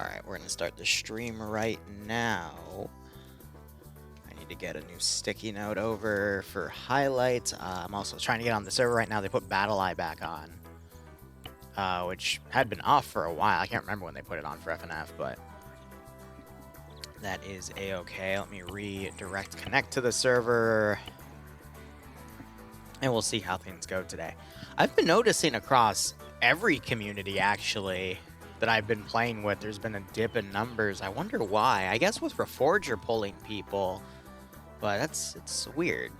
Alright, we're going to start the stream right now. I need to get a new sticky note over for highlights. I'm also trying to get on the server right now. They put Battle Eye back on, which had been off for a while. I can't remember when they put it on for FNF, but that is a-okay. Let me redirect connect to the server, and we'll see how things go today. I've been noticing across every community, actually, that I've been playing with, there's been a dip in numbers. I wonder why. I guess with Reforger pulling people, but it's weird.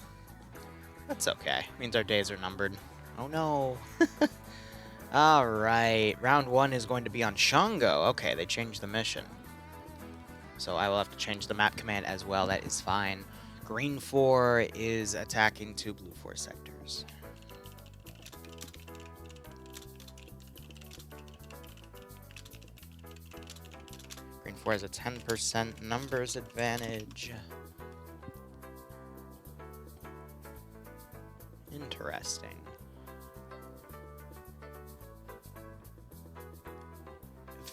That's okay. Means our days are numbered. Oh no. All right, round 1 is going to be on Shango. Okay, they changed the mission, so I will have to change the map command as well. That is fine. Green 4 is attacking 2 blue 4 sectors. Green 4 has a 10% numbers advantage. Interesting.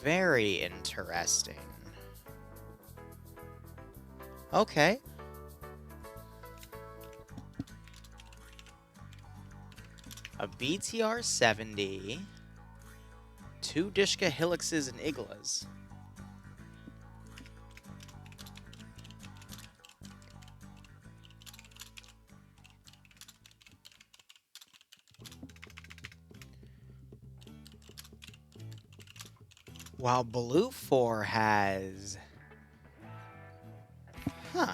Very interesting. Okay. A BTR 70, 2 Dishka Helixes and Iglas. While Blue 4 has... Huh.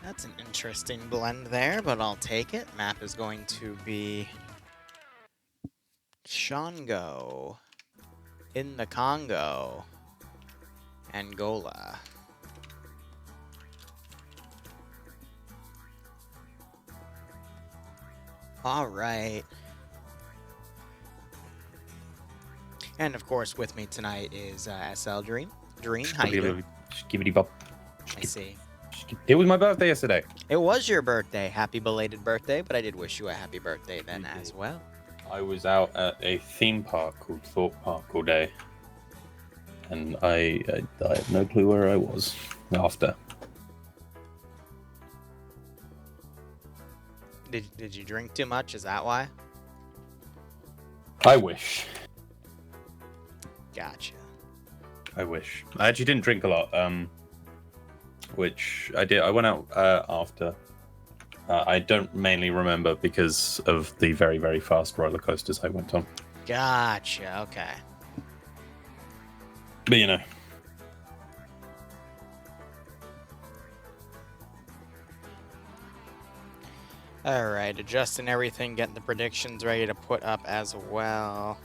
That's an interesting blend there, but I'll take it. Map is going to be Shango in the Congo, Angola. All right. And of course, with me tonight is SL Dream. Dream, how you doing? I see. It was my birthday yesterday. It was your birthday. Happy belated birthday, but I did wish you a happy birthday then as well. I was out at a theme park called Thorpe Park all day, and I had no clue where I was after. Did you drink too much? Is that why? I wish. Gotcha. I wish. I actually didn't drink a lot, which I did. I went out after. I don't mainly remember because of the very, very fast roller coasters I went on. Gotcha, okay. But you know. Alright, adjusting everything, getting the predictions ready to put up as well.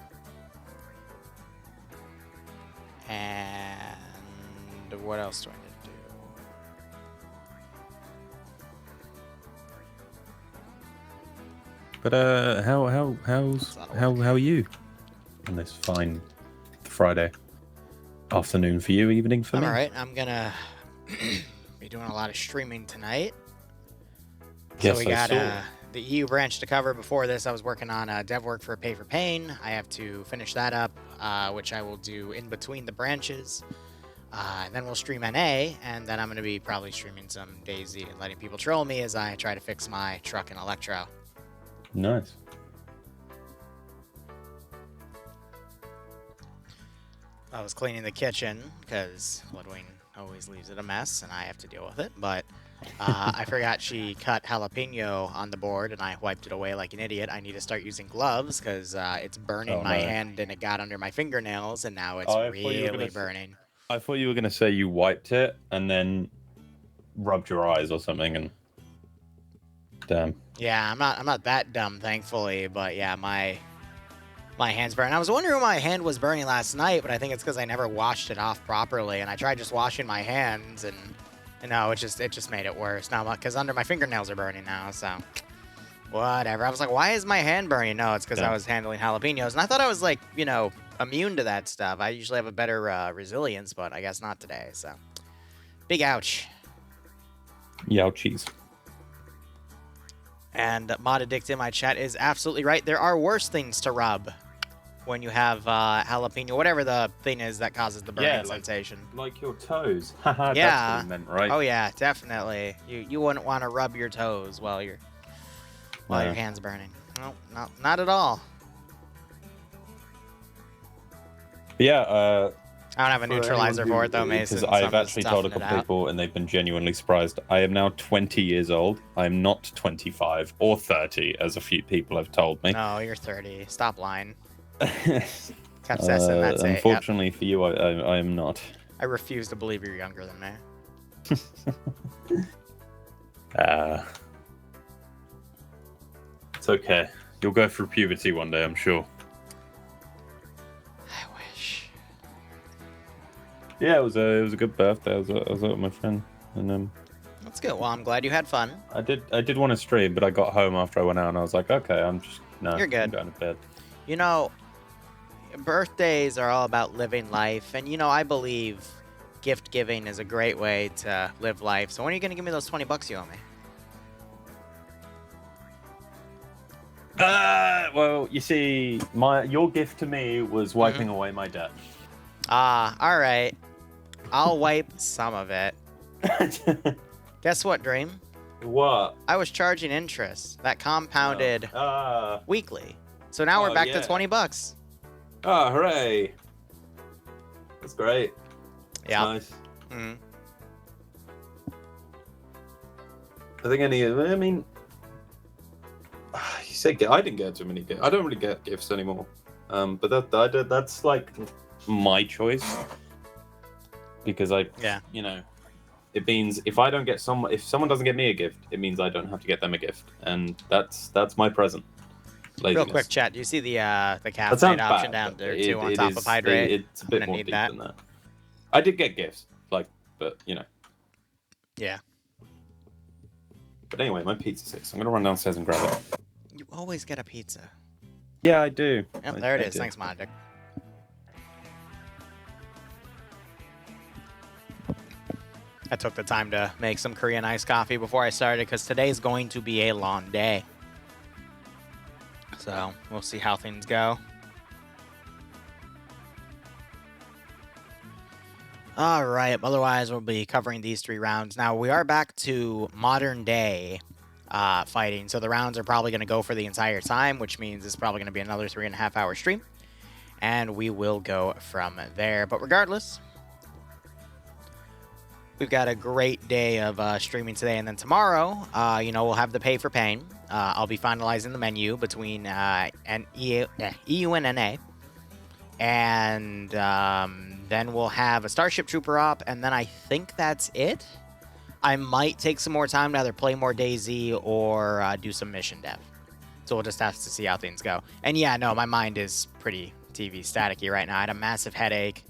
And what else do I need to do? But how are you on this fine Friday afternoon for you, evening for me? All right, I'm gonna be doing a lot of streaming tonight. Yes, so we got the EU branch to cover. Before this, I was working on dev work for Pay for Pain. I have to finish that up, which I will do in between the branches. And then we'll stream NA, and then I'm going to be probably streaming some DayZ and letting people troll me as I try to fix my truck and Electro. Nice. I was cleaning the kitchen because Ludwig always leaves it a mess, and I have to deal with it. But I forgot she cut jalapeno on the board, and I wiped it away like an idiot. I need to start using gloves because it's burning my hand, and it got under my fingernails, and now it's really burning. I thought you were going to say you wiped it and then rubbed your eyes or something, and damn. Yeah, I'm not that dumb, thankfully, but yeah, my hand's burning. I was wondering why my hand was burning last night, but I think it's because I never washed it off properly, and I tried just washing my hands, and no, it just made it worse now because under my fingernails are burning now. So whatever. I was like, why is my hand burning? No, it's because I was handling jalapenos, and I thought I was like, you know, immune to that stuff. I usually have a better resilience, but I guess not today. So big ouch. Yao cheese. And Mod Addict in my chat is absolutely right. There are worse things to rub when you have jalapeno, whatever the thing is that causes the burning sensation. Like your toes. Haha, Yeah. That's what you meant, right? Oh yeah, definitely. You wouldn't want to rub your toes while your hand's burning. No, not at all. But yeah, I don't have a neutralizer for it though, Mason. Because I've actually told a couple people and they've been genuinely surprised. I am now 20 years old. I am not 25 or 30, as a few people have told me. No, you're 30. Stop lying. Capsaicin, that's it. Unfortunately for you, I am not. I refuse to believe you're younger than me. It's okay. You'll go through puberty one day, I'm sure. I wish. Yeah, it was a good birthday. I was out with my friend, and that's good. Well, I'm glad you had fun. I did want to stream, but I got home after I went out, and I was like, okay, You're good. I'm going to bed. You know, birthdays are all about living life, and I believe gift giving is a great way to live life. So when are you gonna give me those $20 you owe me? Well, you see, your gift to me was wiping away my debt. All right. I'll wipe some of it. Guess what, Dream? What? I was charging interest that compounded weekly. So now we're back to $20. Oh, hooray! That's great. Yeah. Nice. I think I mean, you said I didn't get too many gifts. I don't really get gifts anymore. But that's like my choice because it means if I don't get if someone doesn't get me a gift, it means I don't have to get them a gift, and that's my present. Laziness. Real quick, chat. Do you see the caffeine option down there too on top of hydrate? It's a bit more deep than that. I did get gifts, but Yeah. But anyway, my pizza's 6. I'm gonna run downstairs and grab it. You always get a pizza. Yeah, I do. Yep, there it is. Thanks, Mod. I took the time to make some Korean iced coffee before I started because today's going to be a long day. So we'll see how things go. All right. Otherwise, we'll be covering these 3 rounds. Now, we are back to modern day fighting. So the rounds are probably going to go for the entire time, which means it's probably going to be another 3.5-hour stream. And we will go from there. But regardless, we've got a great day of streaming today. And then tomorrow, we'll have the pay for pain. I'll be finalizing the menu between EU and NA. And then we'll have a Starship Trooper op, and then I think that's it. I might take some more time to either play more DayZ or do some mission dev. So we'll just have to see how things go. And yeah, no, my mind is pretty TV staticky right now. I had a massive headache.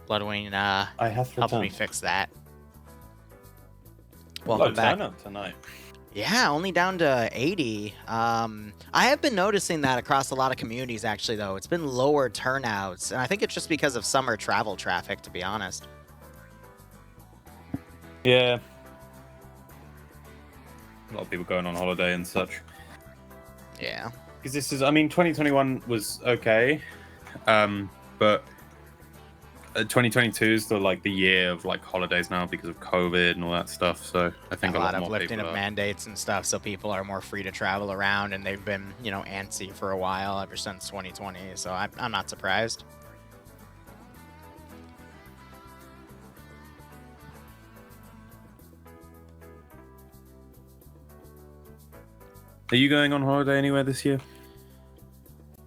Bloodwing helped me fix that. Welcome back. Turn up tonight. Yeah, only down to 80. I have been noticing that across a lot of communities, actually, though. It's been lower turnouts, and I think it's just because of summer travel traffic, to be honest. Yeah. A lot of people going on holiday and such. Yeah. Because 2021 was okay, but 2022 is the year of holidays now because of COVID and all that stuff. So I think a lot of more lifting of mandates and stuff, so people are more free to travel around, and they've been antsy for a while ever since 2020. So I'm not surprised. Are you going on holiday anywhere this year?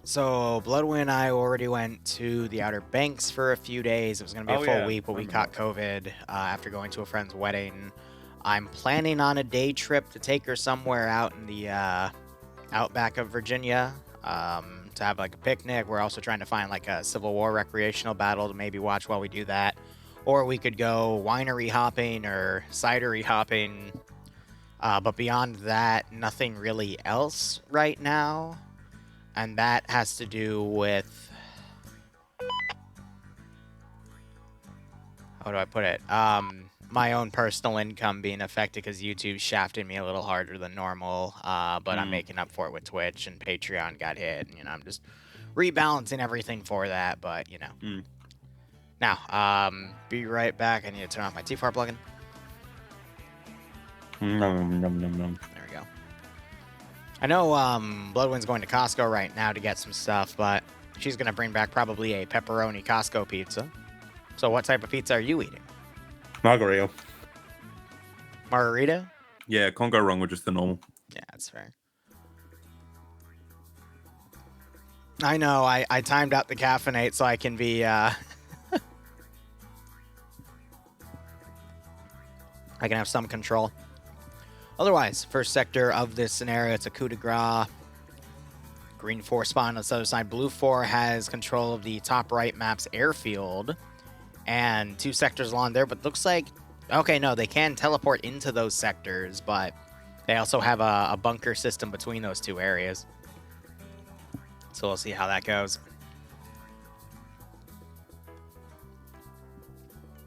So Bloodwing and I already went to the Outer Banks for a few days. It was going to be a full week, but we caught COVID after going to a friend's wedding. I'm planning on a day trip to take her somewhere out in the outback of Virginia to have a picnic. We're also trying to find a Civil War recreational battle to maybe watch while we do that. Or we could go winery hopping or cidery hopping. But beyond that, nothing really else right now. And that has to do with... how do I put it? my own personal income being affected because YouTube's shafting me a little harder than normal. But I'm making up for it with Twitch, and Patreon got hit. And, I'm just rebalancing everything for that. But, Now, be right back. I need to turn off my T4 plugin. There we go. I know Bloodwind's going to Costco right now to get some stuff, but she's going to bring back probably a pepperoni Costco pizza. So what type of pizza are you eating? Margarita. Margarita? Yeah, can't go wrong with just the normal. Yeah, that's fair. I know, I timed out the caffeinate so I can be, I can have some control. Otherwise, first sector of this scenario, it's a coup de grace. Green 4 spawn on the other side. Blue 4 has control of the top right map's airfield. And 2 sectors along there, but looks like... Okay, no, they can teleport into those sectors, but they also have a bunker system between those 2 areas. So we'll see how that goes.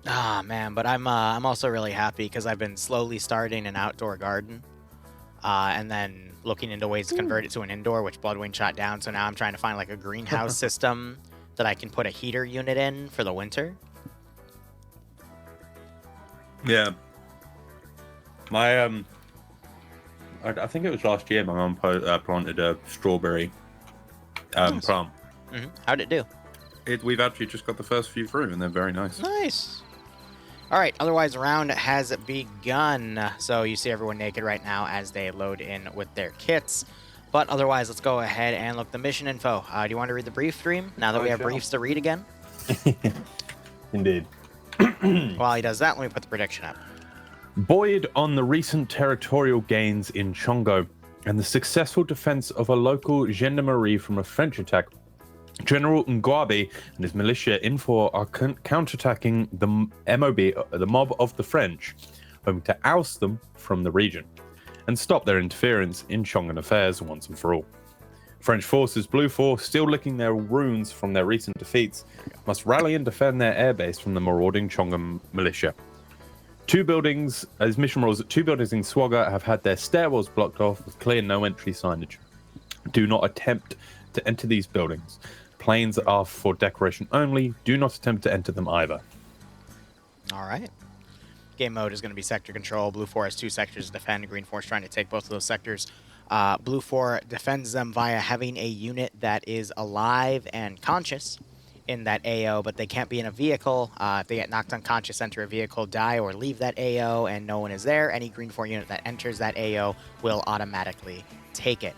Ah, man, but I'm also really happy because I've been slowly starting an outdoor garden. And then looking into ways to convert it to an indoor, which Bloodwind shot down. So now I'm trying to find like a greenhouse system that I can put a heater unit in for the winter. Yeah. My I think it was last year my mum planted a strawberry Nice. plant. How'd it do? We've actually just got the first few through, and they're very nice. Nice. All right, otherwise, round has begun. So you see everyone naked right now as they load in with their kits. But otherwise, let's go ahead and look at the mission info. Do you want to read the brief, Dream, now that we have briefs to read again? Indeed. While he does that, let me put the prediction up. Buoyed on the recent territorial gains in Chongo and the successful defense of a local gendarmerie from a French attack, General Ngwabi and his militia Infor are counterattacking the mob of the French, hoping to oust them from the region and stop their interference in Chongan affairs once and for all. French forces, Blue 4, still licking their wounds from their recent defeats, must rally and defend their airbase from the marauding Chongan militia. 2 buildings, as mission rules, 2 buildings in Swagger have had their stairwells blocked off with clear no entry signage. Do not attempt to enter these buildings. Planes are for decoration only. Do not attempt to enter them either. All right. Game mode is going to be sector control. Blue 4 has 2 sectors to defend. Green 4 is trying to take both of those sectors. Blue 4 defends them via having a unit that is alive and conscious in that AO, but they can't be in a vehicle. If they get knocked unconscious, enter a vehicle, die, or leave that AO, and no one is there, any Green 4 unit that enters that AO will automatically take it.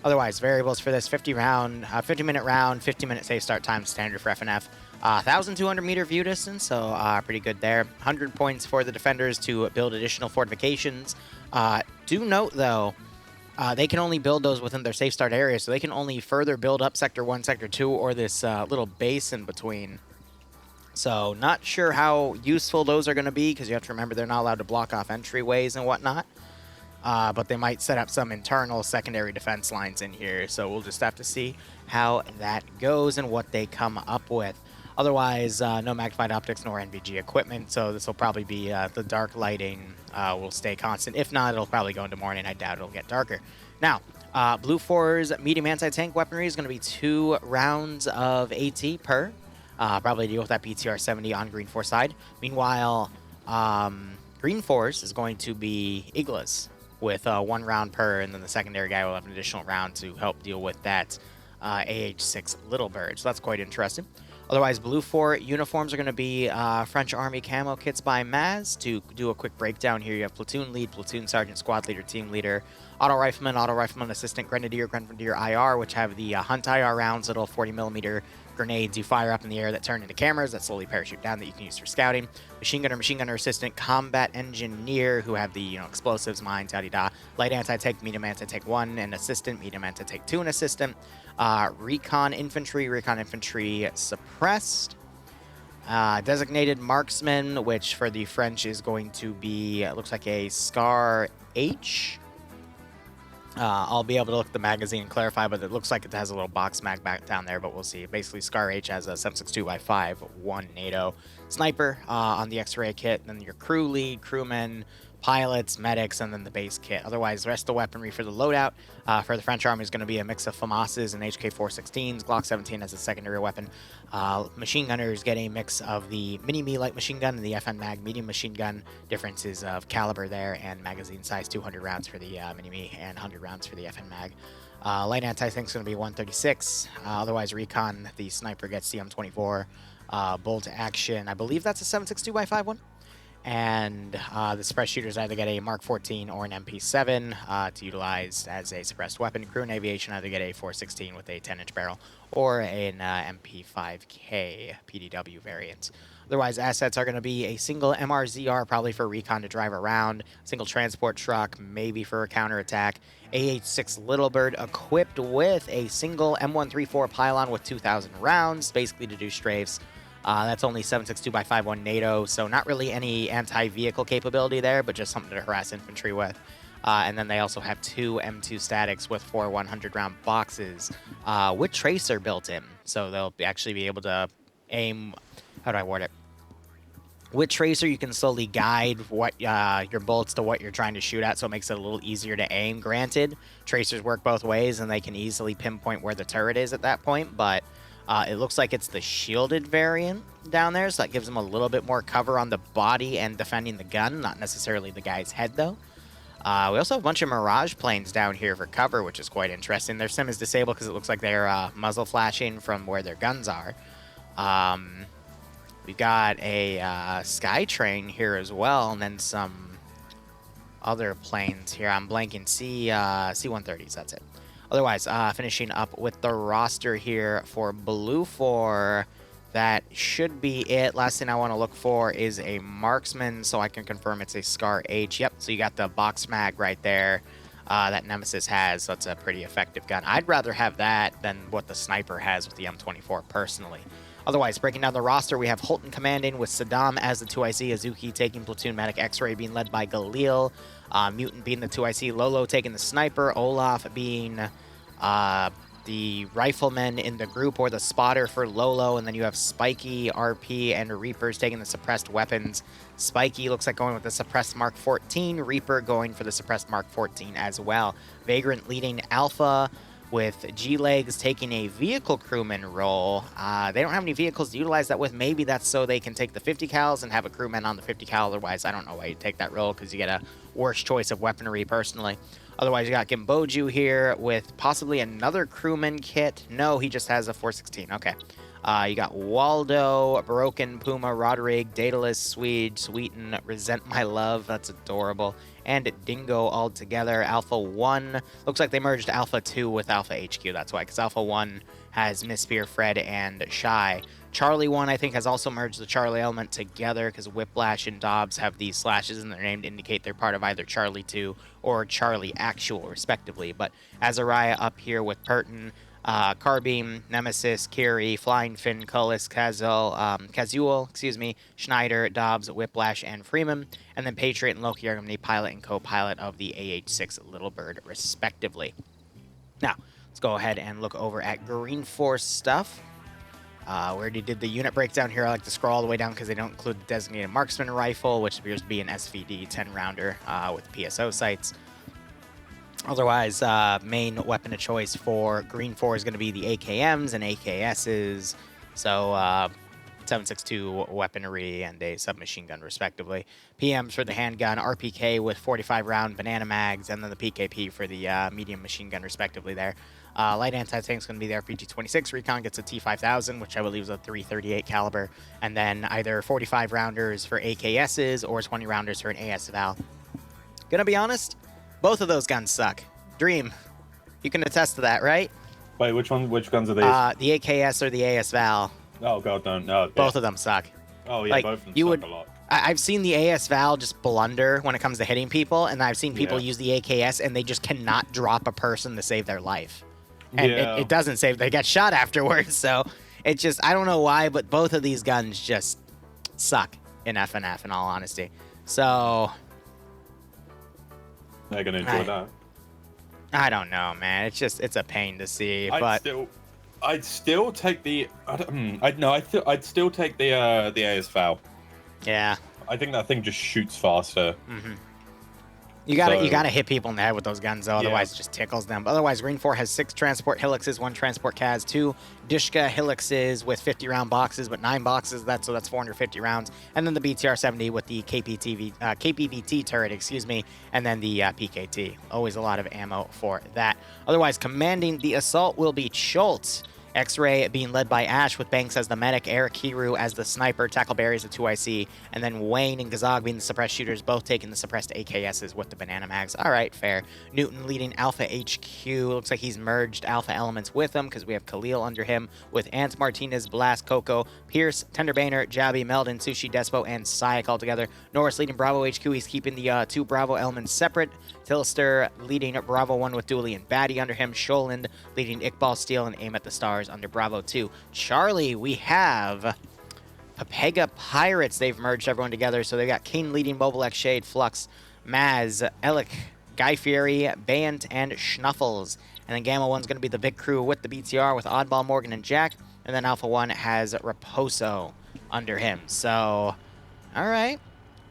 Otherwise, variables for this 50-minute round, 50-minute safe start time, standard for FNF. 1,200 meter view distance, so pretty good there. 100 points for the defenders to build additional fortifications. Do note, though, they can only build those within their safe start area, so they can only further build up Sector 1, Sector 2, or this little base in between. So not sure how useful those are going to be, because you have to remember they're not allowed to block off entryways and whatnot. But they might set up some internal secondary defense lines in here, so we'll just have to see how that goes and what they come up with. Otherwise, no magnified optics nor NVG equipment, so this will probably be the dark lighting will stay constant. If not, it'll probably go into morning. I doubt it'll get darker. Now, Blue 4's medium anti-tank weaponry is going to be 2 rounds of AT per. Probably deal with that PTR-70 on Green 4 side. Meanwhile, Green 4's is going to be Iglas with 1 round per, and then the secondary guy will have an additional round to help deal with that AH-6 Little Bird. So that's quite interesting. Otherwise, Blue 4 uniforms are going to be French Army camo kits by Maz. To do a quick breakdown here, you have platoon lead, platoon sergeant, squad leader, team leader, auto rifleman, assistant, grenadier, IR, which have the hunt IR rounds, little 40mm grenades you fire up in the air that turn into cameras that slowly parachute down that you can use for scouting. Machine gunner, assistant, combat engineer, who have the explosives, mines, yada-da. Light anti-tank, medium anti-tank 1, and assistant, medium anti-tank 2, and assistant. Recon infantry suppressed. Designated marksman, which for the French is going to be, looks like a Scar H. I'll be able to look at the magazine and clarify, but it looks like it has a little box mag back down there, but we'll see. Basically, Scar H has a 7.62x5, 1 NATO sniper on the X-ray kit, and then your crew lead, crewmen, pilots, medics, and then the base kit. Otherwise, the rest of the weaponry for the loadout for the French army is going to be a mix of FAMASs and HK-416s. Glock 17 as a secondary weapon. Machine gunners get a mix of the Mini-Me light machine gun and the FN Mag medium machine gun. Differences of caliber there and magazine size, 200 rounds for the Mini-Me and 100 rounds for the FN Mag. Light anti-tank is going to be 136. Otherwise, recon, the sniper gets CM24. Bolt action, I believe that's a 7.62x5 one. And the suppressed shooters either get a Mark 14 or an MP7 to utilize as a suppressed weapon. Crew and aviation either get a 416 with a 10-inch barrel or an MP5K PDW variant. Otherwise, assets are going to be a single MRZR, probably for recon to drive around, single transport truck, maybe for a counterattack, AH-6 Little Bird equipped with a single M134 pylon with 2,000 rounds, basically to do strafes. That's only 7.62x5.1 NATO, so not really any anti-vehicle capability there, but just something to harass infantry with. And then they also have 2 M2 statics with 4 100-round boxes with tracer built in. So they'll actually be able to aim... How do I word it? With tracer, you can slowly guide what your bullets to what you're trying to shoot at, so it makes it a little easier to aim. Granted, tracers work both ways, and they can easily pinpoint where the turret is at that point, but... it looks like it's the shielded variant down there, so that gives them a little bit more cover on the body and defending the gun, not necessarily the guy's head, though. We also have a bunch of Mirage planes down here for cover, which is quite interesting. Their sim is disabled because it looks like they're muzzle flashing from where their guns are. We've got a Skytrain here as well, and then some other planes here. I'm blanking. C-130s, that's it. Otherwise, finishing up with the roster here for Blue 4. That should be it. Last thing I want to look for is a marksman, so I can confirm it's a Scar H. Yep, so you got the box mag right there that Nemesis has, so it's a pretty effective gun. I'd rather have that than what the sniper has with the M24, personally. Otherwise, breaking down the roster, we have Holton commanding with Saddam as the 2IC, Azuki taking platoon medic, X-Ray being led by Galil, Mutant being the 2IC, Lolo taking the sniper, Olaf being the rifleman in the group or the spotter for Lolo, and then you have Spiky, RP, and Reapers taking the suppressed weapons. Spiky looks like going with the suppressed Mark 14, Reaper going for the suppressed Mark 14 as well. Vagrant leading Alpha, with G-Legs taking a vehicle crewman role. They don't have any vehicles to utilize that with. Maybe that's so they can take the 50 cals and have a crewman on the 50 cal. Otherwise, I don't know why you'd take that role, because you get a worse choice of weaponry, personally. Otherwise, you got Gimboju here with possibly another crewman kit. No, he just has a 416. Okay. You got Waldo, Broken, Puma, Roderick, Daedalus, Swede, Sweeten, Resent My Love. That's adorable. And Dingo all together. Alpha 1. Looks like they merged Alpha 2 with Alpha HQ. That's why, because Alpha 1 has Miss Spear, Fred, and Shy. Charlie 1, I think, has also merged the Charlie element together, because Whiplash and Dobbs have these slashes in their name to indicate they're part of either Charlie 2 or Charlie Actual, respectively. But Azariah up here with Purton, Carbeam, Nemesis, Kiri, Flying Finn, Cullis, Kazuel, Schneider, Dobbs, Whiplash, and Freeman. And then Patriot and Loki are going to be pilot and co-pilot of the AH-6 Little Bird, respectively. Now, let's go ahead and look over at Green Force stuff. We already did the unit breakdown here. I like to scroll all the way down because they don't include the designated marksman rifle, which appears to be an SVD 10-rounder with PSO sights. Otherwise, main weapon of choice for Green 4 is going to be the AKMs and AKSs. So, 7.62 weaponry and a submachine gun, respectively. PMs for the handgun, RPK with 45-round banana mags, and then the PKP for the medium machine gun, respectively there. Light anti-tank is going to be the RPG-26. Recon gets a T-5000, which I believe is a 338 caliber. And then either 45-rounders for AKSs or 20-rounders for an AS Val. Gonna be honest, both of those guns suck. Dream, you can attest to that, right? Wait, which guns are these? The AKS or the AS Val. Oh god, don't. No. Both of them suck. Oh yeah, like, both of them you suck would, a lot. I've seen the AS Val just blunder when it comes to hitting people, and I've seen people use the AKS and they just cannot drop a person to save their life. And it doesn't save, they get shot afterwards, so it's just, I don't know why, but both of these guns just suck in FNF, in all honesty. So... they're going to enjoy that. I don't know, man. It's a pain to see, I'd still take the. I'd still take the AS foul. Yeah. I think that thing just shoots faster. You gotta hit people in the head with those guns, though. Otherwise, Yeah. it just tickles them. But otherwise, Green 4 has 6 transport Helixes, 1 transport Kaz, 2 Dishka Helixes with 50-round boxes, but 9 boxes. So that's 450 rounds. And then the BTR-70 with the KPVT turret, excuse me, and then the PKT. Always a lot of ammo for that. Otherwise, commanding the assault will be Schultz. X-Ray being led by Ash with Banks as the medic, Eric Hiru as the sniper, Tackleberry as the 2IC, and then Wayne and Gazog being the suppressed shooters, both taking the suppressed AKSs with the banana mags. All right, fair. Newton leading Alpha HQ. Looks like he's merged Alpha elements with him because we have Khalil under him with Ant Martinez, Blast, Coco, Pierce, Tenderbaner, Jabby, Meldon, Sushi, Despo, and Sayak all together. Norris leading Bravo HQ. He's keeping the 2 Bravo elements separate. Tilster leading Bravo 1 with Dooley and Batty under him. Sholand leading Iqbal, Steel, and Aim at the Stars under Bravo 2. Charlie, we have Papega Pirates. They've merged everyone together. So they've got King leading Mobile X, Shade, Flux, Maz, Elik, Guy Fury, Bant, and Schnuffles. And then Gamma 1's going to be the big crew with the BTR with Oddball, Morgan, and Jack. And then Alpha 1 has Raposo under him. So, all right.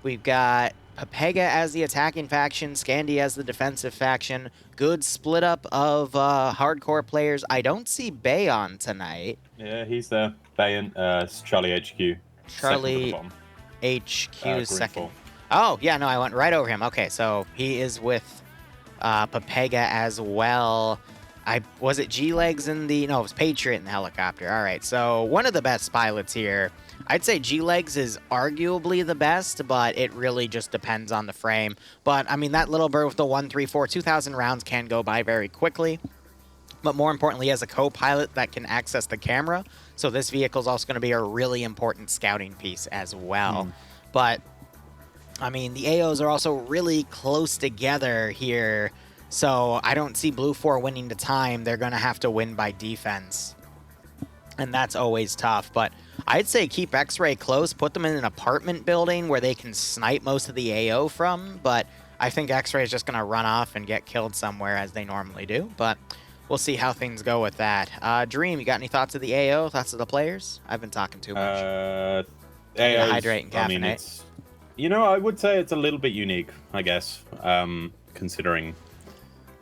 We've got Papega as the attacking faction, Scandy as the defensive faction. Good split up of hardcore players. I don't see Bay on tonight. Yeah, he's there. Bay and Charlie HQ. Charlie HQ second. 4. Oh, yeah, no, I went right over him. Okay, so he is with Papega as well. Was it G-Legs in the... No, it was Patriot in the helicopter. All right, so one of the best pilots here. I'd say G-Legs is arguably the best, but it really just depends on the frame. But, I mean, that little bird with the 134, 2,000 rounds can go by very quickly. But more importantly, as a co-pilot that can access the camera. So this vehicle is also going to be a really important scouting piece as well. But, I mean, the AOs are also really close together here. So I don't see Blue 4 winning the time. They're going to have to win by defense. And that's always tough. But I'd say keep X-Ray close. Put them in an apartment building where they can snipe most of the AO from. But I think X-Ray is just going to run off and get killed somewhere as they normally do. But we'll see how things go with that. Dream, you got any thoughts of the AO? Thoughts of the players? I've been talking too much. Hydrate and caffeinate. I would say it's a little bit unique, I guess, considering...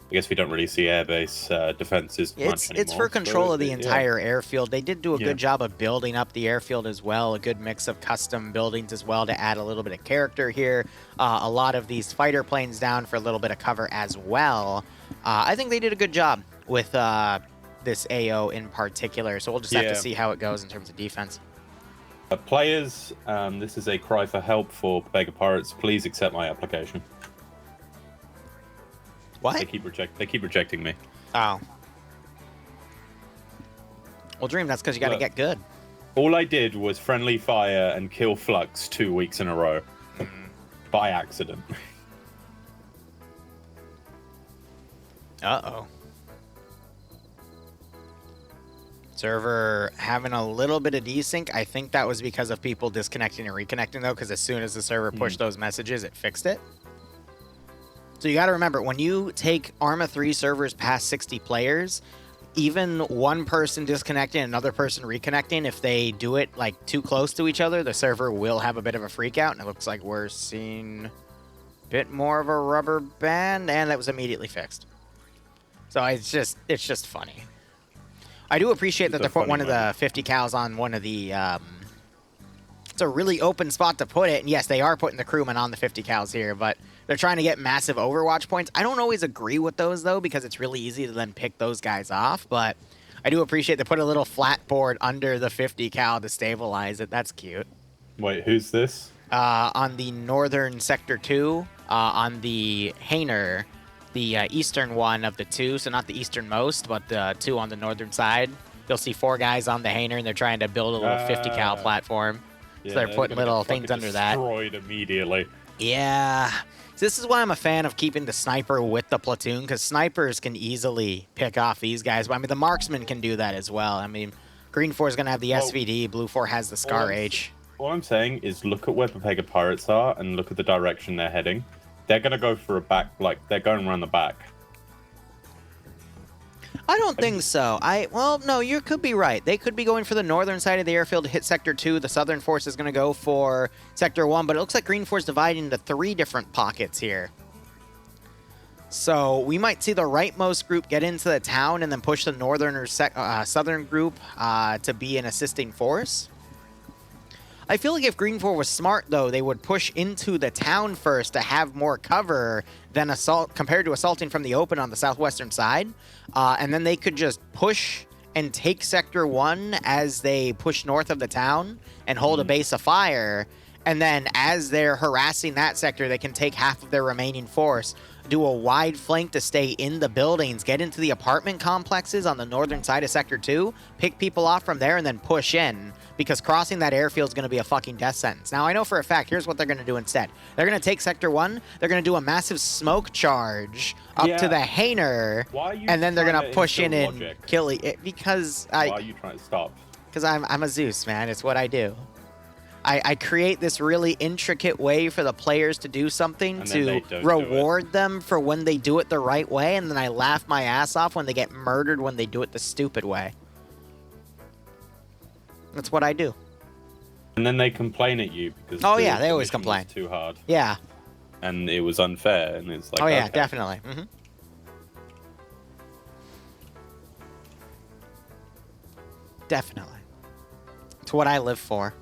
I guess we don't really see airbase defenses much anymore. It's for control of the entire airfield. They did do a good job of building up the airfield as well, a good mix of custom buildings as well to add a little bit of character here. A lot of these fighter planes down for a little bit of cover as well. I think they did a good job with this AO in particular, so we'll just have to see how it goes in terms of defense. Players, this is a cry for help for Papega Pirates. Please accept my application. What? They keep rejecting me. Oh. Well, Dream, that's because you got to get good. All I did was friendly fire and kill Flux 2 weeks in a row. By accident. Uh-oh. Server having a little bit of desync. I think that was because of people disconnecting and reconnecting, though, because as soon as the server pushed those messages, it fixed it. So you got to remember, when you take Arma 3 servers past 60 players, even one person disconnecting, another person reconnecting, if they do it like too close to each other, the server will have a bit of a freak out, and it looks like we're seeing a bit more of a rubber band, and that was immediately fixed. So it's just funny. I do appreciate that they put one of the 50 cals on one of the... it's a really open spot to put it, and yes, they are putting the crewmen on the 50 cals here, but... They're trying to get massive Overwatch points. I don't always agree with those, though, because it's really easy to then pick those guys off. But I do appreciate they put a little flat board under the 50 cal to stabilize it. That's cute. Wait, who's this? On the northern sector 2, on the Hainer, the eastern one of the 2. So not the easternmost, but the 2 on the northern side. You'll see 4 guys on the Hainer, and they're trying to build a little 50 cal platform. So they're putting little things under that. Destroyed immediately. Yeah. This is why I'm a fan of keeping the sniper with the platoon, because snipers can easily pick off these guys. But I mean, the marksman can do that as well. I mean, Green 4 is going to have the SVD, Blue 4 has the Scar H. All I'm saying is look at where Papega Pirates are and look at the direction they're heading. They're going to go for a back, like, they're going around the back. I don't think so. Well, no, you could be right. They could be going for the northern side of the airfield to hit Sector 2. The southern force is going to go for Sector 1, but it looks like Green Force divided into 3 different pockets here. So we might see the rightmost group get into the town and then push the northern or southern group to be an assisting force. I feel like if Green Force was smart, though, they would push into the town first to have more cover than compared to assaulting from the open on the southwestern side. And then they could just push and take Sector 1 as they push north of the town and hold a base of fire. And then as they're harassing that sector, they can take half of their remaining force, do a wide flank to stay in the buildings, get into the apartment complexes on the northern side of Sector 2, pick people off from there, and then push in, because crossing that airfield is going to be a fucking death sentence. Now, I know for a fact, here's what they're going to do instead. They're going to take Sector 1, they're going to do a massive smoke charge up to the Hainer, and then they're going to push in and kill it, because Why are you trying to stop? Because I'm a Zeus, man. It's what I do. I create this really intricate way for the players to do something to reward them for when they do it the right way, and then I laugh my ass off when they get murdered when they do it the stupid way. That's what I do. And then they complain at you because they always complain. Too hard. Yeah. And it was unfair, and it's like, oh yeah, definitely. Definitely. It's what I live for.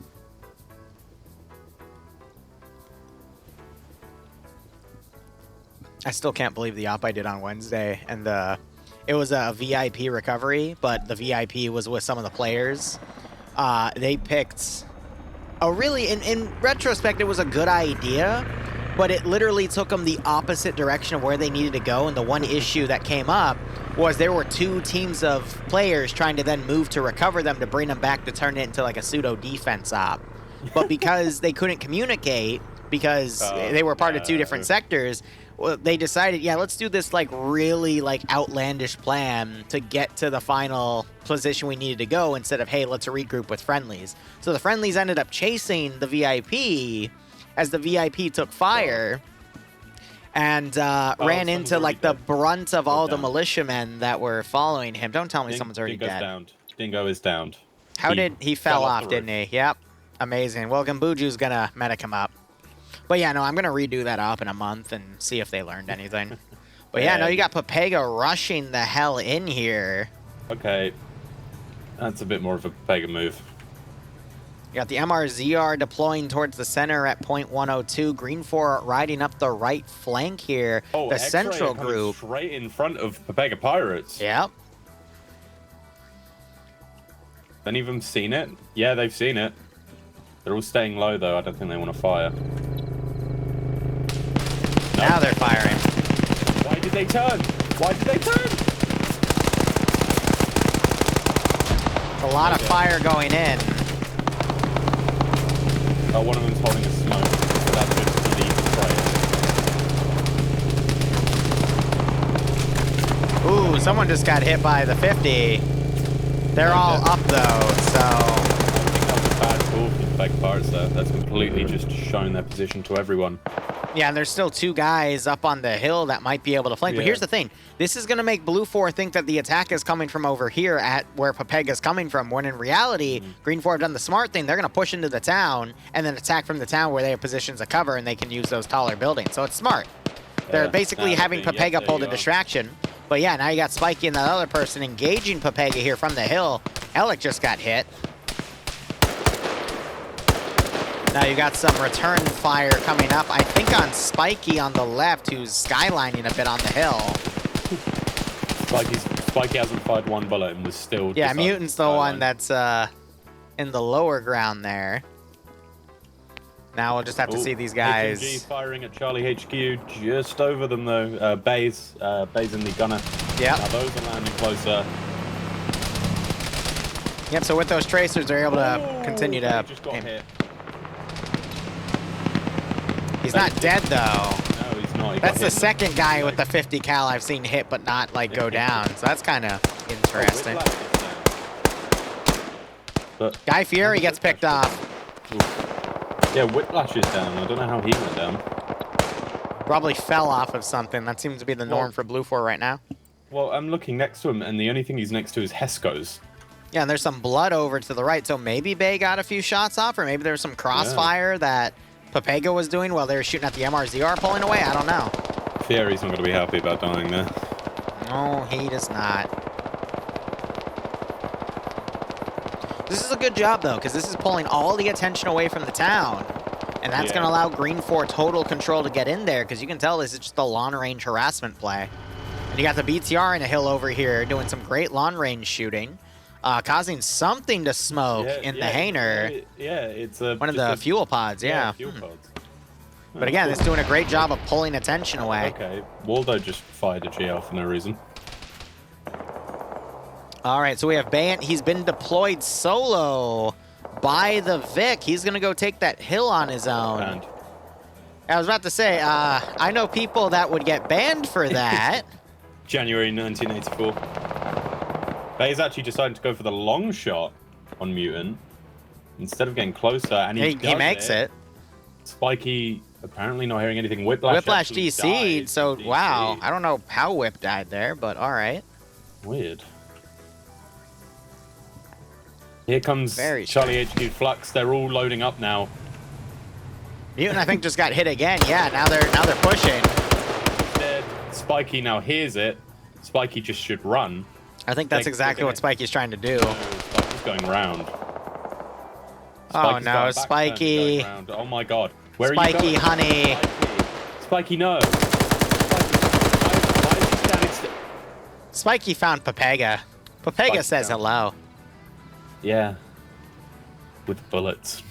I still can't believe the op I did on Wednesday, and it was a VIP recovery, but the VIP was with some of the players. They picked a really, in retrospect, it was a good idea, but it literally took them the opposite direction of where they needed to go, and the one issue that came up was there were 2 teams of players trying to then move to recover them to bring them back to turn it into like a pseudo-defense op. But because they couldn't communicate, because they were part of 2 different sectors, well, they decided, yeah, let's do this like really like outlandish plan to get to the final position we needed to go instead of, hey, let's regroup with friendlies. So the friendlies ended up chasing the VIP as the VIP took fire and ran into like the brunt of all the militiamen that were following him. Don't tell me someone's already dead. Downed. Dingo is downed. How did he fell off, didn't he? Yep. Amazing. Well, Gambuju's gonna medic him up. But yeah, no, I'm going to redo that up in a month and see if they learned anything. But yeah, no, you got Pepega rushing the hell in here. Okay. That's a bit more of a Pepega move. You got the MRZR deploying towards the center at point 102. Green 4 riding up the right flank here. Oh, the X-ray central group. Straight in front of Pepega Pirates. Yep. Any of them seen it? Yeah, they've seen it. They're all staying low, though. I don't think they want to fire. Now they're firing. Why did they turn? Why did they turn? A lot of fire going in. Oh, one of them's holding a smoke. So that's good to leave the spray. Ooh, someone just got hit by the 50. They're all up, though, so... I think that was a bad call for the back parts, though. That's completely just showing their position to everyone. Yeah, and there's still 2 guys up on the hill that might be able to flank. But here's the thing. This is going to make Blue 4 think that the attack is coming from over here at where Pepega's coming from, when in reality, Green 4 have done the smart thing. They're going to push into the town and then attack from the town where they have positions of cover and they can use those taller buildings. So it's smart. They're basically having Pepega pull the distraction. But yeah, now you got Spiky and that other person engaging Pepega here from the hill. Alec just got hit. Now you got some return fire coming up, I think on Spiky on the left, who's skylining a bit on the hill. Spiky hasn't fired 1 bullet and was still... Yeah, Mutant's the one that's in the lower ground there. Now we'll just have to see these guys. HMG firing at Charlie HQ, just over them though. Bays in the gunner. Yep. Now those are landing closer. Yep, so with those tracers, they're able to continue to... Just got hit. He's not dead, though. No, he's not. That's the second guy with the 50 cal I've seen hit but not, like, go down. So that's kind of interesting. Guy Fieri gets picked off. Yeah, Whiplash is down. I don't know how he went down. Probably fell off of something. That seems to be the norm for Blue 4 right now. Well, I'm looking next to him, and the only thing he's next to is Hesco's. Yeah, and there's some blood over to the right, so maybe Bay got a few shots off, or maybe there was some crossfire that Papega was doing while they were shooting at the MRZR pulling away. I don't know. Fieri's not going to be happy about dying there. No, he does not. This is a good job, though, because this is pulling all the attention away from the town. And that's going to allow Green 4 total control to get in there, because you can tell this is just a long-range harassment play. And you got the BTR in a hill over here doing some great long-range shooting, causing something to smoke in the hangar. It's one of the fuel pods, fuel pods. But again, it's doing a great job of pulling attention away. Okay, Waldo just fired a GL for no reason. All right, so we have Bayant. He's been deployed solo by the Vic. He's going to go take that hill on his own. Banned. I was about to say, I know people that would get banned for that. January 1984. Bay's actually decided to go for the long shot on Mutant instead of getting closer, and he makes it. Spiky apparently not hearing anything. Whiplash DC'd, so wow. I don't know how Whip died there, but all right. Weird. Here comes Very Charlie HQ Flux. They're all loading up now. Mutant, I think, just got hit again. Yeah, now they're pushing. Spiky now hears it. Spiky just should run. I think that's exactly what Spiky's trying to do. Spiky's going round. Oh no, Spiky. Oh my god. Where Spiky, are you going? honey. Spiky, no. Spiky found Papega. Papega says hello. Yeah. With bullets.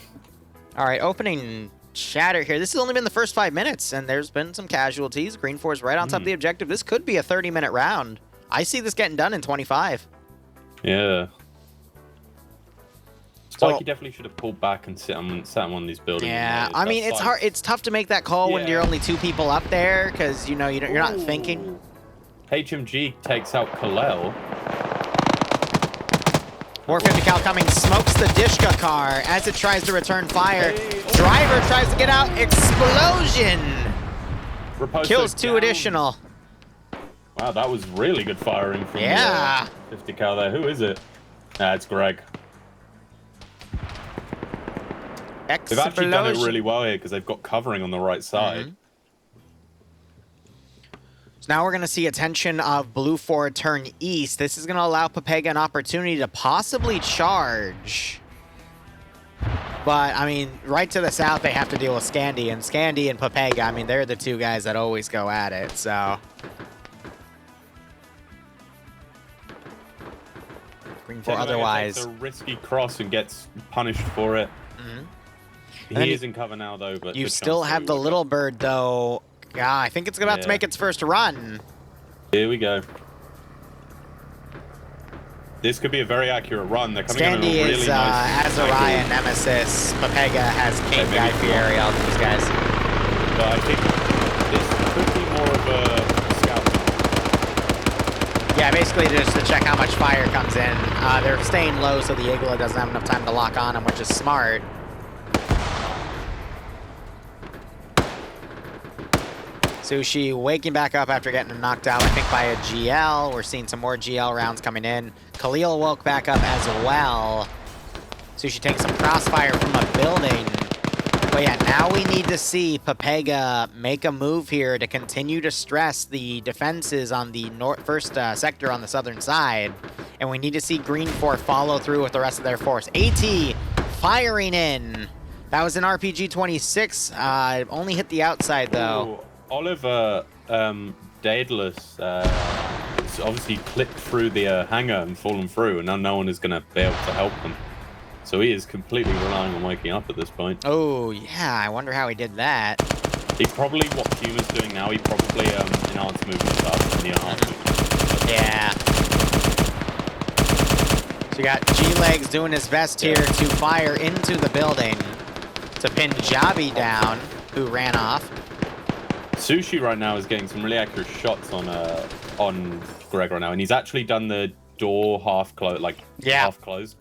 All right, opening shatter here. This has only been the first 5 minutes, and there's been some casualties. Green 4 is right on top of the objective. This could be a 30-minute round. I see this getting done in 25. Yeah. Spiky definitely should have pulled back and sat on one of these buildings. Yeah, I mean, it's hard. It's tough to make that call when you're only 2 people up there, because, you know, you're not thinking. HMG takes out Kalel. More 50 cal coming, smokes the Dishka car as it tries to return fire. Driver tries to get out, explosion! Kills 2 additional. Wow, that was really good firing from 50 cal there. Who is it? Nah, it's Greg. They've actually done it really well here because they've got covering on the right side. Now we're going to see attention of Blue 4 turn east. This is going to allow Papega an opportunity to possibly charge. But, I mean, right to the south, they have to deal with Scandy. And Scandy and Papega, I mean, they're the 2 guys that always go at it, so. Green 4 otherwise. It's a risky cross and gets punished for it. He is in cover now, though. But you still have the little bird, though. Yeah, I think it's about to make its first run. Here we go. This could be a very accurate run. They're coming in a really is nice Azariah, Nemesis. Papega has King, Guy Fieri, all these guys. But I think this could be more of a scout. Yeah, basically just to check how much fire comes in. They're staying low so the Igloo doesn't have enough time to lock on them, which is smart. Sushi waking back up after getting knocked out, I think, by a GL. We're seeing some more GL rounds coming in. Khalil woke back up as well. Sushi taking some crossfire from a building. But yeah, now we need to see Papega make a move here to continue to stress the defenses on the first sector on the southern side. And we need to see Green 4 follow through with the rest of their force. AT firing in. That was an RPG-26. Only hit the outside, though. Ooh. Oliver Daedalus obviously clipped through the hangar and fallen through, and now no one is going to be able to help him. So he is completely relying on waking up at this point. Oh, yeah, I wonder how he did that. He probably, what Puma's doing now, he probably enhanced movement up in the enhanced movement. Yeah. So you got G-Legs doing his best here to fire into the building to pin Javi down, who ran off. Sushi right now is getting some really accurate shots on Greg right now, and he's actually done the door half closed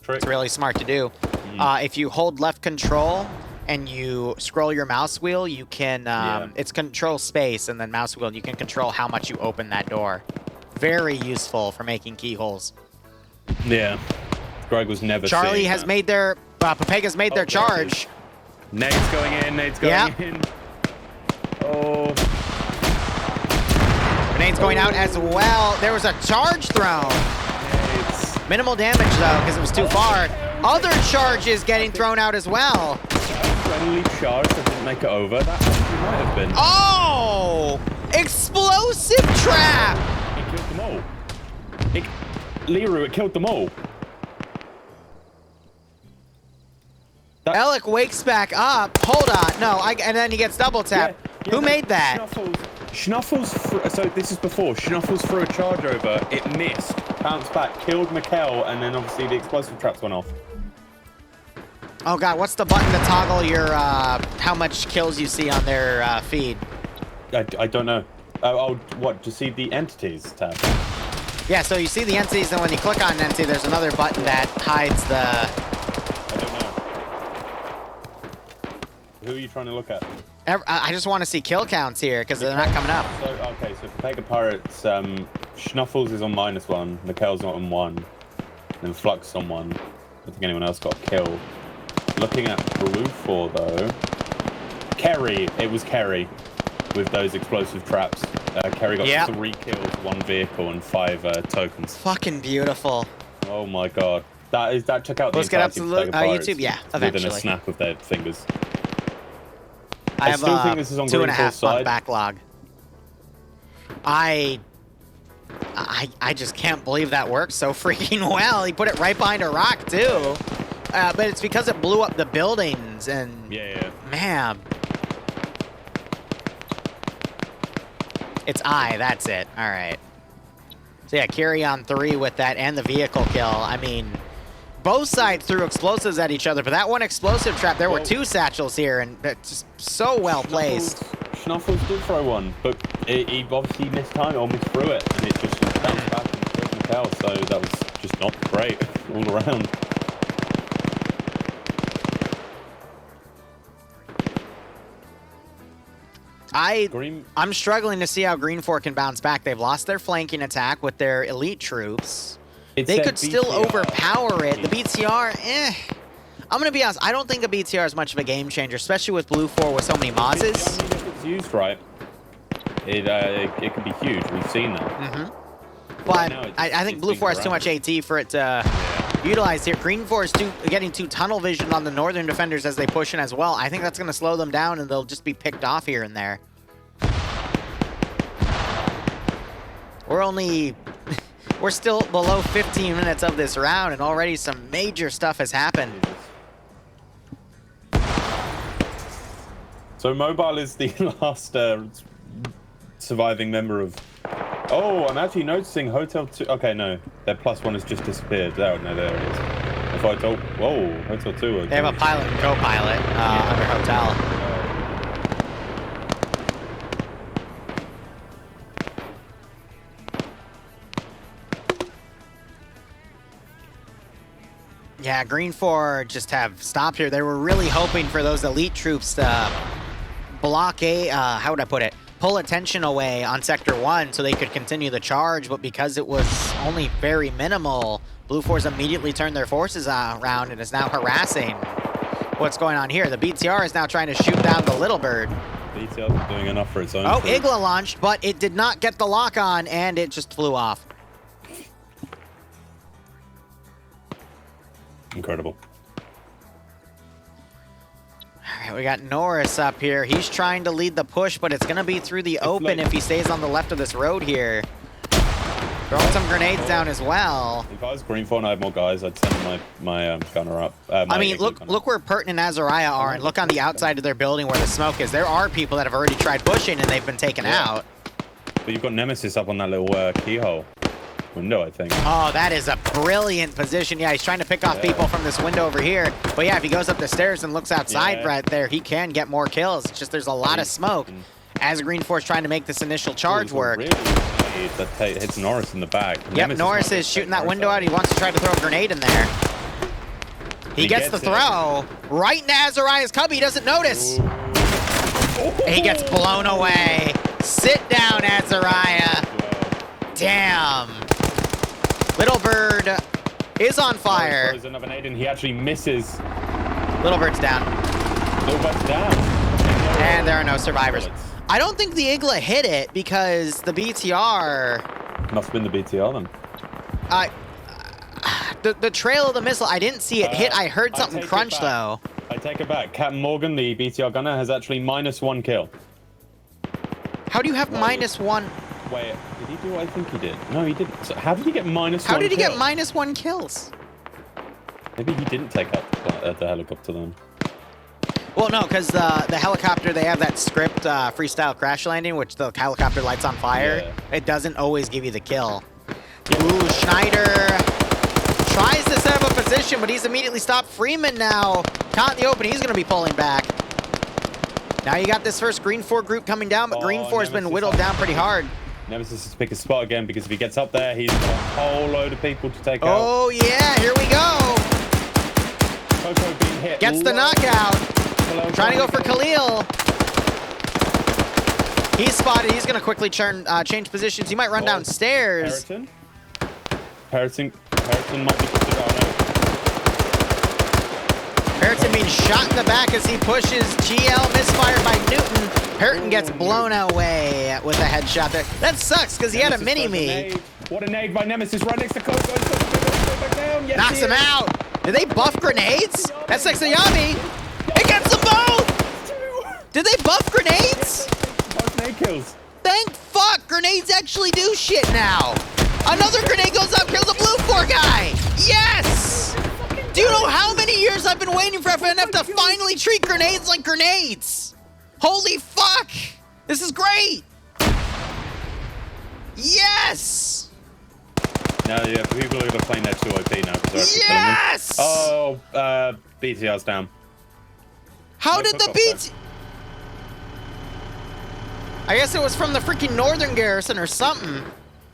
trick. It's really smart to do. If you hold left control and you scroll your mouse wheel, you can it's control space and then mouse wheel, and you can control how much you open that door. Very useful for making keyholes. Yeah. Greg was never Charlie seeing has that. made their... Pepega's made their there it charge. is. Nade's going in. Nade's going in. Oh. Grenade's going out as well. There was a charge thrown. Nades. Minimal damage, though, because it was too far. Other charges getting thrown out as well. Friendly charge that didn't make it over. That actually might have been. Oh! Explosive trap! It killed them all. Liru, it killed them all. Alec wakes back up. Hold on. No, and then he gets double tapped. Yeah, Who made that? Schnuffles, so this is before. Schnuffles threw a charge over. It missed. Bounced back. Killed Mikkel. And then obviously the explosive traps went off. Oh, God. What's the button to toggle your, how much kills you see on their feed? I don't know. Oh, what? To see the entities tab? Yeah, so you see the entities, and when you click on an entity, there's another button that hides the... I don't know. Who are you trying to look at? I just want to see kill counts here, because they're not coming up. So, okay, so for Pega Pirates, Schnuffles is on -1, Mikkel's not on 1, and Flux on 1. I don't think anyone else got killed. Looking at Blue 4, though, Kerry, it was Kerry with those explosive traps. Kerry got 3 kills, 1 vehicle, and 5 tokens. Fucking beautiful. Oh my god. That took out the Let's get up to YouTube, yeah, eventually. Within a snap of their fingers. I have still think this is on 2.5 month side. backlog. I just can't believe that worked so freaking well. He put it right behind a rock too. But it's because it blew up the buildings and man. It's that's it. All right. So yeah, carry on 3 with that and the vehicle kill. I mean, both sides threw explosives at each other, but that one explosive trap, there were 2 satchels here, and just so well placed. Schnuffles did throw one, but he obviously missed time or missed through it, and it just bounced back and killed Mikkel, so that was just not great all around. I'm struggling to see how Green 4 can bounce back. They've lost their flanking attack with their elite troops. They could still overpower it. The BTR, I'm going to be honest, I don't think a BTR is much of a game changer, especially with Blue 4 with so many Mozes. I mean, if it's used right, it can be huge. We've seen that. But I think Blue 4 has too much AT for it to utilize here. Green 4 is getting too tunnel vision on the northern defenders as they push in as well. I think that's going to slow them down, and they'll just be picked off here and there. We're still below 15 minutes of this round, and already some major stuff has happened. So Mobile is the last surviving member of... Oh, I'm actually noticing Hotel 2... Okay, no. Their +1 has just disappeared. Oh, no, there it is. If I told... Whoa, Hotel 2. Okay. They have a pilot and co-pilot under Hotel. Yeah, Green 4 just have stopped here. They were really hoping for those elite troops to block how would I put it? Pull attention away on Sector 1 so they could continue the charge, but because it was only very minimal, Blue 4's immediately turned their forces around and is now harassing what's going on here. The BTR is now trying to shoot down the Little Bird. BTR is doing enough for its own. Oh, Igla launched, but it did not get the lock on, and it just flew off. Incredible. All right, we got Norris up here. He's trying to lead the push, but it's going to be through the open if he stays on the left of this road here. Throwing some grenades down as well. If I was Green 4 and I had more guys, I'd send my gunner up. I mean, look where Pert and Azariah are, and look on the outside of their building where the smoke is. There are people that have already tried pushing, and they've been taken out. But you've got Nemesis up on that little keyhole window, I think. Oh, that is a brilliant position. Yeah, he's trying to pick off people from this window over here. But yeah, if he goes up the stairs and looks outside right there, he can get more kills. It's just there's a lot of smoke as Green 4 is trying to make this initial charge work. Really that hits Norris in the back. Yep, Nemesis Norris is shooting that window out. He wants to try to throw a grenade in there. He gets the throw right into Azariah's cubby. He doesn't notice. He gets blown away. Sit down, Azariah. Damn. Little Bird is on fire. Throws another nade, and he actually misses. Little Bird's down. Little Bird's down. And there are no survivors. I don't think the Igla hit it because the BTR... Must have been the BTR then. The trail of the missile, I didn't see it hit. I heard something crunch, though. I take it back. Captain Morgan, the BTR gunner, has actually -1 kill. How do you have -1? Wait, did he do what I think he did? No, he didn't. So how did he get -1 How did he kill? get -1 kills? Maybe he didn't take up the helicopter then. Well, no, because the helicopter, they have that script freestyle crash landing, which the helicopter lights on fire. Yeah. It doesn't always give you the kill. Ooh, Schneider tries to set up a position, but he's immediately stopped. Freeman now caught in the open. He's going to be pulling back. Now you got this first Green 4 group coming down, but Green 4 has been whittled down pretty hard. Nemesis has picked a spot again because if he gets up there, he's got a whole load of people to take out. Oh, yeah, here we go. Coco being hit. Gets the knockout. Trying to go for Khalil. He's spotted. He's going to quickly change positions. He might run downstairs. Periton might be considered out now. Periton being shot in the back as he pushes. GL misfired by Newton. Periton gets blown away with a headshot there. That sucks because he had a mini-me. What a nade by Nemesis right next to Coco. Yes, knocks him out. Did they buff grenades? That's Sexayami. It gets them both. Did they buff grenades? Grenade kills. Thank fuck. Grenades actually do shit now. Another grenade goes up, kills a blue 4 guy. Yes! Do you know how many years I've been waiting for FNF to finally treat grenades like grenades? Holy fuck! This is great! Yes! Now, yeah, people are going to play net 2 OP now. Yes! Oh, BTR's down. How did the BT... I guess it was from the freaking Northern Garrison or something.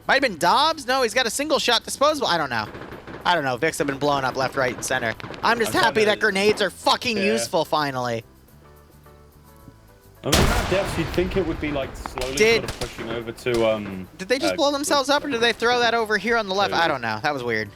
Might have been Dobbs? No, he's got a single shot disposable. I don't know. I don't know. Vicks have been blowing up left, right, and center. I'm just happy that grenades are fucking useful finally. I mean, at depth, you'd think it would be like slowly sort of pushing over to Did they just blow themselves up, or did they throw that over here on the left? I don't know. That was weird.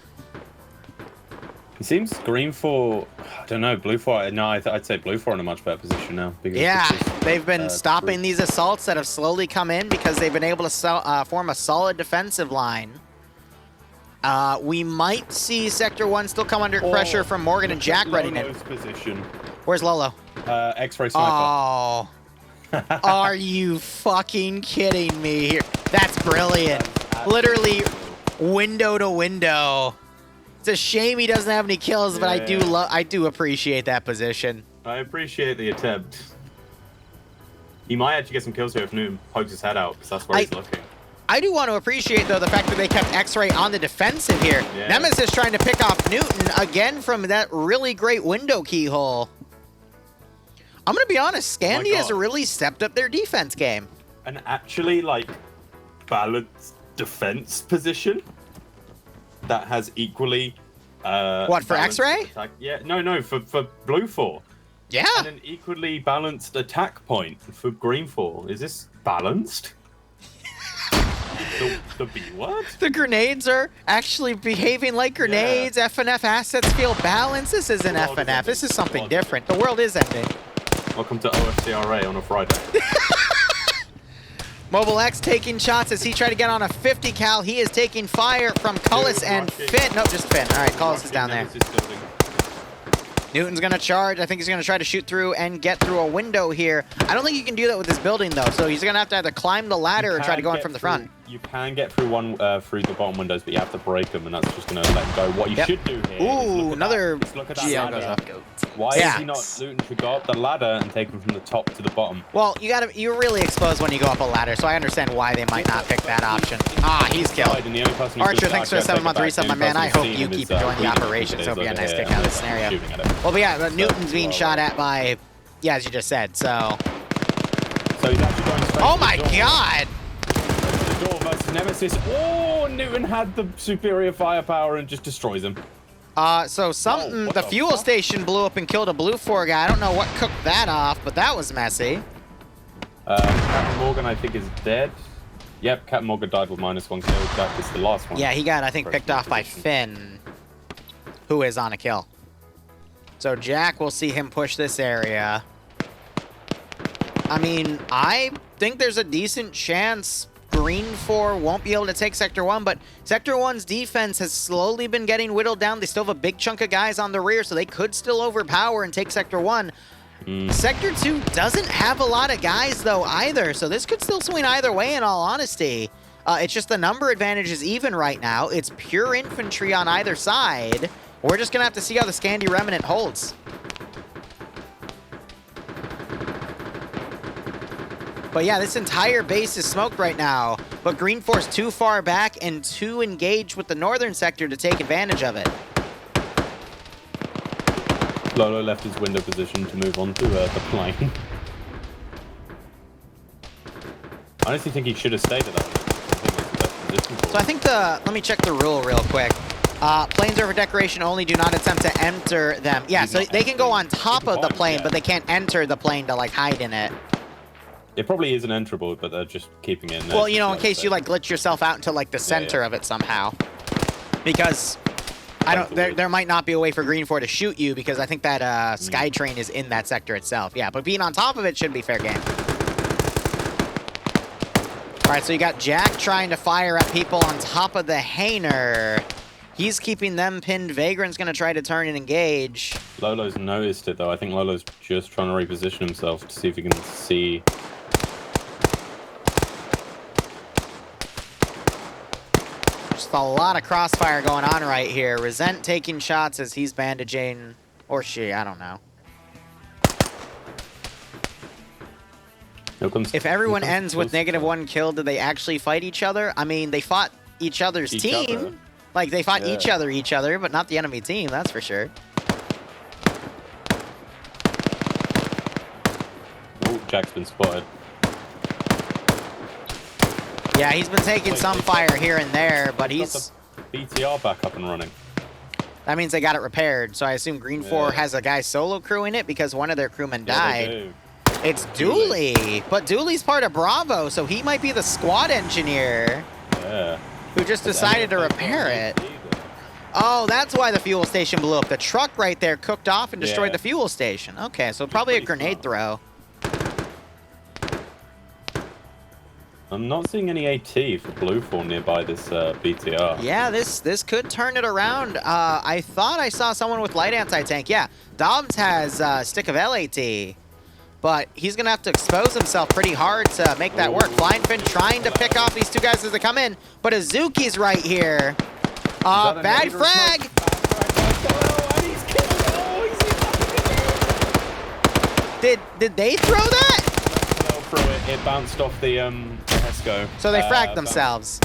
It seems Green 4, I don't know, Blue 4. No, I'd say Blue 4 in a much better position now. Because yeah, they've been stopping these assaults that have slowly come in because they've been able to form a solid defensive line. We might see Sector 1 still come under pressure from Morgan and Jack running in. Position. Where's Lolo? X-ray sniper. Oh. Are you fucking kidding me here? That's brilliant. Literally window to window. It's a shame he doesn't have any kills, but I do appreciate that position. I appreciate the attempt. He might actually get some kills here if Newton pokes his head out, because that's where he's looking. I do want to appreciate, though, the fact that they kept X-Ray on the defensive here. Yeah. Nemesis trying to pick off Newton again from that really great window keyhole. I'm going to be honest, Scandi has really stepped up their defense game. An actually, like, balanced defense position that has equally... what, for X-Ray? Yeah, no, for Blue 4. Yeah. And an equally balanced attack point for Green 4. Is this balanced? The B word? The grenades are actually behaving like grenades. Yeah. FNF assets feel balanced. This isn't FNF. This is something different. The world is ending. Welcome to OFCRA on a Friday. Mobile X taking shots as he tried to get on a 50 cal. He is taking fire from Cullis and Finn. Nope, just Finn. All right, Cullis is down there. Newton's going to charge. I think he's going to try to shoot through and get through a window here. I don't think you can do that with this building, though. So he's going to have to either climb the ladder or try to go in from the front. You can get through through the bottom windows, but you have to break them, and that's just going to let him go. What you should do here is another look at that ladder. Why is he not Newton should go up the ladder and take him from the top to the bottom? Well, you're really exposed when you go up a ladder, so I understand why they might not pick that option. Ah, he's killed. Archer, thanks for the 7-month resub, my man. I hope you keep enjoying the operation. So hope you got a nice kick out of this scenario. Well, but yeah, Newton's being shot at by, as you just said, so he's actually going straight. Oh my god! The door versus Nemesis. Oh, Newton had the superior firepower and just destroys him. So the fuel station blew up and killed a Blue 4 guy. I don't know what cooked that off, but that was messy. Captain Morgan, I think, is dead. Yep, Captain Morgan died with -1 kill. Jack is the last one. Yeah, he got, I think, First picked off by position. Finn, who is on a kill. So Jack will see him push this area. I mean, I think there's a decent chance Green 4 won't be able to take Sector 1, but Sector 1's defense has slowly been getting whittled down. They still have a big chunk of guys on the rear, so they could still overpower and take Sector 1. Sector 2 doesn't have a lot of guys, though, either, so this could still swing either way, in all honesty. It's just the number advantage is even right now. It's pure infantry on either side. We're just going to have to see how the Scandi Remnant holds. But yeah, this entire base is smoked right now. But Green 4's too far back and too engaged with the northern sector to take advantage of it. Lolo left his window position to move on to the plane. I honestly think he should have stayed at that. I think that's the best position for him. So I think let me check the rule real quick. Planes over decoration only, do not attempt to enter them. Yeah, so they can go on top of the plane, but they can't enter the plane to like hide in it. It probably isn't enterable, but they're just keeping it in there. Well, you know, in case you like glitch yourself out into like the center of it somehow. Because there might not be a way for Green 4 to shoot you, because I think that Skytrain is in that sector itself. Yeah, but being on top of it should be fair game. All right, so you got Jack trying to fire at people on top of the Hainer. He's keeping them pinned. Vagrant's going to try to turn and engage. Lolo's noticed it, though. I think Lolo's just trying to reposition himself to see if he can see. Just a lot of crossfire going on right here. Resent taking shots as he's bandaging. Or she, I don't know. If everyone ends with -1 kill, do they actually fight each other? I mean, they fought each other's team. Like, they fought each other, but not the enemy team, that's for sure. Oh, Jack's been spotted. Yeah, he's been taking some fire here and there, but he's... BTR back up and running. That means they got it repaired, so I assume Green 4 has a guy solo crewing it because one of their crewmen died. It's Dooley, but Dooley's part of Bravo, so he might be the squad engineer. Yeah. Who just decided to repair it. Oh, that's why the fuel station blew up. The truck right there cooked off and destroyed the fuel station. Okay, so probably a grenade throw. I'm not seeing any AT for Blue 4 nearby this BTR. Yeah, this could turn it around. I thought I saw someone with light anti-tank. Yeah, Dobbs has Stick of LAT. But he's going to have to expose himself pretty hard to make that work. Flying Finn trying to pick off these two guys as they come in. But Azuki's right here. Bad frag. Did they throw that? Kalel threw it. It bounced off the Tesco. So they fragged themselves.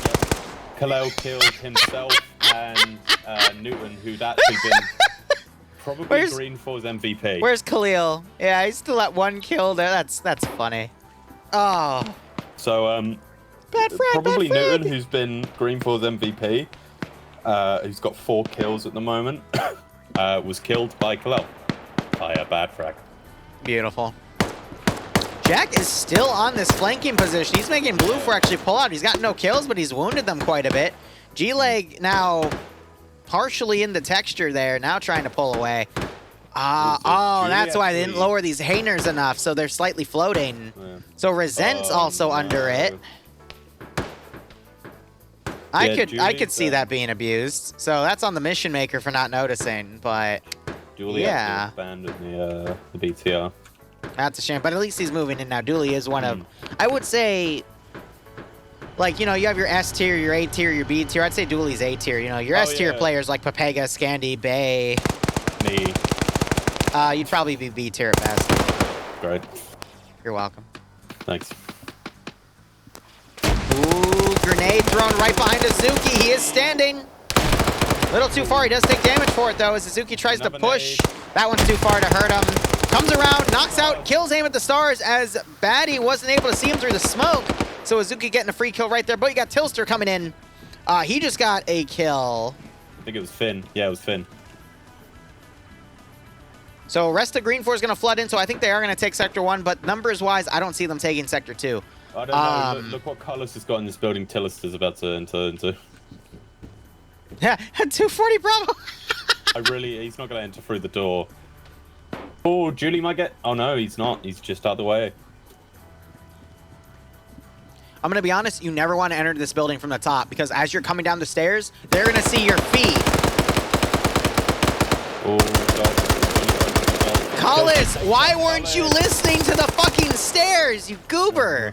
Kalel killed himself and Newton, who'd actually been... Probably Green 4's MVP. Where's Khalil? Yeah, he's still at 1 kill there. That's funny. Oh. So bad frag, probably bad frag. Newton, who's been Green 4's MVP, who's got 4 kills at the moment, was killed by Khalil by a bad frag. Beautiful. Jack is still on this flanking position. He's making Blue 4 actually pull out. He's got no kills, but he's wounded them quite a bit. G-Leg now partially in the texture there, now trying to pull away. Oh, that's why they didn't lower these Hainers enough, so they're slightly floating. Yeah. So Resent's also under it. I could see that being abused. So that's on the Mission Maker for not noticing, but Dooley abandoned the BTR. That's a shame, but at least he's moving in now. Dooley is one of, I would say, like, you know, you have your S tier, your A tier, your B tier. I'd say Dooley's A tier. You know, your S tier players like Papega, Scandi, Bay. Me. You'd probably be B tier at best. Great. You're welcome. Thanks. Ooh, grenade thrown right behind Azuki. He is standing. A little too far. He does take damage for it, though, as Azuki tries to push. That one's too far to hurt him. Comes around, knocks out, kills Aim at the Stars as Batty wasn't able to see him through the smoke. So Azuki getting a free kill right there, but you got Tilster coming in. He just got a kill. I think it was Finn. Yeah, it was Finn. So rest of Green 4 is going to flood in, so I think they are going to take Sector 1, but numbers-wise, I don't see them taking Sector 2. I don't know. Look what Carlos has got in this building. Tillis is about to enter into. Yeah, 240 Bravo. He's not going to enter through the door. Oh, Julie might get. Oh no, he's not. He's just out of the way. I'm going to be honest, you never want to enter this building from the top because as you're coming down the stairs, they're going to see your feet. Oh, God. Collis, why weren't you listening to the fucking stairs, you goober?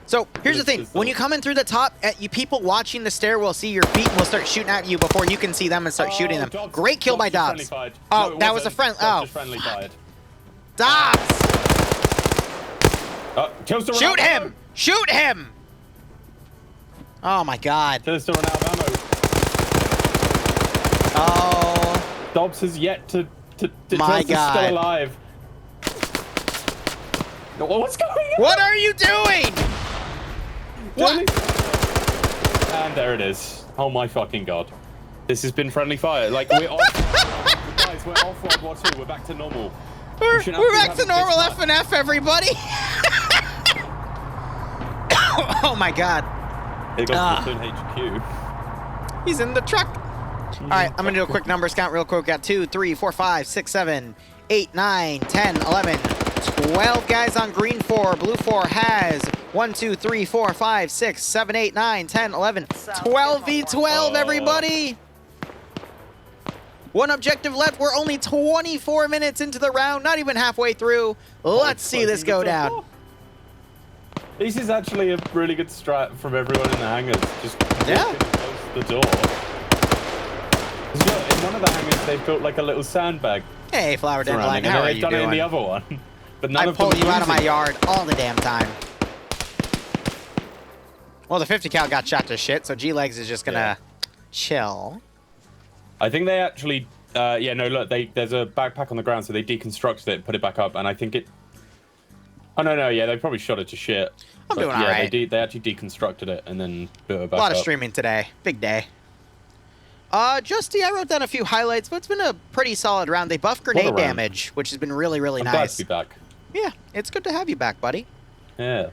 So, here's the thing. When you come in through the top, you people watching the stair will see your feet and will start shooting at you before you can see them and start shooting them. Dobbs, Great kill by Dobbs. Oh, no, that was a friend. Oh, friendly fired. Dobbs! Shoot him! Shoot him! Oh my God. Tillis run out of ammo. Oh. Dobbs has yet to my God. Still alive. What's going on? What are you doing? What? And there it is. Oh my fucking God. This has been friendly fire. Like, we're off. Guys, we're off World War II. We're back to normal. We're back to normal F&F, everybody. Oh my God. Here goes Platoon HQ. He's in the truck. All right, I'm going to do a quick numbers count real quick. Got 2, 3, 4, 5, 6, 7, 8, 9, 10, 11, 12 guys on green 4. Blue 4 has 1, 2, 3, 4, 5, 6, 7, 8, 9, 10, 11, 12 v12, everybody. One objective left. We're only 24 minutes into the round, not even halfway through. Let's see this go down. This is actually a really good strat from everyone in the hangars. Just close the door. In one of the hangars, they built like a little sandbag. Hey, Flower Dandelion, how are you doing? They've done it in the other one. But I pull you out of my yard all the damn time. Well, the 50 cal got shot to shit, so G-Legs is just gonna chill. I think they actually, yeah, no, look, there's a backpack on the ground, so they deconstructed it, put it back up, and I think it. Oh no, yeah, they probably shot it to shit. I'm doing all right. They actually deconstructed it and then built it back up. A lot of streaming today, big day. Justy, I wrote down a few highlights, but it's been a pretty solid round. They buffed grenade damage, which has been really, really nice. I'm glad to be back. Yeah, it's good to have you back, buddy. Yeah.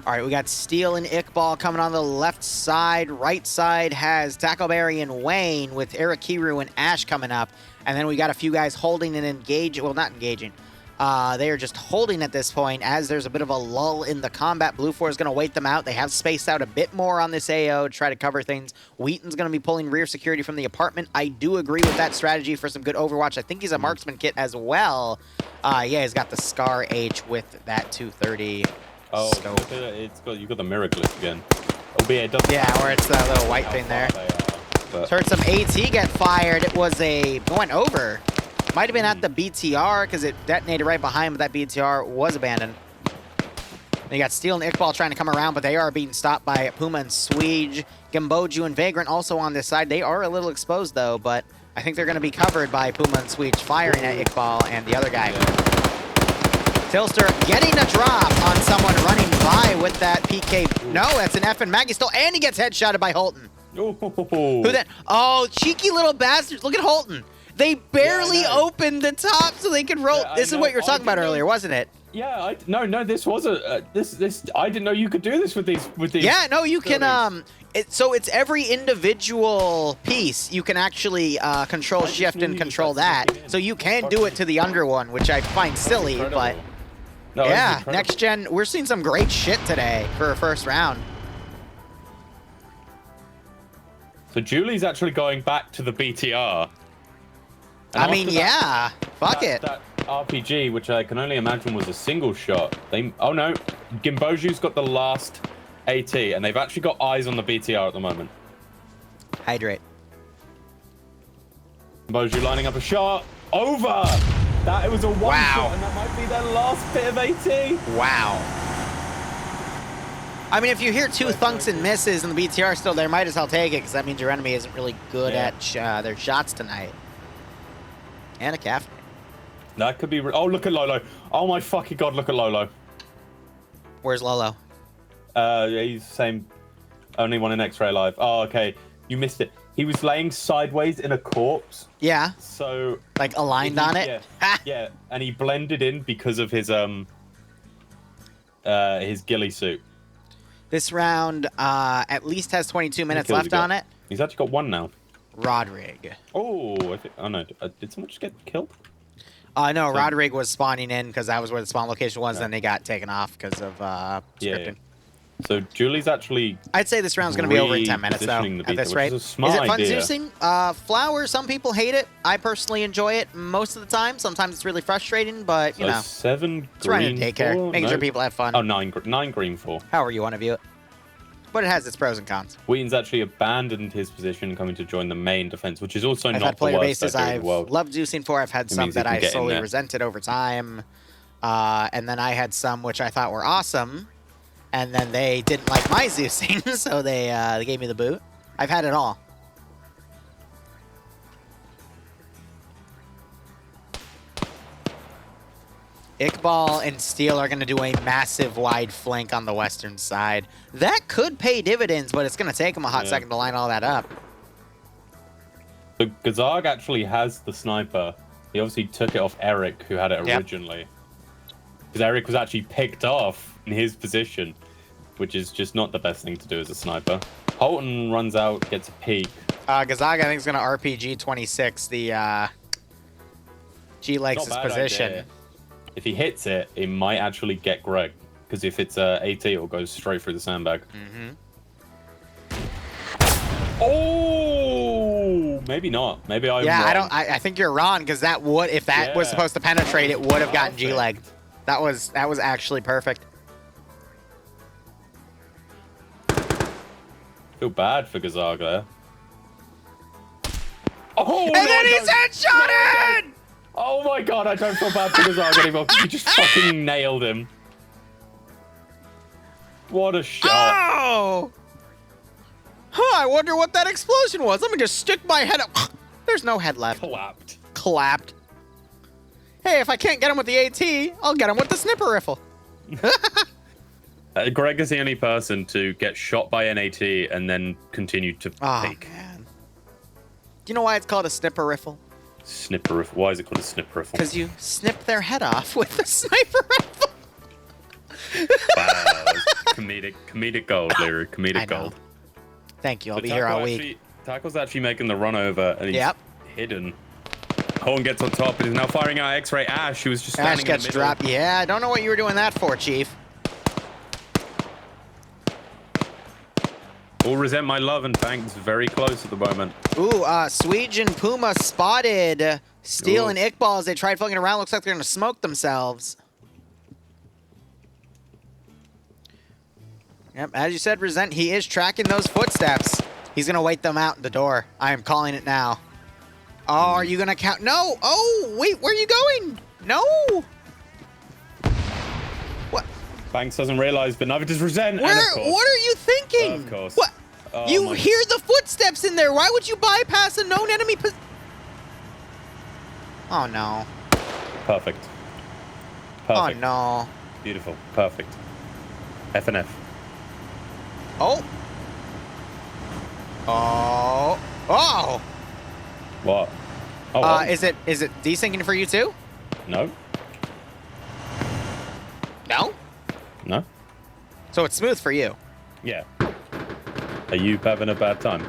All right, we got Steel and Iqbal coming on the left side. Right side has Tackleberry and Wayne with Arakiru and Ash coming up. And then we got a few guys holding and engaging. Well, not engaging. They are just holding at this point as there's a bit of a lull in the combat. Blue 4 is going to wait them out. They have spaced out a bit more on this AO to try to cover things. Wheaton's going to be pulling rear security from the apartment. I do agree with that strategy for some good Overwatch. I think he's a marksman kit as well. Yeah, he's got the Scar H with that 230 scope. You got the mirror glitch again. Albeit it doesn't. Yeah, where it's that little white thing there. Heard some AT get fired. It went over. Might have been at the BTR because it detonated right behind, but that BTR was abandoned. They got Steel and Iqbal trying to come around, but they are being stopped by Puma and Swede. Gimboju and Vagrant also on this side. They are a little exposed though, but I think they're going to be covered by Puma and Swede firing at Iqbal and the other guy. Tilster getting a drop on someone running by with that PK. No, that's an F and Maggie still, and he gets headshotted by Holton. Who then? Oh, cheeky little bastards. Look at Holton. They barely opened the top so they could roll. Yeah, this is what you were talking about earlier, wasn't it? Yeah, no, this was this. I didn't know you could do this with these. Yeah, no, you can. So it's every individual piece. You can actually control shift and control that. So you can do it to the under one, which I find silly, but yeah, next gen. We're seeing some great shit today for a first round. So Julie's actually going back to the BTR. I mean, yeah, fuck it. That RPG, which I can only imagine was a single shot. Oh no, Gimboju's got the last AT, and they've actually got eyes on the BTR at the moment. Hydrate. Gimboju lining up a shot. Over! It was a one shot, and that might be their last bit of AT. Wow. I mean, if you hear two thunks and misses and the BTR still there, might as well take it, because that means your enemy isn't really good at their shots tonight. And a calf. That could be. Oh, look at Lolo. Oh my fucking god, look at Lolo. Where's Lolo? He's the same. Only one in X-Ray Live. Oh, okay. You missed it. He was laying sideways in a corpse. Yeah. So. Like aligned on it? Yeah. Yeah. And he blended in because of his his ghillie suit. This round at least has 22 minutes left on it. He's actually got one now. Rodrig. Oh, I think. Oh no, did someone just get killed? No, Rodrig was spawning in because that was where the spawn location was. Then they got taken off because of scripting. Yeah. So Julie's actually. I'd say this round's going to be over in 10 minutes, though, at this rate. Is it fun Zeusing? Flower, some people hate it. I personally enjoy it most of the time. Sometimes it's really frustrating, but, you know. 7 it's running to daycare, making sure people have fun. Oh, 9 green 4. However you want to view it. But it has its pros and cons. Wheaton's actually abandoned his position, coming to join the main defense, which is also I've not had player the worst bases I've loved Zeusing for. I've had some that I slowly resented over time. And then I had some which I thought were awesome. And then they didn't like my Zeusing, so they gave me the boot. I've had it all. Iqbal and Steel are going to do a massive wide flank on the western side. That could pay dividends, but it's going to take them a hot second to line all that up. So Gazag actually has the sniper. He obviously took it off Eric, who had it originally. Because Eric was actually picked off in his position, which is just not the best thing to do as a sniper. Holton runs out, gets a peek. Gazag, I think, is going to RPG 26, the G-Legs' position. Idea. If he hits it, it might actually get Greg. Because if it's AT, it'll go straight through the sandbag. Oh, maybe not. Maybe I'm wrong. I think you're wrong, because that would, if that was supposed to penetrate, it would have gotten G-legged. That was actually perfect. Feel bad for Gazag there. Oh, and then he's headshotted! Oh my god, I don't feel bad for Gazag anymore. He just fucking nailed him. What a shot. Oh! Huh, I wonder what that explosion was. Let me just stick my head up. There's no head left. Clapped. Hey, if I can't get him with the AT, I'll get him with the snipper rifle. Greg is the only person to get shot by an AT and then continue to peek. Man. Do you know why it's called a snipper rifle? Snipper rifle? Why is it called a snipper rifle? Because you snip their head off with the sniper rifle. Wow, comedic gold, Liru. Comedic gold. Thank you. I'll be here all week. Tackle's actually making the run over, and he's hidden. Horn gets on top and is now firing out X-ray Ash, who was just standing in the middle. Dropped. Yeah, I don't know what you were doing that for, Chief. All resent my love, and Tank's very close at the moment. Ooh, Sweej and Puma spotted Steel and Iqbal as they tried fucking around. Looks like they're going to smoke themselves. Yep, as you said, Resent, he is tracking those footsteps. He's going to wait them out the door. I am calling it now. Oh, are you going to count? No. Oh, wait, where are you going? No. What? Banks doesn't realize, but neither does Resent. What are you thinking? Of course. What? You hear the footsteps in there. Why would you bypass a known enemy? Oh, no. Perfect. Oh, no. Beautiful. Perfect. F and F. Oh. Oh. Oh. What? Oh, what? Is it desyncing for you too? No. No? No. So it's smooth for you? Yeah. Are you having a bad time?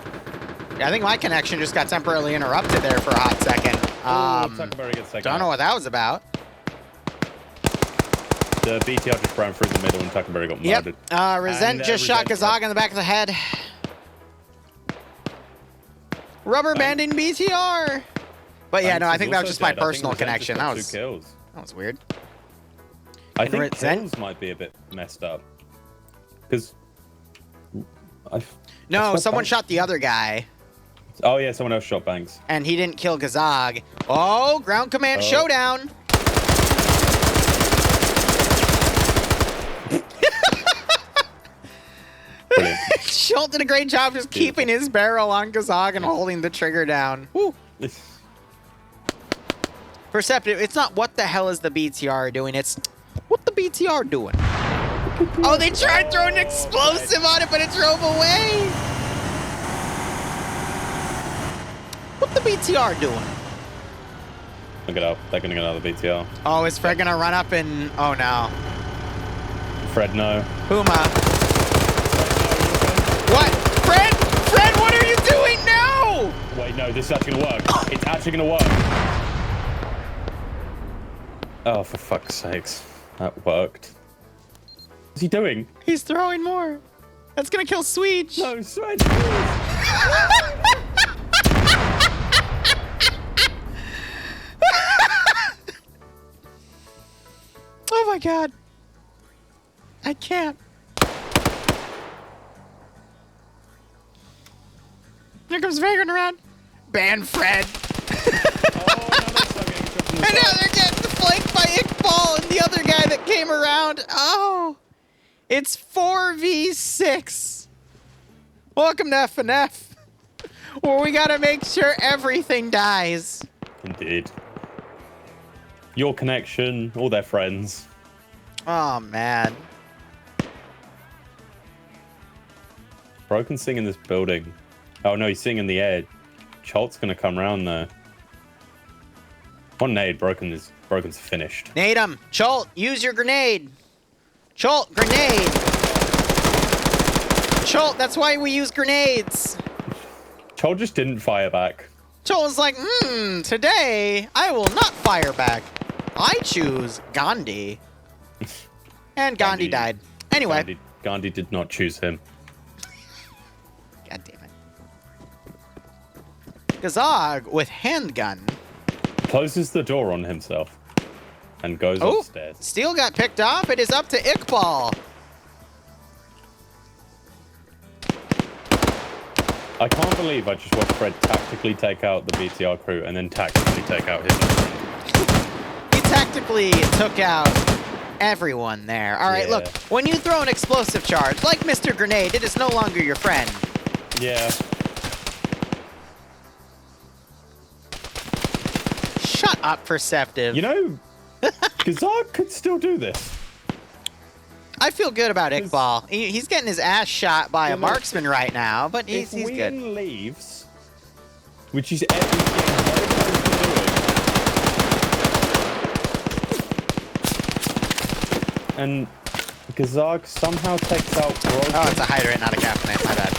I think my connection just got temporarily interrupted there for a hot second. Very good second. Don't know what that was about. The BTR just ran through the middle and Tuckenberry got murdered. Resent just shot Gazag in the back of the head. Rubber banding BTR. But yeah, no, I think that was just my personal connection. That was 2 kills. That was weird. I think kills might be a bit messed up. Because no, someone shot the other guy. Oh yeah, someone else shot Banks. And he didn't kill Gazag. Oh, ground command showdown. Brilliant. Schultz did a great job just keeping his barrel on Gazag and holding the trigger down. Woo. Perceptive, it's not what the hell is the BTR doing, it's what the BTR doing. Oh, they tried throwing an explosive on it, but it drove away. What the BTR doing? Look it up. They're going to get another BTR. Oh, is Fred going to run up and... Oh, no. Fred, no. Puma. What? Fred? Fred, what are you doing? No! Wait, no, this is actually gonna work. It's actually gonna work. Oh, for fuck's sakes. That worked. What's he doing? He's throwing more. That's gonna kill Swede. No, Swede, please. Oh my god. I can't. Here comes Vagrant around. Ban Fred. And now they're getting flanked by Iqbal and the other guy that came around. Oh. It's 4v6. Welcome to FNF. Where we gotta make sure everything dies. Indeed. Your connection, all their friends. Oh, man. Broken's sitting in this building. Oh no, he's sitting in the air. Cholt's gonna come around there. One nade, Broken's finished. Nade him. Cholt, use your grenade. Cholt, grenade. Cholt, that's why we use grenades. Cholt just didn't fire back. Cholt was like, today I will not fire back. I choose Gandhi. And Gandhi died. Anyway. Gandhi did not choose him. God damn it. Gazog with handgun. Closes the door on himself. And goes upstairs. Steel got picked off. It is up to Iqbal. I can't believe I just watched Fred tactically take out the BTR crew and then tactically take out his own. He tactically took out everyone there. All right, look. When you throw an explosive charge, like Mr. Grenade, it is no longer your friend. Yeah. Shut up, Perceptive. You know, Gazog could still do this. I feel good about Iqbal. He's getting his ass shot by a marksman right now, but he's good. If Wien leaves, which is everything very close to doing, and Gazog somehow takes out Broken. Oh, it's a hydrant, not a caffeinate. My bad.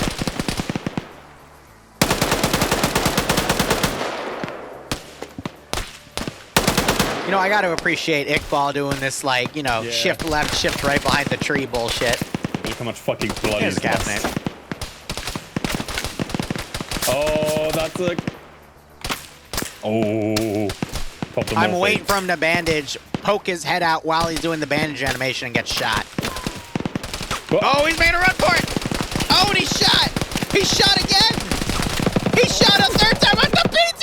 You know, I got to appreciate Iqbal doing this, like, you know, shift left, shift right behind the tree bullshit. Look how much fucking blood Here's is caffeinate. Oh, that's a... Oh. I'm waiting for him to bandage, poke his head out while he's doing the bandage animation and get shot. Oh, he's made a run for it! Oh, and he's shot! He's shot again! He shot a third time on the BTR!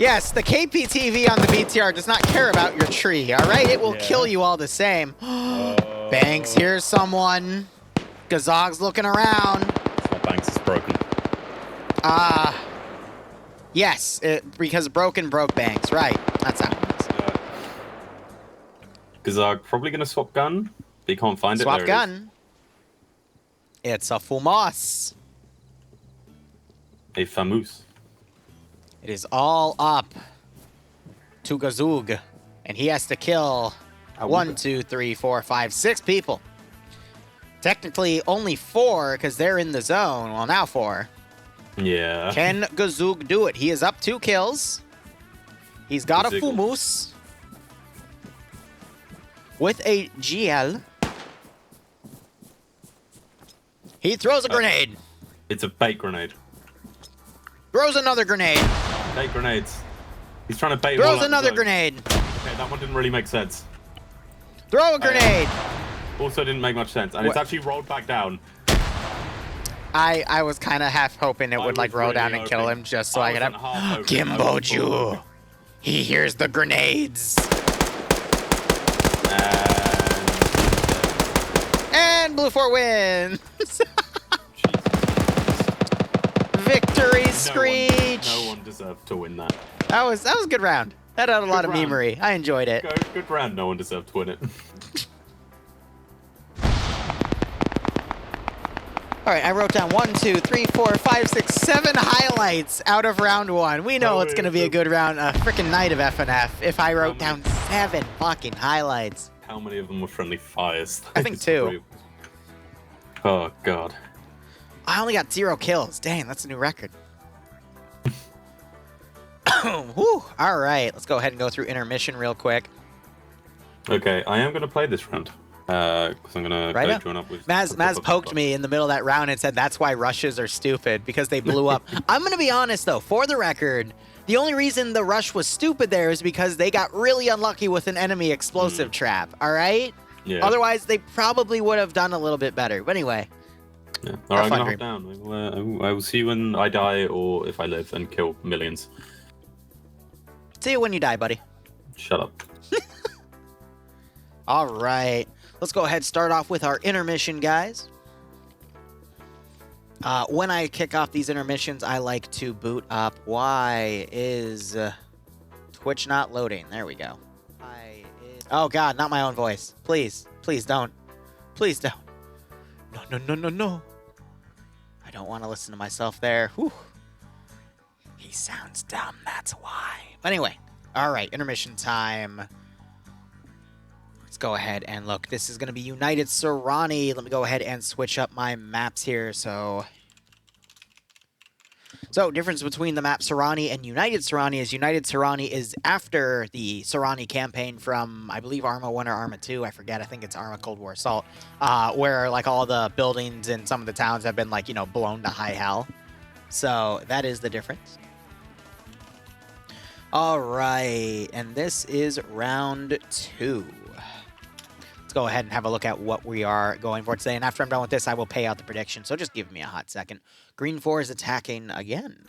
Yes, the KPTV on the BTR does not care about your tree, all right? It will kill you all the same. Banks, here's someone. Gazog's looking around. It's not Banks, it's Broken. Yes, because Broken broke Banks, right. That's how it is. Gazog probably going to swap gun, but he can't find it. Swap gun. It's a FUMAS. A famous. It is all up to Gazug, and he has to kill 1, 2, 3, 4, 5, 6 people. Technically, only 4 because they're in the zone. Well, now 4. Yeah. Can Gazug do it? He is up 2 kills. He's got a FUMAS with a GL. He throws a grenade. It's a bait grenade. Throws another grenade. Bait grenades. He's trying to bait. Throws another grenade. Okay, that one didn't really make sense. Throw a grenade. Also didn't make much sense, and it's actually rolled back down. I was kind of half hoping it would like roll down and kill him just so I could have Gimboju. He hears the grenades. And Blue 4 wins. Victory screech. No one deserved to win that. That was a good round. That had a lot of memery. I enjoyed it. Good round. No one deserved to win it. All right, I wrote down 1, 2, 3, 4, 5, 6, 7 highlights out of round 1. We know it's going to be a good round, a freaking night of FNF if I wrote down 7 fucking highlights. how many of them were friendly fires. I think 2. Oh, God. I only got 0 kills. Dang, that's a new record. Whew. All right, let's go ahead and go through intermission real quick. Okay, I am going to play this round. Because I'm going to go join up with... Maz poked me in the middle of that round and said that's why rushes are stupid, because they blew up. I'm going to be honest, though, for the record, the only reason the rush was stupid there is because they got really unlucky with an enemy explosive trap, all right? Yeah. Otherwise, they probably would have done a little bit better. But anyway. Yeah. All right, I'm going to hop down. I will see you when I die or if I live and kill millions. See you when you die, buddy. Shut up. All right. Let's go ahead and start off with our intermission, guys. When I kick off these intermissions, I like to boot up. Why is Twitch not loading? There we go. Oh, God, not my own voice. Please. Please don't. Please don't. No, no, no, no, no. I don't want to listen to myself there. Whew. He sounds dumb, that's why. Anyway, all right, intermission time. Let's go ahead and look. This is going to be United Serrani. Let me go ahead and switch up my maps here. So, difference between the map Serrani and United Serrani is after the Serrani campaign from, I believe, Arma 1 or Arma 2. I forget. I think it's Arma Cold War Assault, where, like, all the buildings in some of the towns have been, like, you know, blown to high hell. So, that is the difference. All right, and this is round 2. Let's go ahead and have a look at what we are going for today. And after I'm done with this, I will pay out the prediction. So just give me a hot second. Green 4 is attacking again.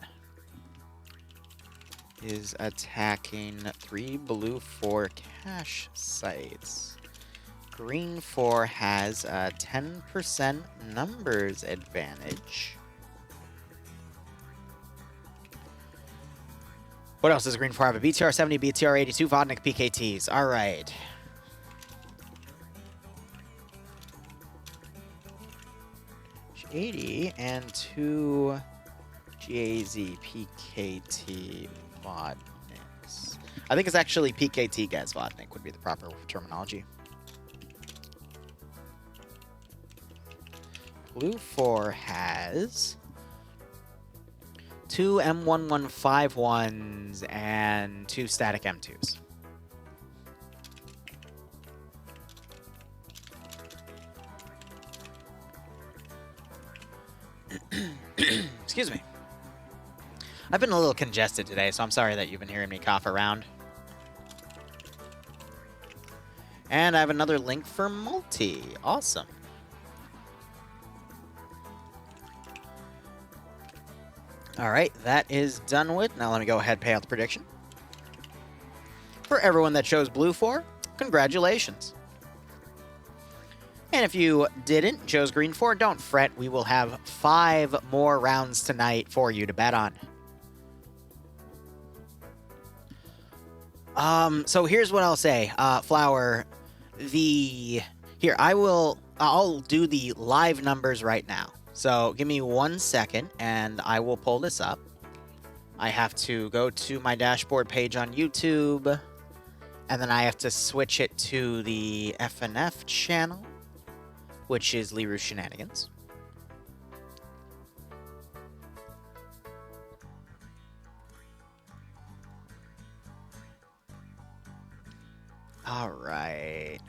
Is attacking 3 blue 4 cache sites. Green 4 has a 10% numbers advantage. What else does Green 4 have? A BTR 70, BTR 82, Vodnik, PKTs. All right. G80 and 2 GAZ PKT Vodniks. I think it's actually PKT Gaz Vodnik would be the proper terminology. Blue 4 has 2 M1151s and 2 static M2s. Excuse me. I've been a little congested today, so I'm sorry that you've been hearing me cough around. And I have another link for multi. Awesome. All right, that is done with. Now let me go ahead and pay out the prediction. For everyone that chose Blue 4, congratulations. And if you didn't, chose Green 4, don't fret. We will have 5 more rounds tonight for you to bet on. So here's what I'll say. Flower, I'll do the live numbers right now. So give me 1 second, and I will pull this up. I have to go to my dashboard page on YouTube, and then I have to switch it to the FNF channel, which is Liru Shenanigans. All right.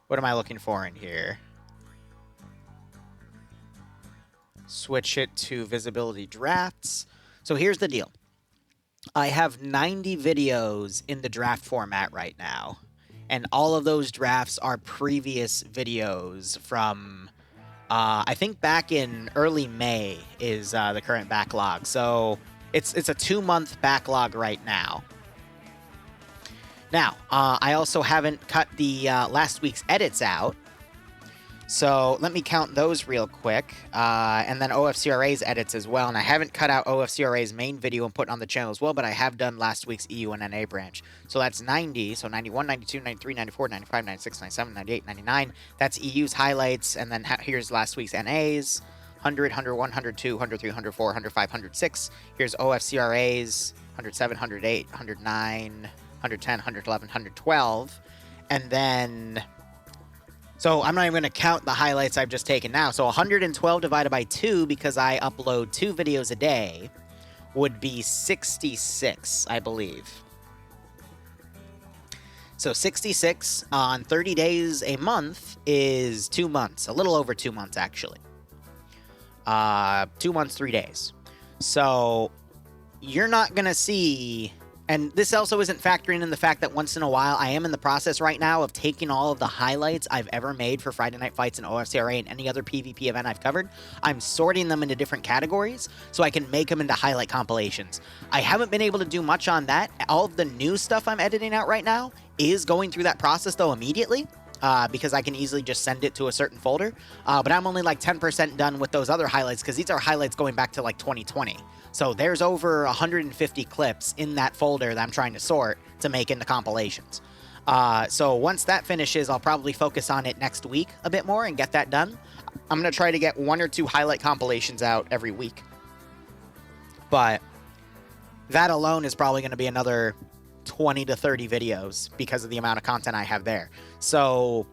What am I looking for in here? Switch it to visibility drafts. So here's the deal. I have 90 videos in the draft format right now. And all of those drafts are previous videos from, I think back in early May is the current backlog. So it's a 2-month backlog right now. Now, I also haven't cut the last week's edits out. So let me count those real quick. And then OFCRA's edits as well. And I haven't cut out OFCRA's main video and put it on the channel as well, but I have done last week's EU and NA branch. So that's 90. So 91, 92, 93, 94, 95, 96, 97, 98, 99. That's EU's highlights. And then here's last week's NA's. 100, 101, 102, 103, 104, 105, 106. Here's OFCRA's. 107, 108, 109, 110, 111, 112. And then, so I'm not even going to count the highlights I've just taken now. So 112 divided by 2, because I upload 2 videos a day, would be 66, I believe. So 66 on 30 days a month is 2 months. A little over 2 months, actually. 2 months, 3 days. So you're not going to see... And this also isn't factoring in the fact that once in a while, I am in the process right now of taking all of the highlights I've ever made for Friday Night Fights and OFCRA and any other PvP event I've covered. I'm sorting them into different categories so I can make them into highlight compilations. I haven't been able to do much on that. All of the new stuff I'm editing out right now is going through that process, though, immediately. Because I can easily just send it to a certain folder. But I'm only like 10% done with those other highlights, because these are highlights going back to like 2020. So there's over 150 clips in that folder that I'm trying to sort to make into compilations. So once that finishes, I'll probably focus on it next week a bit more and get that done. I'm going to try to get 1 or 2 highlight compilations out every week. But that alone is probably going to be another 20 to 30 videos because of the amount of content I have there. So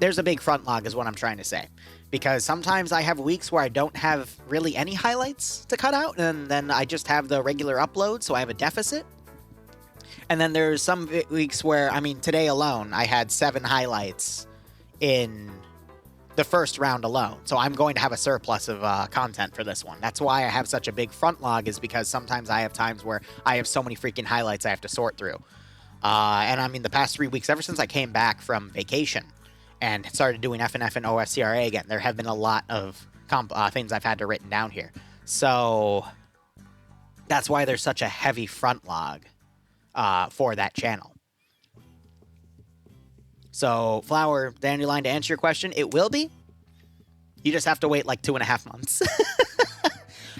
there's a big front log is what I'm trying to say. Because sometimes I have weeks where I don't have really any highlights to cut out, and then I just have the regular upload, so I have a deficit. And then there's some weeks where, I mean, today alone, I had 7 highlights in the first round alone. So I'm going to have a surplus of content for this one. That's why I have such a big front log, is because sometimes I have times where I have so many freaking highlights I have to sort through. And I mean, the past 3 weeks, ever since I came back from vacation and started doing FNF and OFCRA again, there have been a lot of things I've had to written down here. So that's why there's such a heavy front log for that channel. So, Flower Dandelion, to answer your question, it will be. You just have to wait like 2.5 months.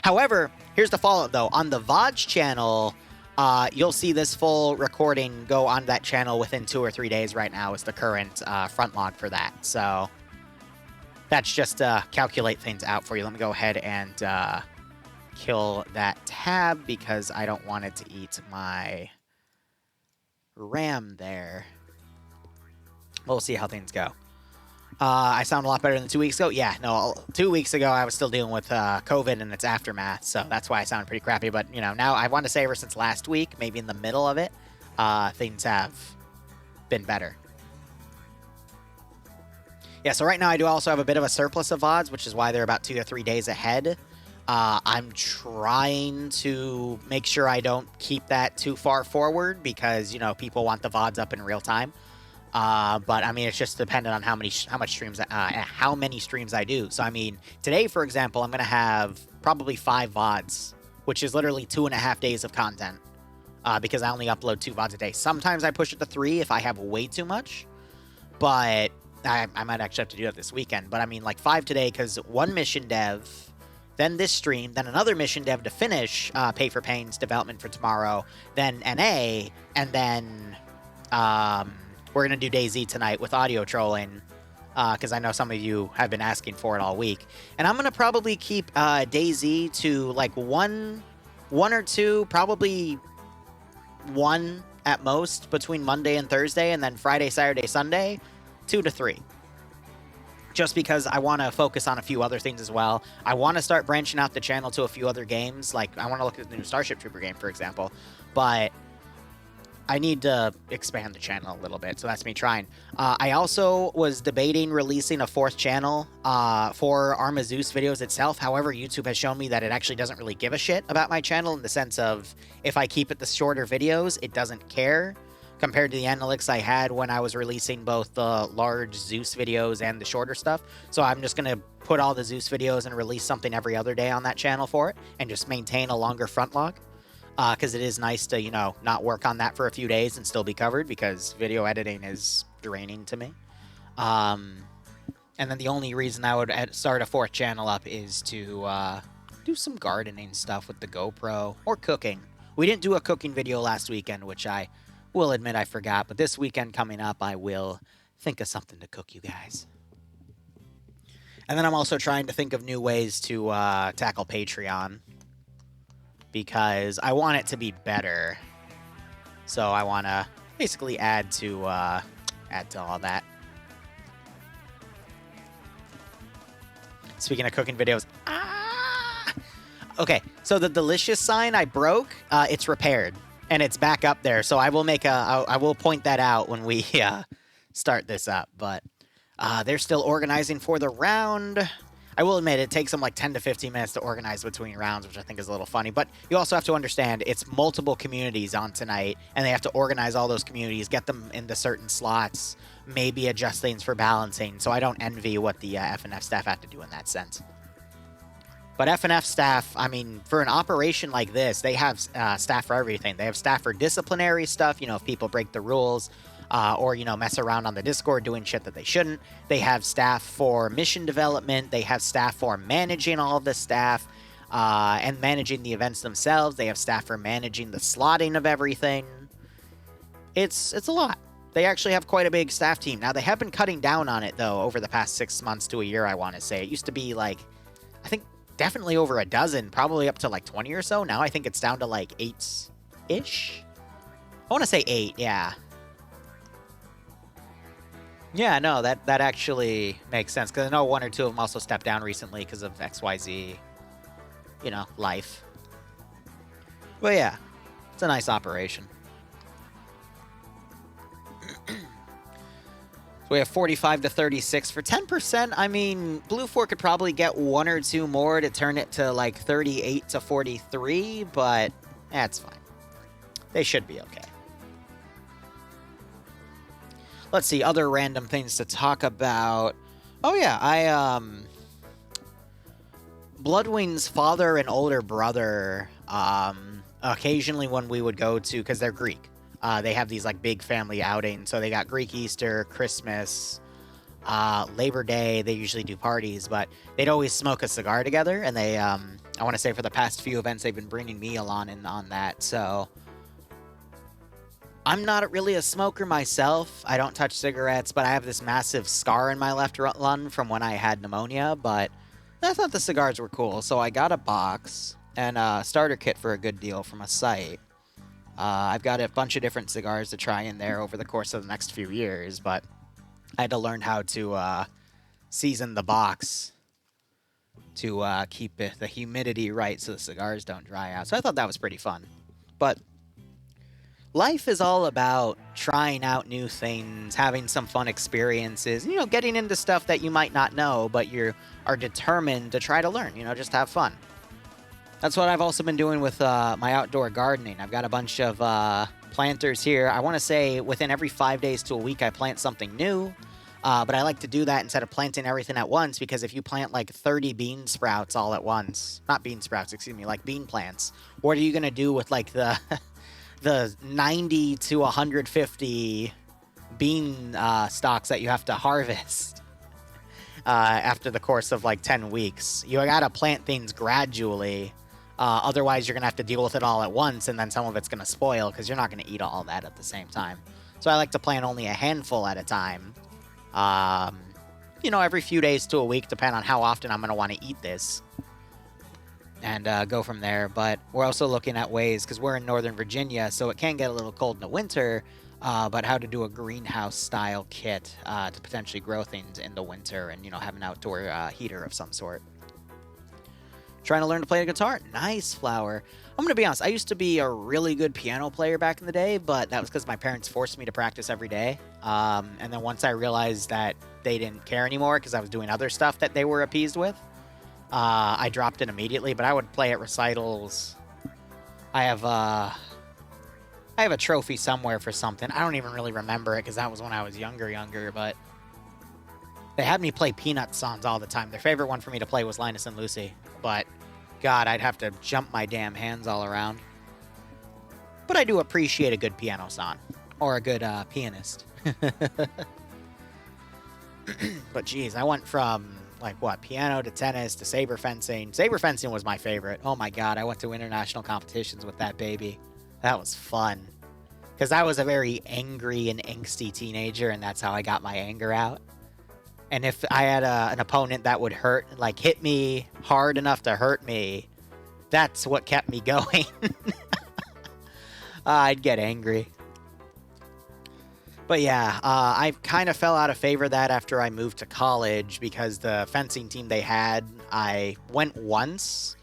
However, here's the follow-up, though. On the VODS channel, you'll see this full recording go on that channel within 2 or 3 days right now is the current front log for that. So, that's just to calculate things out for you. Let me go ahead and kill that tab because I don't want it to eat my RAM there. We'll see how things go. I sound a lot better than 2 weeks ago. Yeah, no, 2 weeks ago I was still dealing with COVID and its aftermath, so that's why I sound pretty crappy. But, you know, now I want to say ever since last week, maybe in the middle of it, things have been better. Yeah, so right now I do also have a bit of a surplus of VODs, which is why they're about 2 to 3 days ahead. I'm trying to make sure I don't keep that too far forward because, you know, people want the VODs up in real time. But I mean, it's just dependent on how many streams I do. So I mean, today, for example, I'm gonna have probably 5 VODs, which is literally 2.5 days of content, because I only upload 2 VODs a day. Sometimes I push it to 3 if I have way too much, but I might actually have to do that this weekend. But I mean, like 5 today, because 1 mission dev, then this stream, then another mission dev to finish Pay for Pain's development for tomorrow, then NA, and then we're going to do DayZ tonight with audio trolling, because I know some of you have been asking for it all week. And I'm going to probably keep DayZ to like one or 2, probably 1 at most between Monday and Thursday, and then Friday, Saturday, Sunday, 2 to 3. Just because I want to focus on a few other things as well. I want to start branching out the channel to a few other games. Like, I want to look at the new Starship Trooper game, for example. But I need to expand the channel a little bit, so that's me trying. I also was debating releasing a 4th channel for Arma Zeus videos itself. However, YouTube has shown me that it actually doesn't really give a shit about my channel in the sense of if I keep it the shorter videos, it doesn't care compared to the analytics I had when I was releasing both the large Zeus videos and the shorter stuff. So I'm just going to put all the Zeus videos and release something every other day on that channel for it and just maintain a longer front log. Because it is nice to, you know, not work on that for a few days and still be covered because video editing is draining to me. And then the only reason I would start a 4th channel up is to do some gardening stuff with the GoPro or cooking. We didn't do a cooking video last weekend, which I will admit I forgot. But this weekend coming up, I will think of something to cook you guys. And then I'm also trying to think of new ways to tackle Patreon, because I want it to be better. So I want to basically add to all that. Speaking of cooking videos, okay, so the delicious sign I broke, it's repaired and it's back up there. So I will I will point that out when we start this up. But they're still organizing for the round. I will admit it takes them like 10 to 15 minutes to organize between rounds, which I think is a little funny. But you also have to understand it's multiple communities on tonight, and they have to organize all those communities, get them into certain slots, maybe adjust things for balancing. So I don't envy what the FNF staff have to do in that sense. But FNF staff, I mean, for an operation like this, they have staff for everything. They have staff for disciplinary stuff, you know, if people break the rules. Or, you know, mess around on the Discord doing shit that they shouldn't. They have staff for mission development. They have staff for managing all of the staff and managing the events themselves. They have staff for managing the slotting of everything. It's a lot. They actually have quite a big staff team. Now, they have been cutting down on it, though, over the past 6 months to a year, I want to say. It used to be, like, I think definitely over a dozen, probably up to, like, 20 or so. Now I think it's down to, like, 8-ish. I want to say 8, yeah. Yeah, no, that actually makes sense, because I know 1 or 2 of them also stepped down recently because of XYZ, you know, life. But yeah, it's a nice operation. So we have 45 to 36 for 10%. I mean, Blue 4 could probably get 1 or 2 more to turn it to like 38 to 43, but that's fine. They should be okay. Let's see, other random things to talk about. Oh yeah, Bloodwing's father and older brother, occasionally when we would go to, because they're Greek, they have these like big family outings. So they got Greek Easter, Christmas, Labor Day. They usually do parties, but they'd always smoke a cigar together. And they, I want to say for the past few events, they've been bringing me along on that. So I'm not really a smoker myself. I don't touch cigarettes, but I have this massive scar in my left lung from when I had pneumonia. But I thought the cigars were cool, so I got a box and a starter kit for a good deal from a site. I've got a bunch of different cigars to try in there over the course of the next few years, but I had to learn how to season the box to keep the humidity right so the cigars don't dry out. So I thought that was pretty fun. But life is all about trying out new things, having some fun experiences, you know, getting into stuff that you might not know, but you are determined to try to learn, you know, just have fun. That's what I've also been doing with my outdoor gardening. I've got a bunch of planters here. I want to say within every 5 days to a week, I plant something new. But I like to do that instead of planting everything at once, because if you plant like 30 bean sprouts all at once, not bean sprouts, excuse me, like bean plants, what are you going to do with like the 90 to 150 bean stalks that you have to harvest after the course of like 10 weeks? You gotta plant things gradually. Otherwise, you're gonna have to deal with it all at once, and then some of it's gonna spoil because you're not gonna eat all that at the same time. So I like to plant only a handful at a time. You know, every few days to a week, depending on how often I'm gonna want to eat this. And go from there. But we're also looking at ways, because we're in Northern Virginia, so it can get a little cold in the winter, but how to do a greenhouse-style kit to potentially grow things in the winter and, you know, have an outdoor heater of some sort. Trying to learn to play the guitar. Nice, Flower. I'm going to be honest, I used to be a really good piano player back in the day, but that was because my parents forced me to practice every day. And then once I realized that they didn't care anymore because I was doing other stuff that they were appeased with, I dropped it immediately. But I would play at recitals. I have a trophy somewhere for something. I don't even really remember it because that was when I was younger, but they had me play Peanuts songs all the time. Their favorite one for me to play was Linus and Lucy, but God, I'd have to jump my damn hands all around. But I do appreciate a good piano song, or a good pianist. But geez, I went from, like, what, piano to tennis to saber fencing. Saber fencing was my favorite. Oh my God, I went to international competitions with that baby. That was fun. Because I was a very angry and angsty teenager, and that's how I got my anger out. And if I had an opponent that would hit me hard enough to hurt me, that's what kept me going. I'd get angry. But yeah, I kind of fell out of favor that after I moved to college because the fencing team they had, I went once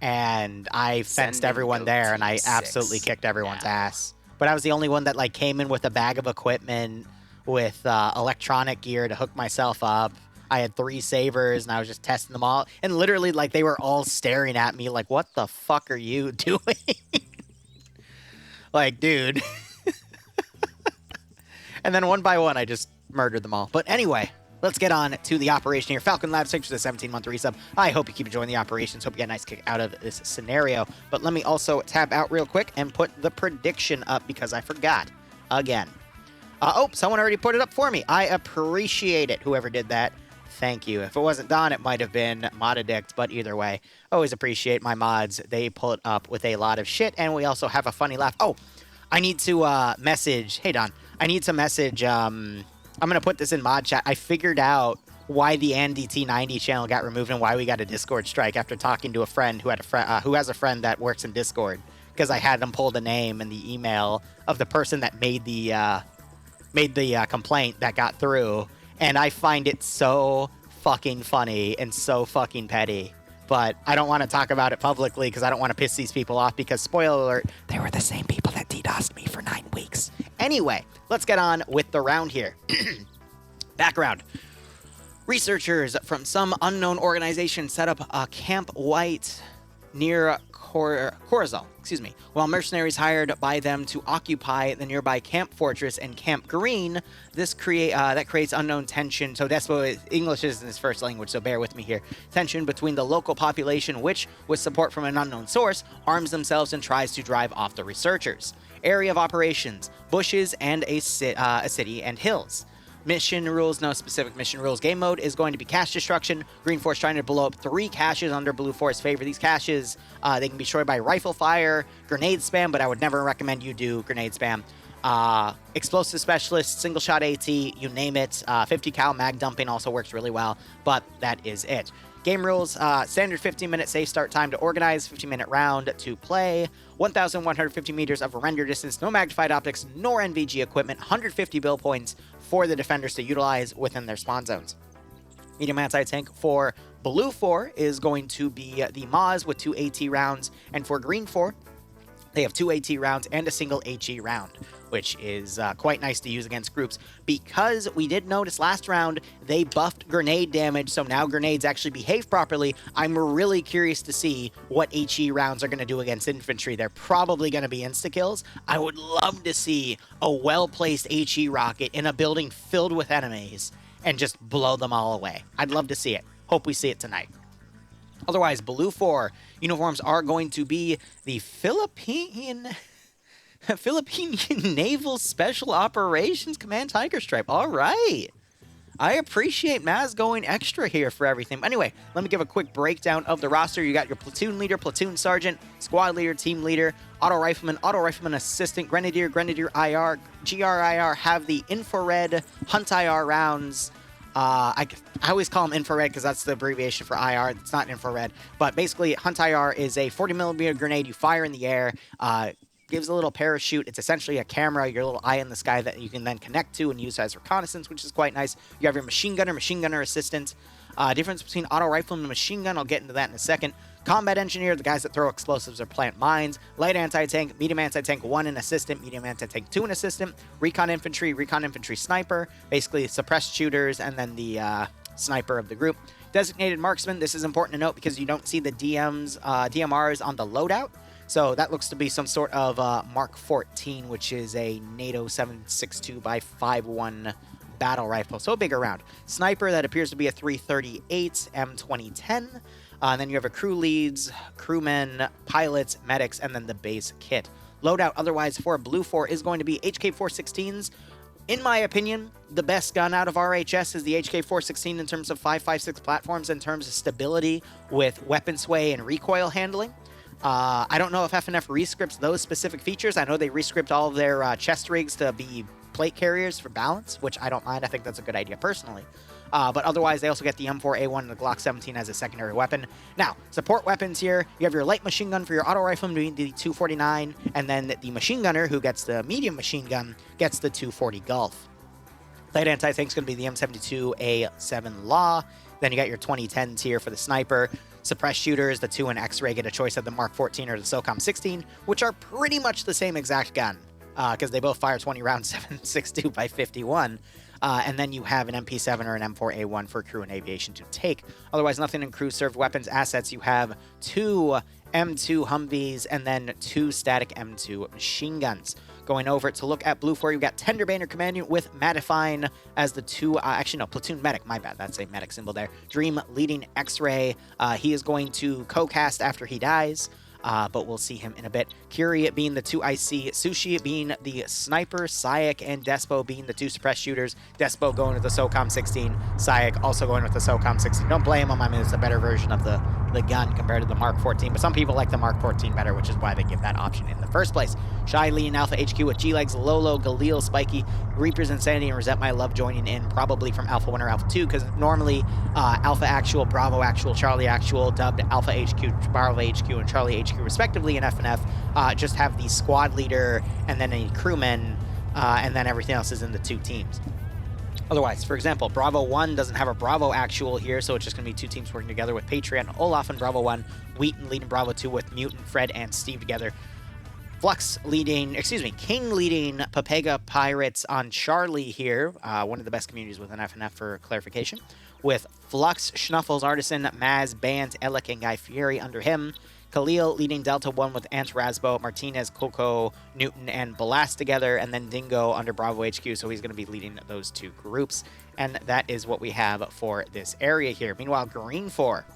and I fenced Send and everyone go there and team I absolutely 6. kicked everyone's Yeah. ass. But I was the only one that like came in with a bag of equipment with electronic gear to hook myself up. I had 3 sabers and I was just testing them all. And literally like they were all staring at me like, what the fuck are you doing? Like, dude. And then one by one, I just murdered them all. But anyway, let's get on to the operation here. Falcon Labs, thanks for the 17-month resub. I hope you keep enjoying the operations. Hope you get a nice kick out of this scenario. But let me also tab out real quick and put the prediction up because I forgot again. Oh, someone already put it up for me. I appreciate it, whoever did that. Thank you. If it wasn't Don, it might have been Modaddict, but either way, always appreciate my mods. They put up with a lot of shit, and we also have a funny laugh. Oh, I need to message. Hey, Don. I need to message. I'm going to put this in mod chat. I figured out why the AndyT90 channel got removed and why we got a Discord strike after talking to a friend who had who has a friend that works in Discord, because I had them pull the name and the email of the person that made the complaint that got through, and I find it so fucking funny and so fucking petty. But I don't want to talk about it publicly because I don't want to piss these people off because, spoiler alert, they were the same people that DDoSed me for 9 weeks. Anyway, let's get on with the round here. Background. Researchers from some unknown organization set up a Camp White near Corazal, while mercenaries hired by them to occupy the nearby Camp Fortress and Camp Green. This creates unknown tension. So Despo English isn't his first language, so bear with me here. Tension between the local population, which, with support from an unknown source, arms themselves and tries to drive off the researchers. Area of operations: bushes and a city and hills. Mission rules, no specific mission rules. Game mode is going to be cache destruction. Green Force trying to blow up 3 caches under Blue Force favor. These caches, they can be destroyed by rifle fire, grenade spam, but I would never recommend you do grenade spam. Explosive specialist, single shot AT, you name it. 50 cal mag dumping also works really well, but that is it. Game rules, standard 15-minute safe start time to organize, 15-minute round to play, 1,150 meters of render distance, no magnified optics, nor NVG equipment, 150 build points for the defenders to utilize within their spawn zones. Medium anti-tank for Blue 4 is going to be the Maz with 2 AT rounds, and for Green 4, they have 2 AT rounds and a single HE round, which is quite nice to use against groups because we did notice last round they buffed grenade damage, so now grenades actually behave properly. I'm really curious to see what HE rounds are going to do against infantry. They're probably going to be insta-kills. I would love to see a well-placed HE rocket in a building filled with enemies and just blow them all away. I'd love to see it. Hope we see it tonight. Otherwise, Blue 4 uniforms are going to be the Philippine Naval Special Operations Command Tiger Stripe. All right. I appreciate Maz going extra here for everything. Anyway, let me give a quick breakdown of the roster. You got your platoon leader, platoon sergeant, squad leader, team leader, auto rifleman assistant, grenadier, IR, GRIR have the infrared hunt IR rounds. I always call them infrared because that's the abbreviation for IR. It's not infrared. But basically, Hunt IR is a 40mm grenade you fire in the air. Gives a little parachute. It's essentially a camera, your little eye in the sky that you can then connect to and use as reconnaissance, which is quite nice. You have your machine gunner assistant. Difference between auto rifleman and machine gun, I'll get into that in a second. Combat engineer, the guys that throw explosives or plant mines. Light anti-tank, medium anti-tank 1 an assistant, medium anti-tank 2 an assistant. Recon infantry sniper, basically suppressed shooters, and then the sniper of the group. Designated marksman, this is important to note because you don't see the DMRs on the loadout. So that looks to be some sort of Mark 14, which is a NATO 7.62x5.1 battle rifle, so a bigger round. Sniper, that appears to be a 338 M2010. And then you have a crew leads, crewmen, pilots, medics, and then the base kit. Loadout otherwise for Blue 4 is going to be HK416s. In my opinion, the best gun out of RHS is the HK416 in terms of 5.56 platforms, in terms of stability with weapon sway and recoil handling. I don't know if FNF rescripts those specific features. I know they rescript all of their chest rigs to be plate carriers for balance, which I don't mind. I think that's a good idea personally. But otherwise, they also get the M4A1 and the Glock 17 as a secondary weapon. Now, support weapons here. You have your light machine gun for your auto rifle, the 249, and then the machine gunner, who gets the medium machine gun, gets the 240 Gulf. Light anti-tank is going to be the M72A7 Law. Then you got your 2010s here for the sniper. Suppressed shooters, the 2 and X-ray get a choice of the Mark 14 or the SOCOM 16, which are pretty much the same exact gun, because they both fire 20 rounds 7.62 by 51. And then you have an MP7 or an M4A1 for crew and aviation to take. Otherwise, nothing in crew served weapons assets. You have 2 M2 Humvees and then 2 static M2 machine guns. Going over to look at blue 4, you've got Tender Banner Commandant with Mattifine as the 2, actually no, Platoon Medic, my bad, that's a medic symbol there. Dream leading X-Ray, he is going to co-cast after he dies. But we'll see him in a bit. Curie being the 2 IC, Sushi being the sniper, Sayek and Despo being the 2 suppressed shooters. Despo going with the SOCOM 16, Sayek also going with the SOCOM 16. Don't blame him, I mean, it's a better version of the gun compared to the Mark 14, but some people like the Mark 14 better, which is why they give that option in the first place. Shy Lee and Alpha HQ with G-Legs, Lolo, Galil, Spiky, Reaper's Insanity, and Resent My Love joining in, probably from Alpha 1 or Alpha 2, because normally Alpha Actual, Bravo Actual, Charlie Actual, dubbed Alpha HQ, Bravo HQ, and Charlie HQ respectively in FNF, just have the squad leader and then a crewman, and then everything else is in the 2 teams. Otherwise, for example, Bravo 1 doesn't have a Bravo Actual here, so it's just going to be 2 teams working together with Patriot and Olaf in Bravo 1, Wheaton leading Bravo 2 with Mutant, Fred, and Steve together. Flux leading, King leading Papega Pirates on Charlie here, one of the best communities within FNF for clarification, with Flux, Schnuffles, Artisan, Maz, Bant, Elec, and Guy Fieri under him. Khalil leading Delta 1 with Ant Rasbo, Martinez, Coco, Newton, and Balast together, and then Dingo under Bravo HQ, so he's going to be leading those 2 groups. And that is what we have for this area here. Meanwhile, Green 4,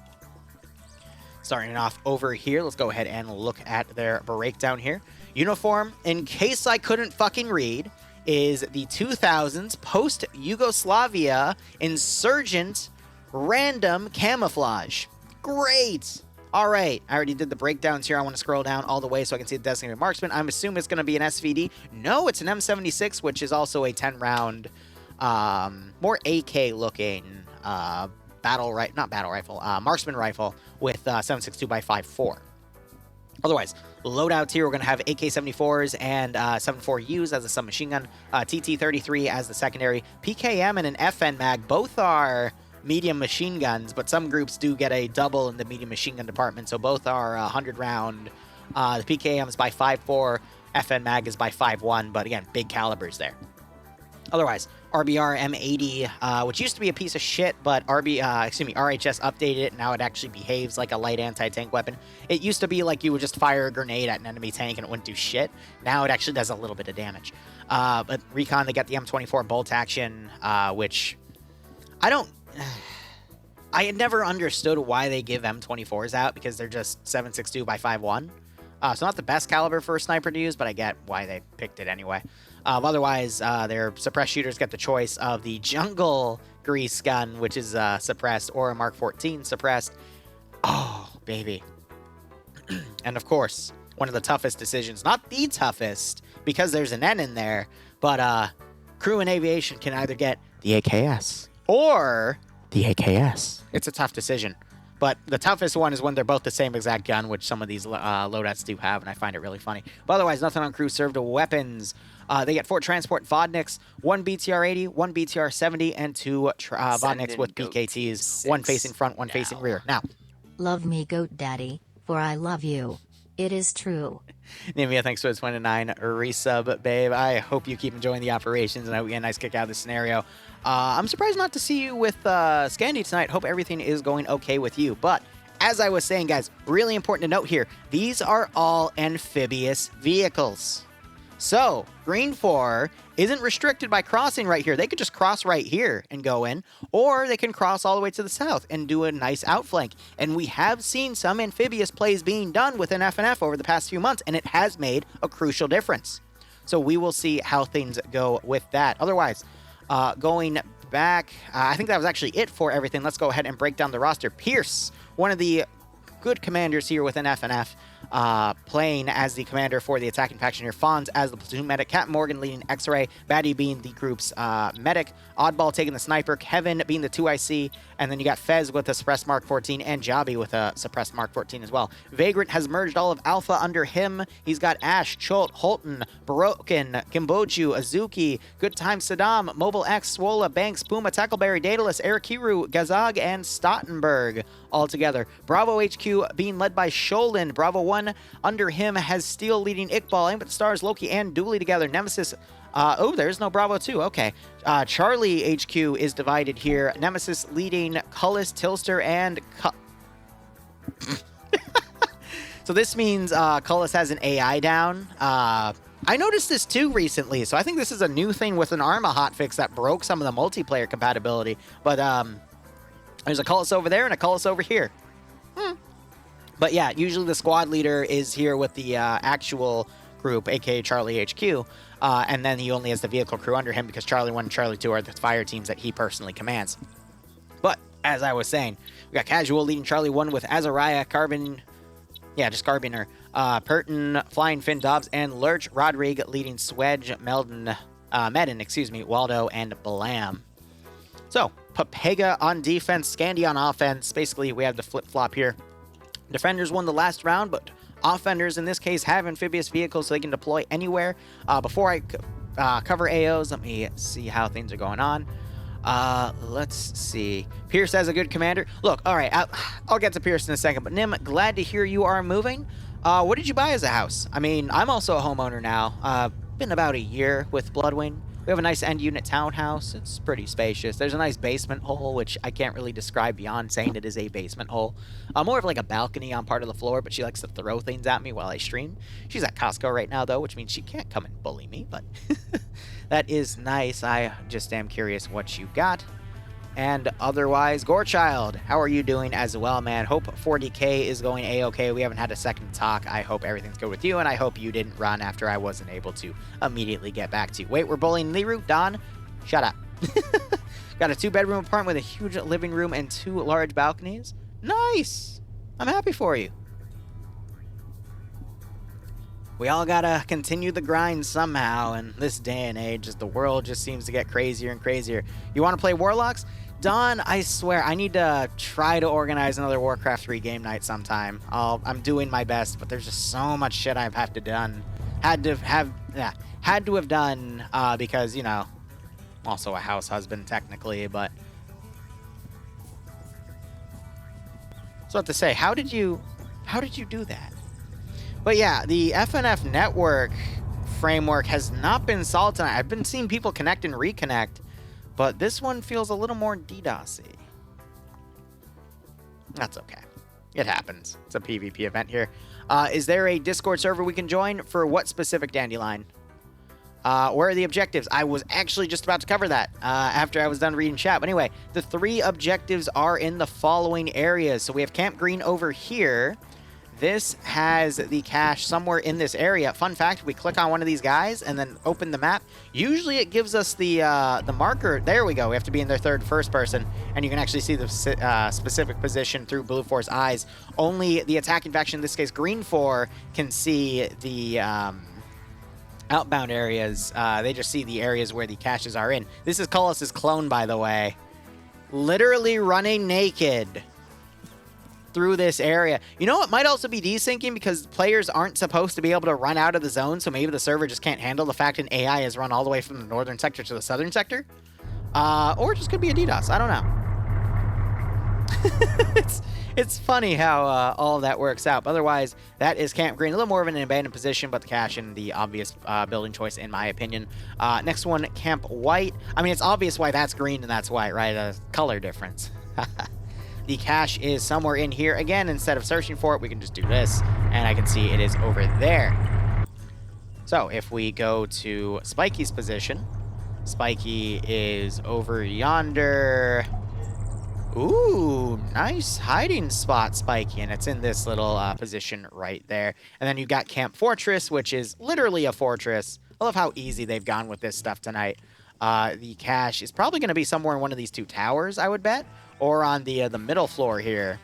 starting off over here, let's go ahead and look at their breakdown here. Uniform, in case I couldn't fucking read, is the 2000s post-Yugoslavia insurgent random camouflage. Great! All right, I already did the breakdowns here. I want to scroll down all the way so I can see the designated marksman. I'm assuming it's going to be an SVD. No, it's an M76, which is also a 10-round, more AK-looking marksman rifle with 7.62 x 5.4. Otherwise, loadouts here, we're going to have AK-74s and 7.4Us as a submachine gun, TT-33 as the secondary, PKM and an FN mag. Both are medium machine guns, but some groups do get a double in the medium machine gun department, so both are 100 round. The PKM is by 5.4, FN mag is by 5.1, but again, big calibers there. Otherwise, RBR M80, which used to be a piece of shit, but RHS updated it, and now it actually behaves like a light anti-tank weapon. It used to be like you would just fire a grenade at an enemy tank and it wouldn't do shit. Now it actually does a little bit of damage. But Recon, they got the M24 bolt action, which I had never understood why they give M24s out, because they're just 7.62 x 5.1. So not the best caliber for a sniper to use, but I get why they picked it anyway. Otherwise, their suppressed shooters get the choice of the Jungle Grease gun, which is suppressed, or a Mark 14 suppressed. Oh, baby. And of course, one of the toughest decisions, not the toughest, because there's an N in there, but crew and aviation can either get the AKS or the AKS. It's a tough decision. But the toughest one is when they're both the same exact gun, which some of these loadouts do have, and I find it really funny. But otherwise, nothing on crew served weapons. They get 4 transport Vodniks, 1 BTR-80, 1 BTR-70, and 2 Vodniks with BKTs, 1 facing front, 1 facing rear. Now, love me, Goat Daddy, for I love you. It is true. Nimia, thanks for the 29 resub, babe. I hope you keep enjoying the operations, and I hope you get a nice kick out of this scenario. I'm surprised not to see you with Scandy tonight. Hope everything is going okay with you. But as I was saying, guys, really important to note here, these are all amphibious vehicles. So, Green 4 isn't restricted by crossing right here. They could just cross right here and go in, or they can cross all the way to the south and do a nice outflank. And we have seen some amphibious plays being done within FNF over the past few months, and it has made a crucial difference. So we will see how things go with that. Otherwise, going back, I think that was actually it for everything. Let's go ahead and break down the roster. Pierce, one of the good commanders here within FNF. playing as the commander for the attacking faction here. Fonz as the platoon medic, Captain Morgan leading X-Ray, Batty being the group's medic, Oddball taking the sniper, Kevin being the 2IC, and then you got Fez with a suppressed Mark 14 and Jobby with a suppressed Mark 14 as well. Vagrant has merged all of Alpha under him. He's got Ash, Cholt, Holton, Broken, Kimboju, Azuki, Good Time Saddam, Mobile X, Swola, Banks, Puma, Tackleberry, Daedalus, Erikiru, Gazag, and Stottenberg all together. Bravo HQ being led by Sholin. Bravo 1 under him has Steel leading Iqbal, Aim at the Stars, Loki, and Dooley together. Nemesis, oh, there's no Bravo 2. Okay. Charlie HQ is divided here. Nemesis leading Cullis, Tilster, and... So this means Cullis has an AI down. I noticed this too recently, so I think this is a new thing with an Arma hotfix that broke some of the multiplayer compatibility. But there's a Cullis over there and a Cullis over here. But yeah, usually the squad leader is here with the actual group, aka Charlie HQ, and then he only has the vehicle crew under him because Charlie 1 and Charlie 2 are the fire teams that he personally commands. But as I was saying, we got Casual leading Charlie 1 with Azariah, Carbon... Yeah, just Carbiner. Perton, Flying Finn, Dobbs, and Lurch. Rodrigue leading Swedge, Medin, Waldo, and Blam. So, Papega on defense, Scandy on offense. Basically, we have the flip-flop here. Defenders won the last round, but offenders in this case have amphibious vehicles so they can deploy anywhere. Before I cover AOs, let me see how things are going on. Let's see. Pierce as a good commander. Look, all right, I'll get to Pierce in a second, but Nim, glad to hear you are moving. What did you buy as a house? I mean, I'm also a homeowner now. Been about a year with Bloodwing. We have a nice end unit townhouse. It's pretty spacious. There's a nice basement hole, which I can't really describe beyond saying it is a basement hole. More of like a balcony on part of the floor, but she likes to throw things at me while I stream. She's at Costco right now, though, which means she can't come and bully me, but that is nice. I just am curious what you got. And otherwise, Gorechild, how are you doing as well, man? Hope 40K is going A-okay. We haven't had a second talk. I hope everything's good with you, and I hope you didn't run after I wasn't able to immediately get back to you. Wait, we're bullying Liru? Don, shut up. Got a 2-bedroom apartment with a huge living room and 2 large balconies. Nice! I'm happy for you. We all gotta continue the grind somehow in this day and age as the world just seems to get crazier and crazier. You want to play Warlocks? Don, I swear, I need to try to organize another Warcraft 3 game night sometime. I'm doing my best, but there's just so much shit I've had to have done because, you know, I'm also a house husband technically, but... So what to say, how did you do that? But yeah, the FNF network framework has not been solid tonight. I've been seeing people connect and reconnect, but this one feels a little more DDoS-y. That's okay. It happens. It's a PvP event here. Is there a Discord server we can join? For what specific, Dandelion? Where are the objectives? I was actually just about to cover that after I was done reading chat. But anyway, the 3 objectives are in the following areas. So we have Camp Green over here. This has the cache somewhere in this area. Fun fact, we click on one of these guys and then open the map. Usually it gives us the marker. There we go. We have to be in their first person, and you can actually see the specific position through Blue 4's eyes. Only the attacking faction, in this case Green 4, can see the outbound areas. They just see the areas where the caches are in. This is Cullis' clone, by the way. Literally running naked through this area. You know, it might also be desyncing because players aren't supposed to be able to run out of the zone, so maybe the server just can't handle the fact an AI is run all the way from the northern sector to the southern sector. Or it just could be a DDoS. I don't know. It's funny how all of that works out. But otherwise, that is Camp Green. A little more of an abandoned position, but the cache and the obvious building choice, in my opinion. Next one, Camp White. I mean, it's obvious why that's green and that's white, right? A color difference. The cache is somewhere in here. Again, instead of searching for it, we can just do this, and I can see it is over there. So if we go to Spiky's position, Spiky is over yonder. Ooh, nice hiding spot, Spiky, and it's in this little position right there. And then you got Camp Fortress, which is literally a fortress. I love how easy they've gone with this stuff tonight. The cache is probably going to be somewhere in one of these 2 towers, I would bet, or on the middle floor here.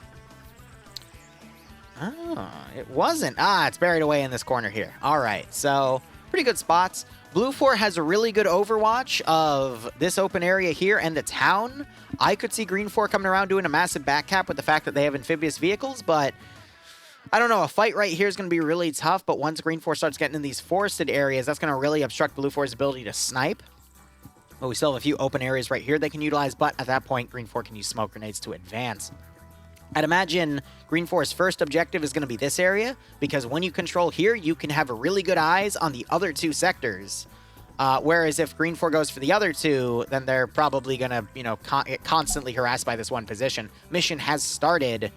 Oh, it wasn't. Ah, it's buried away in this corner here. All right, so pretty good spots. Blue 4 has a really good overwatch of this open area here and the town. I could see Green 4 coming around doing a massive back cap with the fact that they have amphibious vehicles, but I don't know. A fight right here is going to be really tough, but once Green 4 starts getting in these forested areas, that's going to really obstruct Blue 4's ability to snipe. But we still have a few open areas right here they can utilize, but at that point, Green 4 can use smoke grenades to advance. I'd imagine Green 4's first objective is going to be this area, because when you control here, you can have really good eyes on the other two sectors. Whereas if Green 4 goes for the other two, then they're probably going to, you know, get constantly harassed by this one position. Mission has started,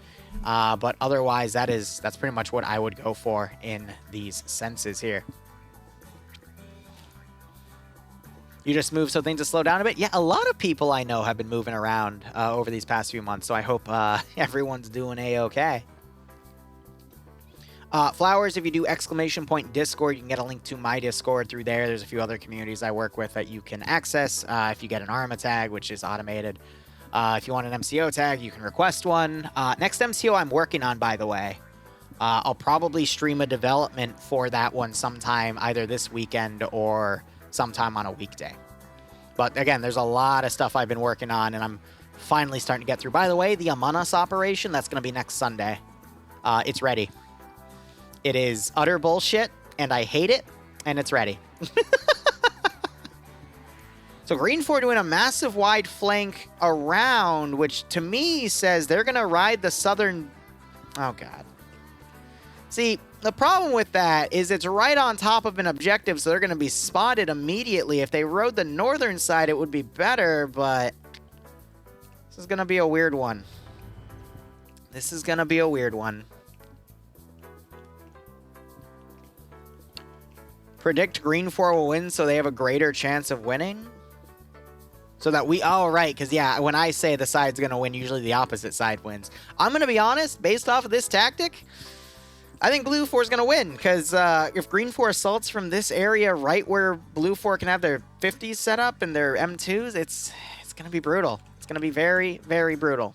but otherwise that's pretty much what I would go for in these senses here. You just move so things will slow down a bit? Yeah, a lot of people I know have been moving around over these past few months, so I hope everyone's doing A-okay. Flowers, if you do !Discord, you can get a link to my Discord through there. There's a few other communities I work with that you can access if you get an ARMA tag, which is automated. If you want an MCO tag, you can request one. Next MCO I'm working on, by the way. I'll probably stream a development for that one sometime, either this weekend or sometime on a weekday. But again, there's a lot of stuff I've been working on, and I'm finally starting to get through. By the way, the Among Us operation, that's going to be next Sunday. It's ready. It is utter bullshit, and I hate it, and it's ready. So Green 4 doing a massive wide flank around, which to me says they're going to ride the southern... Oh, God. See, the problem with that is it's right on top of an objective, so they're going to be spotted immediately. If they rode the northern side, it would be better, but this is going to be a weird one. This is going to be a weird one. Predict Green 4 will win so they have a greater chance of winning? So that we... Oh, right, because, yeah, when I say the side's going to win, usually the opposite side wins. I'm going to be honest, based off of this tactic, I think Blue 4 is going to win, because if Green 4 assaults from this area right where Blue 4 can have their 50s set up and their M2s, it's going to be brutal. It's going to be very, very brutal.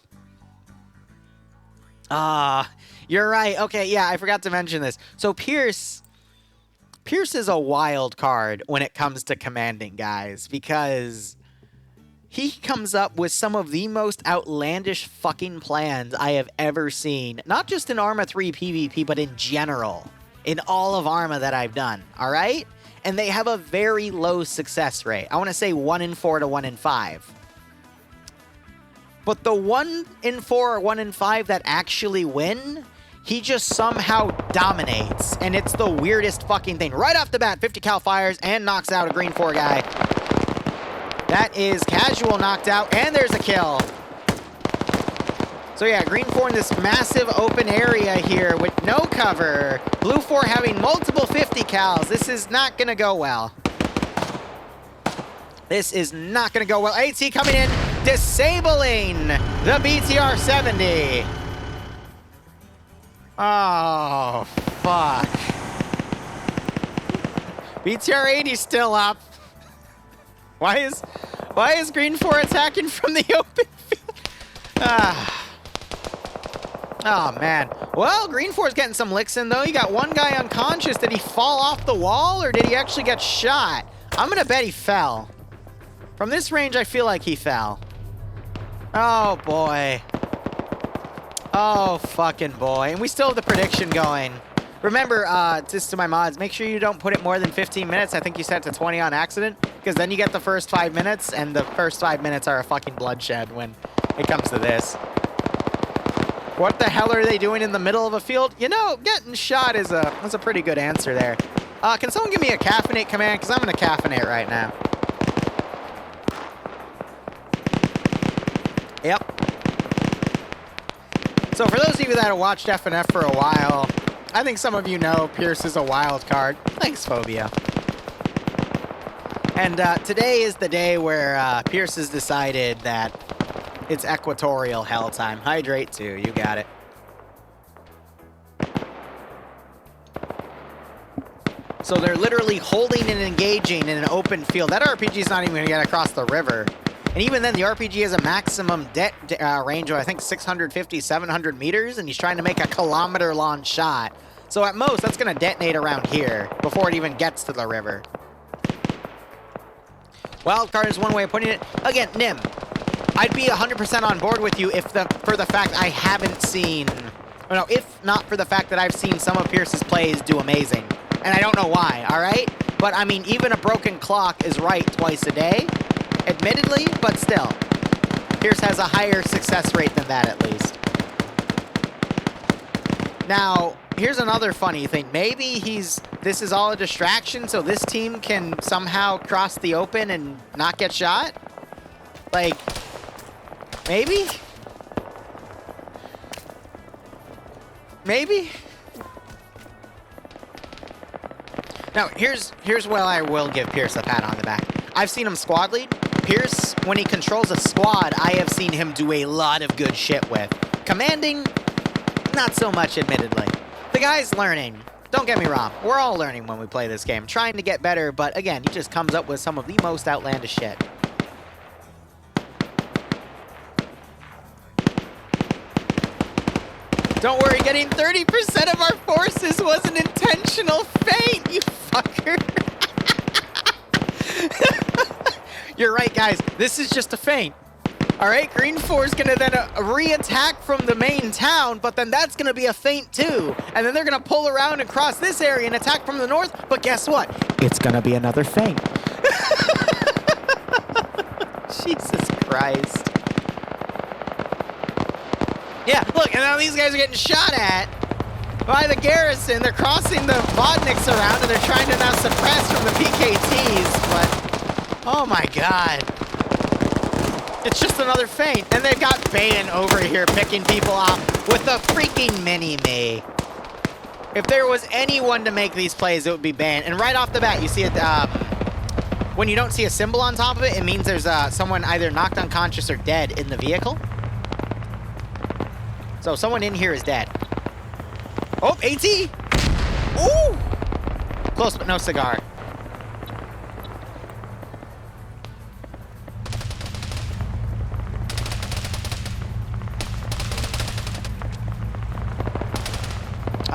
You're right. Okay, yeah, I forgot to mention this. So Pierce is a wild card when it comes to commanding, guys, because he comes up with some of the most outlandish fucking plans I have ever seen. Not just in Arma 3 PvP, but in general. In all of Arma that I've done, all right? And they have a very low success rate. I want to say 1 in 4 to 1 in 5. But the 1 in 4 or 1 in 5 that actually win... He just somehow dominates, and it's the weirdest fucking thing. Right off the bat, 50 cal fires and knocks out a Green 4 guy. That is casual knocked out, and there's a kill. So yeah, Green 4 in this massive open area here with no cover. Blue 4 having multiple 50 cals. This is not going to go well. This is not going to go well. AT coming in, disabling the BTR-70. Oh, fuck. BTR-80 still up. Why is Green 4 attacking from the open field? Oh, man. Well, Green 4's getting some licks in, though. You got one guy unconscious. Did he fall off the wall, or did he actually get shot? I'm going to bet he fell. From this range, I feel like he fell. Oh, boy. Oh, fucking boy. And we still have the prediction going. Remember, just to my mods, make sure you don't put it more than 15 minutes. I think you set it to 20 on accident, because then you get the first 5 minutes, and the first 5 minutes are a fucking bloodshed when it comes to this. What the hell are they doing in the middle of a field? You know, getting shot is a pretty good answer there. Can someone give me a caffeinate command? Because I'm going to caffeinate right now. Yep. So for those of you that have watched FNF for a while, I think some of you know Pierce is a wild card. Thanks, Phobia. And today is the day where Pierce has decided that it's equatorial hell time. Hydrate too, you got it. So they're literally holding and engaging in an open field. That RPG's not even going to get across the river. And even then, the RPG has a maximum range of, I think, 650, 700 meters, and he's trying to make a kilometer-long shot. So at most, that's going to detonate around here before it even gets to the river. Wildcard is one way of putting it. Again, Nim, I'd be 100% on board with you if for the fact I haven't seen... No, if not for the fact that I've seen some of Pierce's plays do amazing. And I don't know why, all right? But, I mean, even a broken clock is right twice a day, admittedly, but still. Pierce has a higher success rate than that, at least. Now, here's another funny thing. Maybe this is all a distraction, so this team can somehow cross the open and not get shot? Like, maybe? Maybe? Now, here's where I will give Pierce a pat on the back. I've seen him squad lead. Pierce, when he controls a squad, I have seen him do a lot of good shit with. Commanding, not so much, admittedly. The guy's learning. Don't get me wrong. We're all learning when we play this game. Trying to get better, but again, he just comes up with some of the most outlandish shit. Don't worry, getting 30% of our forces was an intentional feint, you fucker. You're right, guys. This is just a feint. All right, Green 4 is going to then re-attack from the main town, but then that's going to be a feint too. And then they're going to pull around and cross this area and attack from the north, but guess what? It's going to be another feint. Jesus Christ. Yeah, look, and now these guys are getting shot at by the garrison. They're crossing the Vodniks around, and they're trying to now suppress from the PKTs, but... Oh my god. It's just another feint. And they've got Bayan over here picking people off with the freaking mini-me. If there was anyone to make these plays, it would be Bayan. And right off the bat, you see it... when you don't see a symbol on top of it, it means there's someone either knocked unconscious or dead in the vehicle. So someone in here is dead. Oh, AT! Ooh! Close, but no cigar.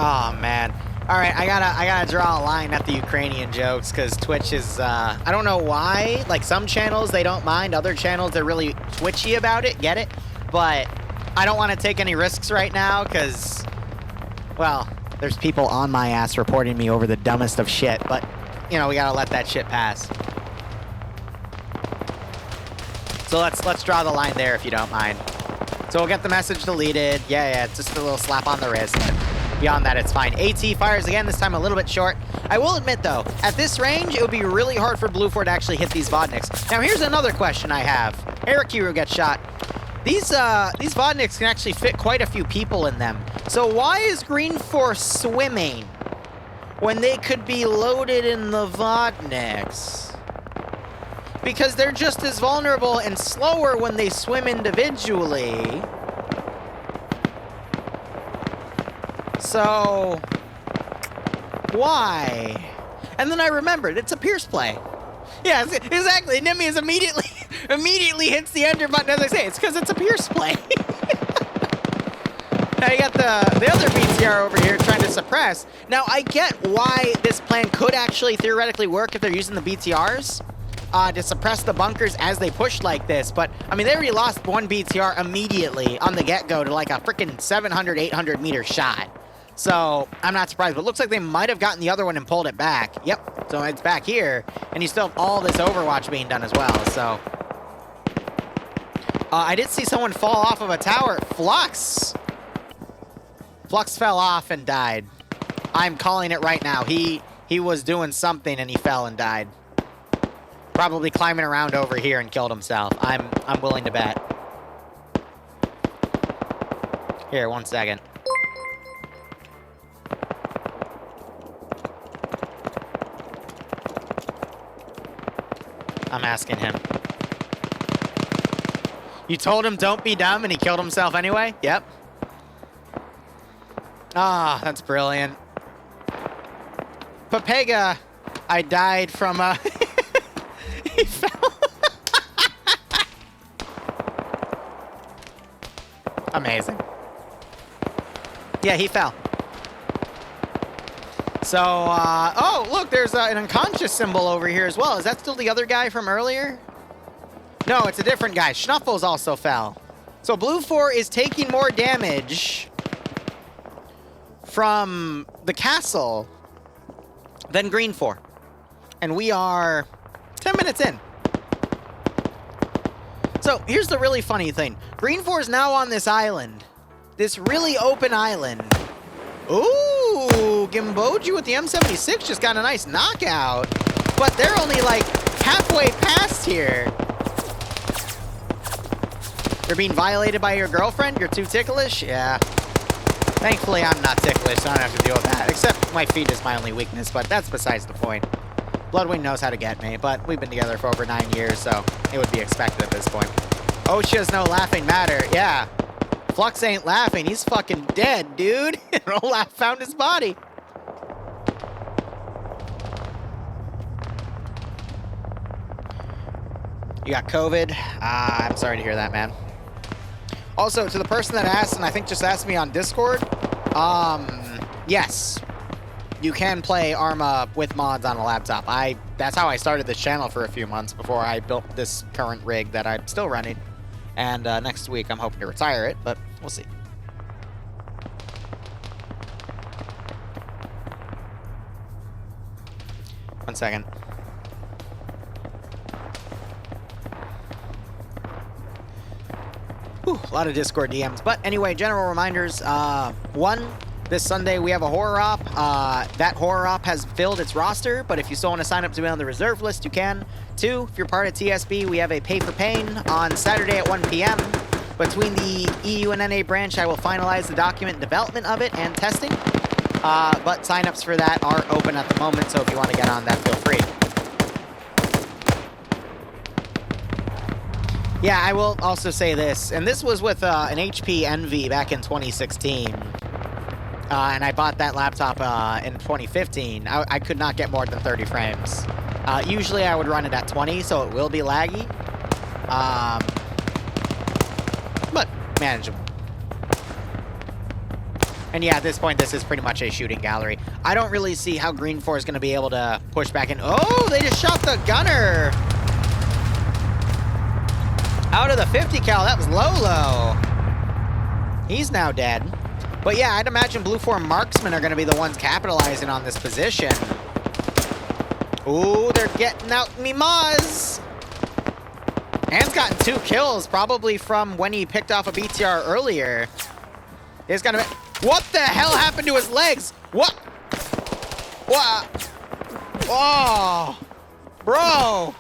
Oh, man. All right, I gotta draw a line at the Ukrainian jokes, because Twitch is, I don't know why. Like, some channels, they don't mind. Other channels, they're really twitchy about it. Get it? But... I don't want to take any risks right now because, well, there's people on my ass reporting me over the dumbest of shit, but, you know, we gotta let that shit pass. So let's draw the line there if you don't mind. So we'll get the message deleted. Yeah, it's just a little slap on the wrist, but beyond that, it's fine. AT fires again, this time a little bit short. I will admit, though, at this range, it would be really hard for Blue 4 to actually hit these Vodniks. Now, here's another question I have. Erikiru gets shot. These Vodniks can actually fit quite a few people in them. So why is Green 4 swimming when they could be loaded in the Vodniks? Because they're just as vulnerable and slower when they swim individually. So why? And then I remembered, it's a Pierce play. Yeah, exactly. Nimi is immediately hits the enter button, as I say. It's because it's a Pierce play. Now you got the other BTR over here trying to suppress. Now I get why this plan could actually theoretically work if they're using the BTRs to suppress the bunkers as they push like this. But I mean, they already lost one BTR immediately on the get-go to like a freaking 700, 800 meter shot. So I'm not surprised, but it looks like they might have gotten the other one and pulled it back. Yep, so it's back here, and you still have all this Overwatch being done as well, so. I did see someone fall off of a tower. Flux fell off and died. I'm calling it right now. He was doing something and he fell and died. Probably climbing around over here and killed himself. I'm willing to bet. Here, 1 second. I'm asking him. You told him don't be dumb and he killed himself anyway? Yep. Ah, that's brilliant. Papega, I died from he fell. Amazing. Yeah, he fell. So, oh, look, there's an unconscious symbol over here as well. Is that still the other guy from earlier? No, it's a different guy. Schnuffles also fell. So Blue 4 is taking more damage from the castle than Green 4. And we are 10 minutes in. So here's the really funny thing. Green 4 is now on this island. This really open island. Ooh, Gimboju with the M76 just got a nice knockout. But they're only like halfway past here. You're being violated by your girlfriend? You're too ticklish? Yeah. Thankfully, I'm not ticklish, so I don't have to deal with that. Except my feet is my only weakness, but that's besides the point. Bloodwing knows how to get me, but we've been together for over 9 years, so it would be expected at this point. Osha's no laughing matter. Yeah. Flux ain't laughing. He's fucking dead, dude. Olaf found his body. You got COVID? I'm sorry to hear that, man. Also, to the person that asked, and I think just asked me on Discord, yes. You can play Arma with mods on a laptop. That's how I started this channel for a few months before I built this current rig that I'm still running. And next week I'm hoping to retire it, but we'll see. One second. Whew, a lot of Discord DMs. But anyway, general reminders. One, this Sunday we have a horror op. That horror op has filled its roster, but if you still want to sign up to be on the reserve list, you can. Two, if you're part of TSB, we have a pay for pain on Saturday at 1 p.m. Between the EU and NA branch, I will finalize the document development of it and testing. But signups for that are open at the moment, so if you want to get on that, feel free. Yeah, I will also say this, and this was with an HP Envy back in 2016. And I bought that laptop in 2015. I could not get more than 30 frames. Usually I would run it at 20, so it will be laggy. But manageable. And yeah, at this point, this is pretty much a shooting gallery. I don't really see how Green 4 is going to be able to push back in. Oh, they just shot the gunner! Out of the 50 cal, that was Lolo. He's now dead. But yeah, I'd imagine Blue 4 marksmen are going to be the ones capitalizing on this position. Ooh, they're getting out me Maz. Hand's gotten 2 kills, probably from when he picked off a BTR earlier. He's gonna. What the hell happened to his legs? What? What? Oh, bro.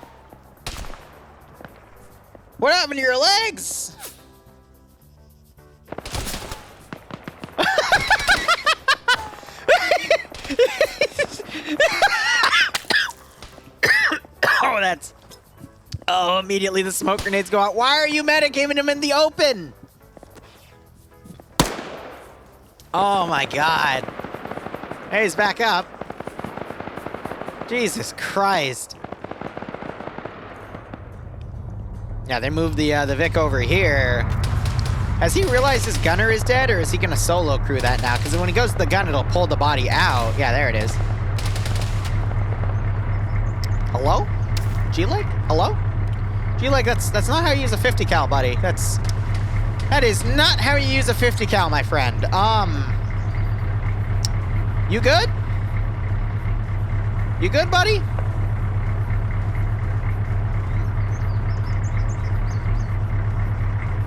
What happened to your legs? Oh, that's... Oh, immediately the smoke grenades go out. Why are you metagaming him in the open? Oh my god. Hey, he's back up. Jesus Christ. Yeah, they moved the Vic over here. Has he realized his gunner is dead, or is he gonna solo crew that now? Because when he goes to the gun, it'll pull the body out. Yeah, there it is. Hello? G-Leg? Hello? G-Leg, that's not how you use a 50 cal, buddy. That is not how you use a 50 cal, my friend. You good? You good, buddy?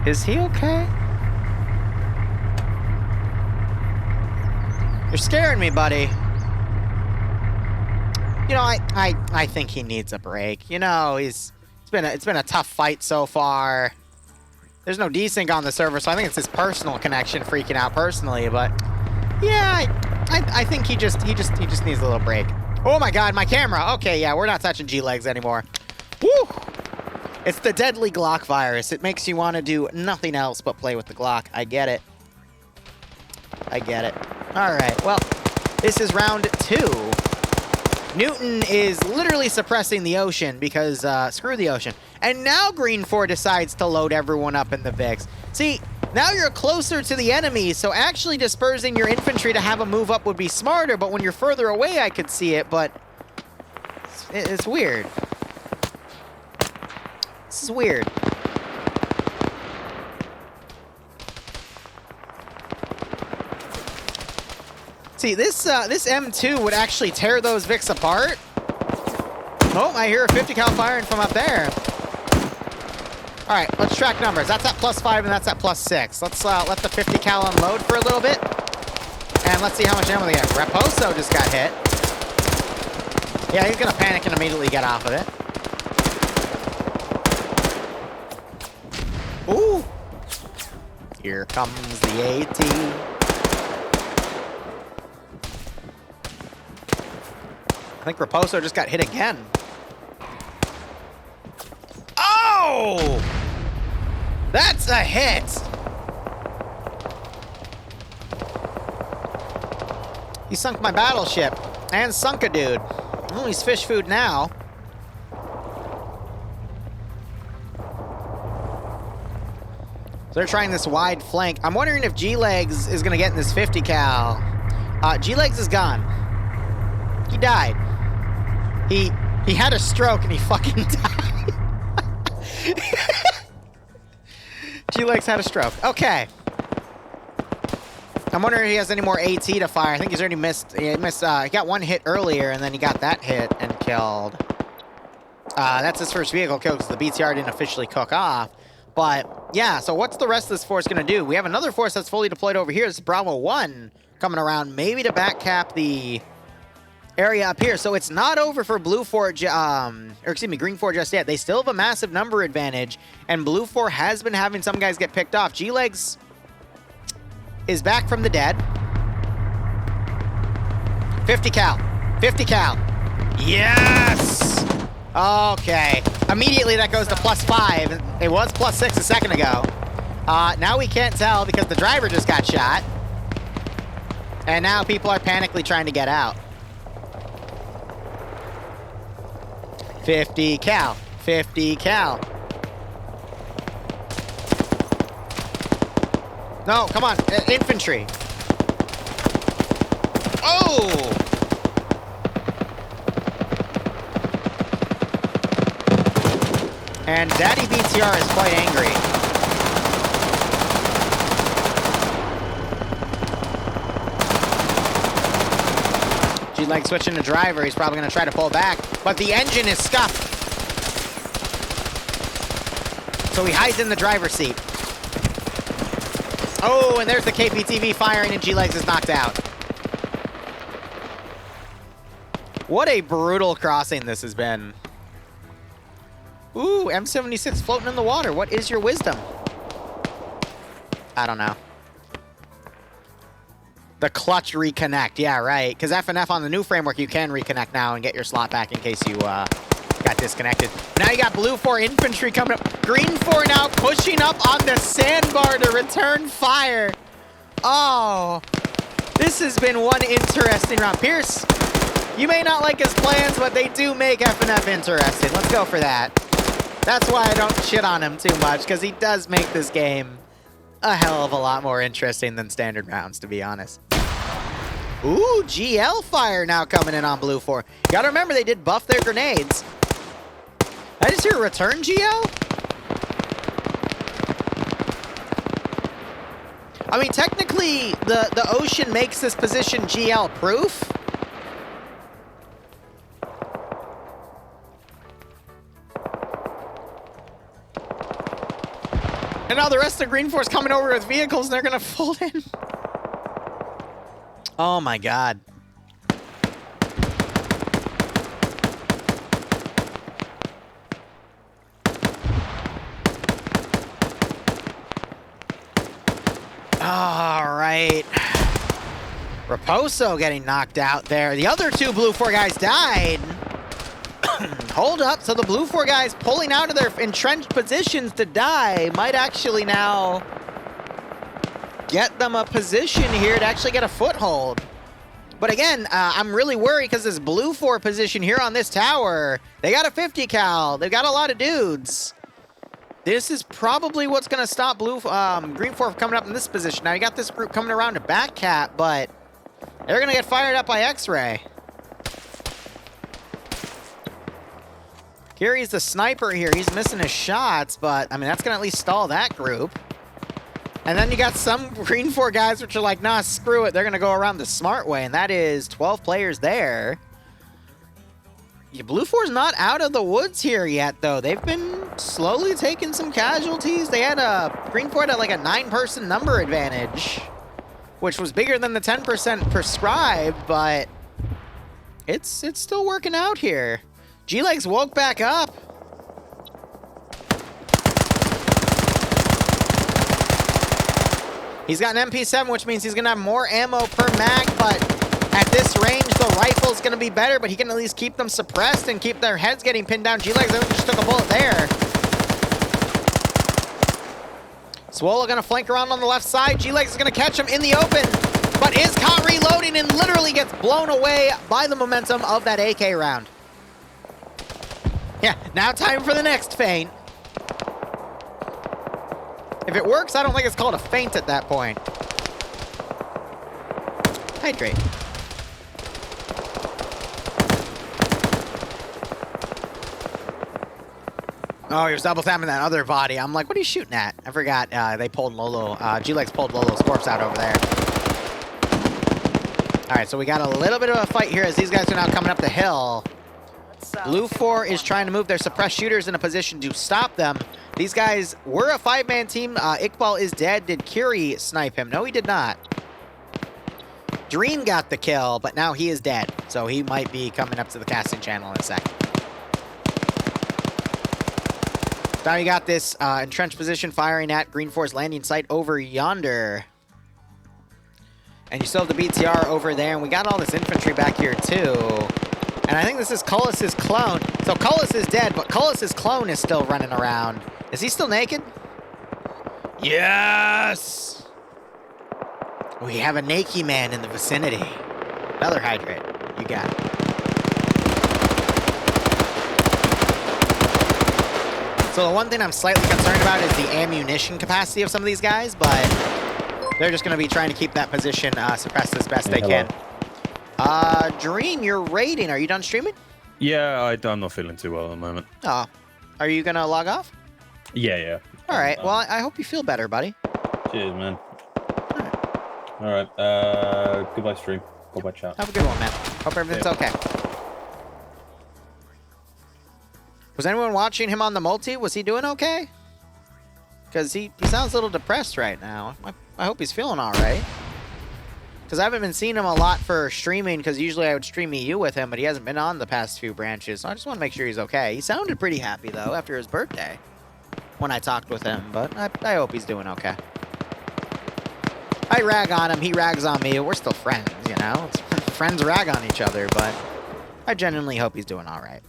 Is he okay? You're scaring me, buddy. You know, I think he needs a break. You know, it's been a tough fight so far. There's no desync on the server, so I think it's his personal connection freaking out personally. But yeah, I think he just needs a little break. Oh my God, my camera. Okay, yeah, we're not touching G-Legs anymore. Woo! It's the deadly Glock virus. It makes you want to do nothing else but play with the Glock. I get it. I get it. All right, well, this is round 2. Newton is literally suppressing the ocean because screw the ocean. And now Green 4 decides to load everyone up in the VIX. See, Now you're closer to the enemy, so actually dispersing your infantry to have a move up would be smarter, but when you're further away, I could see it, but it's weird. This is weird. See, this M2 would actually tear those Vics apart. Oh, I hear a 50 cal firing from up there. All right, let's track numbers. That's at +5 and that's at +6. Let's let the 50 cal unload for a little bit. And let's see how much ammo they get. Raposo just got hit. Yeah, he's gonna panic and immediately get off of it. Ooh! Here comes the AT. I think Raposo just got hit again. Oh! That's a hit! He sunk my battleship. And sunk a dude. Oh, he's fish food now. So they're trying this wide flank. I'm wondering if G-Legs is gonna get in this 50 cal. G-Legs is gone. He died. He had a stroke and he fucking died. G-Legs had a stroke. Okay. I'm wondering if he has any more AT to fire. I think he's already missed. He got one hit earlier, and then he got that hit and killed. That's his first vehicle kill because the BTR didn't officially cook off. But, yeah, so what's the rest of this force going to do? We have another force that's fully deployed over here. It's Bravo 1 coming around, maybe to backcap the area up here. So it's not over for Blue 4, Green 4 just yet. They still have a massive number advantage, and Blue 4 has been having some guys get picked off. G-Legs is back from the dead. 50 cal. 50 cal. Yes! Okay. Immediately that goes to +5. It was +6 a second ago. Now we can't tell because the driver just got shot. And now people are panically trying to get out. 50 cal. 50 cal. No, come on. Infantry. Oh! And Daddy BTR is quite angry. G-Leg switching to driver. He's probably going to try to pull back. But the engine is scuffed. So he hides in the driver's seat. Oh, and there's the KPTV firing, and G-Legs is knocked out. What a brutal crossing this has been. Ooh, M76 floating in the water. What is your wisdom? I don't know. The clutch reconnect. Yeah, right. Because FNF on the new framework, you can reconnect now and get your slot back in case you got disconnected. Now you got Blue 4 infantry coming up. Green 4 now pushing up on the sandbar to return fire. Oh, this has been one interesting round. Pierce, you may not like his plans, but they do make FNF interesting. Let's go for that. That's why I don't shit on him too much, because he does make this game a hell of a lot more interesting than standard rounds, to be honest. Ooh, GL fire now coming in on Blue 4. You gotta remember, they did buff their grenades. I just hear a return GL? I mean, technically, the ocean makes this position GL proof. And now the rest of the Green Force coming over with vehicles, and they're gonna fold in. Oh my god. All right. Raposo getting knocked out there. The other two Blue 4 guys died. Hold up. So the Blue 4 guys pulling out of their entrenched positions to die might actually now get them a position here to actually get a foothold. But again, I'm really worried because this Blue 4 position here on this tower, they got a 50 cal. They've got a lot of dudes. This is probably what's going to stop Green 4 from coming up in this position. Now, you got this group coming around to back cap, but they're going to get fired up by X-Ray. Gary's the sniper here. He's missing his shots, but, I mean, that's going to at least stall that group. And then you got some Green 4 guys which are like, nah, screw it. They're going to go around the smart way, and that is 12 players there. Yeah, Blue 4's not out of the woods here yet, though. They've been slowly taking some casualties. They had Green 4 had like a 9-person number advantage, which was bigger than the 10% prescribed, but it's still working out here. G-Legs woke back up. He's got an MP7, which means he's going to have more ammo per mag, but at this range, the rifle's going to be better, but he can at least keep them suppressed and keep their heads getting pinned down. G-Legs just took a bullet there. Swolo going to flank around on the left side. G-Legs is going to catch him in the open, but is caught reloading and literally gets blown away by the momentum of that AK round. Yeah, now time for the next feint. If it works, I don't think it's called a feint at that point. Hydrate. Oh, he was double tapping that other body. I'm like, what are you shooting at? I forgot they pulled Lolo. G-Legs pulled Lolo's corpse out over there. All right, so we got a little bit of a fight here as these guys are now coming up the hill. Blue 4 is trying to move their suppressed shooters in a position to stop them. These guys were a 5-man team. Iqbal is dead. Did Curie snipe him? No, he did not. Dream got the kill, but now he is dead. So he might be coming up to the casting channel in a second. Now you got this entrenched position firing at Green 4's landing site over yonder. And you still have the BTR over there. And we got all this infantry back here too. And I think this is Cullis's clone. So Cullis is dead, but Cullis's clone is still running around. Is he still naked? Yes! We have a naked man in the vicinity. Another hydrate. You got it. So the one thing I'm slightly concerned about is the ammunition capacity of some of these guys, but they're just going to be trying to keep that position suppressed as best they can. Dream, you're raiding. Are you done streaming? Yeah, I'm not feeling too well at the moment. Oh. Are you going to log off? Yeah. All right. Well, I hope you feel better, buddy. Cheers, man. All right. Goodbye, stream. Goodbye, chat. Have a good one, man. Hope everything's okay. Was anyone watching him on the multi? Was he doing okay? Because he sounds a little depressed right now. I hope he's feeling all right. Because I haven't been seeing him a lot for streaming, because usually I would stream EU with him, but he hasn't been on the past few branches, so I just want to make sure he's okay. He sounded pretty happy, though, after his birthday when I talked with him, but I hope he's doing okay. I rag on him, he rags on me. We're still friends, you know? Friends rag on each other, but I genuinely hope he's doing all right.